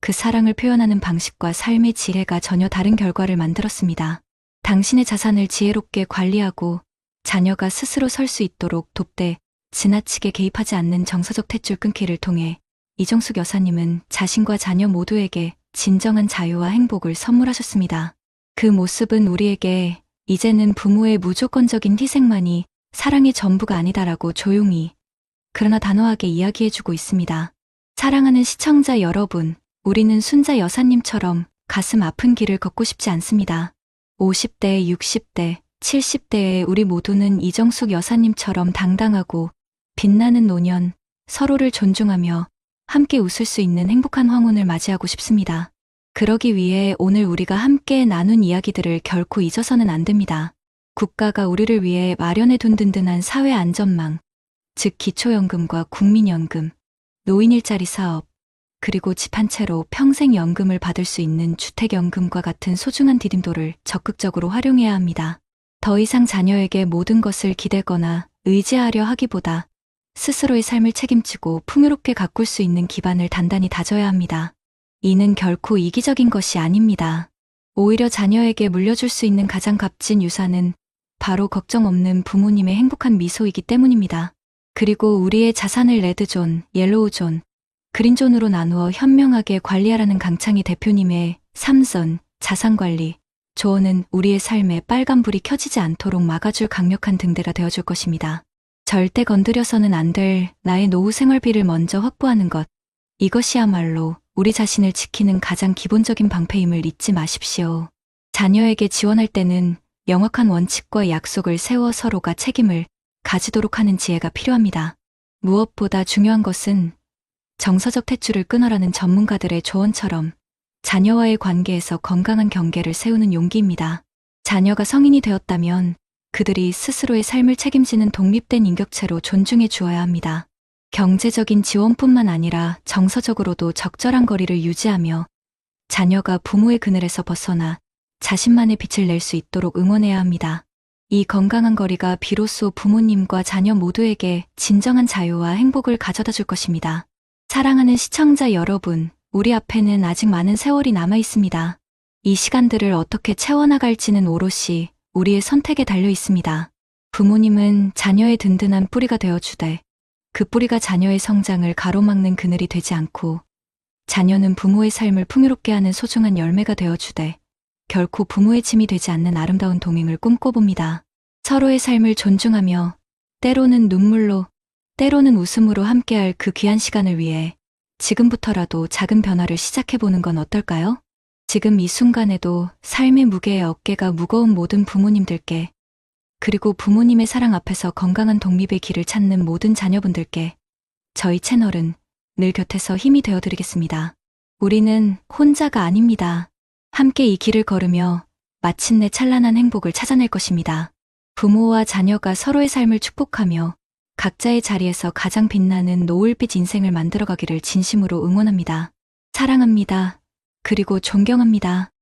그 사랑을 표현하는 방식과 삶의 지혜가 전혀 다른 결과를 만들었습니다. 당신의 자산을 지혜롭게 관리하고 자녀가 스스로 설 수 있도록 돕되 지나치게 개입하지 않는 정서적 탯줄 끊기를 통해 이정숙 여사님은 자신과 자녀 모두에게 진정한 자유와 행복을 선물하셨습니다. 그 모습은 우리에게 이제는 부모의 무조건적인 희생만이 사랑의 전부가 아니다라고 조용히 그러나 단호하게 이야기해주고 있습니다. 사랑하는 시청자 여러분, 우리는 순자 여사님처럼 가슴 아픈 길을 걷고 싶지 않습니다. 50대, 60대, 70대의 우리 모두는 이정숙 여사님처럼 당당하고 빛나는 노년, 서로를 존중하며 함께 웃을 수 있는 행복한 황혼을 맞이하고 싶습니다. 그러기 위해 오늘 우리가 함께 나눈 이야기들을 결코 잊어서는 안 됩니다. 국가가 우리를 위해 마련해둔 든든한 사회 안전망, 즉 기초연금과 국민연금, 노인 일자리 사업, 그리고 집 한 채로 평생 연금을 받을 수 있는 주택연금과 같은 소중한 디딤돌을 적극적으로 활용해야 합니다. 더 이상 자녀에게 모든 것을 기대거나 의지하려 하기보다 스스로의 삶을 책임지고 풍요롭게 가꿀 수 있는 기반을 단단히 다져야 합니다. 이는 결코 이기적인 것이 아닙니다. 오히려 자녀에게 물려줄 수 있는 가장 값진 유산은 바로 걱정 없는 부모님의 행복한 미소이기 때문입니다. 그리고 우리의 자산을 레드존, 옐로우존, 그린존으로 나누어 현명하게 관리하라는 강창희 대표님의 삼선, 자산관리, 조언은 우리의 삶에 빨간불이 켜지지 않도록 막아줄 강력한 등대가 되어줄 것입니다. 절대 건드려서는 안 될 나의 노후 생활비를 먼저 확보하는 것, 이것이야말로 우리 자신을 지키는 가장 기본적인 방패임을 잊지 마십시오. 자녀에게 지원할 때는 명확한 원칙과 약속을 세워 서로가 책임을 가지도록 하는 지혜가 필요합니다. 무엇보다 중요한 것은 정서적 탯줄을 끊어라는 전문가들의 조언처럼 자녀와의 관계에서 건강한 경계를 세우는 용기입니다. 자녀가 성인이 되었다면 그들이 스스로의 삶을 책임지는 독립된 인격체로 존중해 주어야 합니다. 경제적인 지원뿐만 아니라 정서적으로도 적절한 거리를 유지하며 자녀가 부모의 그늘에서 벗어나 자신만의 빛을 낼 수 있도록 응원해야 합니다. 이 건강한 거리가 비로소 부모님과 자녀 모두에게 진정한 자유와 행복을 가져다 줄 것입니다. 사랑하는 시청자 여러분, 우리 앞에는 아직 많은 세월이 남아 있습니다. 이 시간들을 어떻게 채워나갈지는 오롯이 우리의 선택에 달려 있습니다. 부모님은 자녀의 든든한 뿌리가 되어주되 그 뿌리가 자녀의 성장을 가로막는 그늘이 되지 않고 자녀는 부모의 삶을 풍요롭게 하는 소중한 열매가 되어주되 결코 부모의 짐이 되지 않는 아름다운 동행을 꿈꿔봅니다. 서로의 삶을 존중하며 때로는 눈물로 때로는 웃음으로 함께할 그 귀한 시간을 위해 지금부터라도 작은 변화를 시작해보는 건 어떨까요? 지금 이 순간에도 삶의 무게에 어깨가 무거운 모든 부모님들께 그리고 부모님의 사랑 앞에서 건강한 독립의 길을 찾는 모든 자녀분들께 저희 채널은 늘 곁에서 힘이 되어드리겠습니다. 우리는 혼자가 아닙니다. 함께 이 길을 걸으며 마침내 찬란한 행복을 찾아낼 것입니다. 부모와 자녀가 서로의 삶을 축복하며 각자의 자리에서 가장 빛나는 노을빛 인생을 만들어가기를 진심으로 응원합니다. 사랑합니다. 그리고 존경합니다.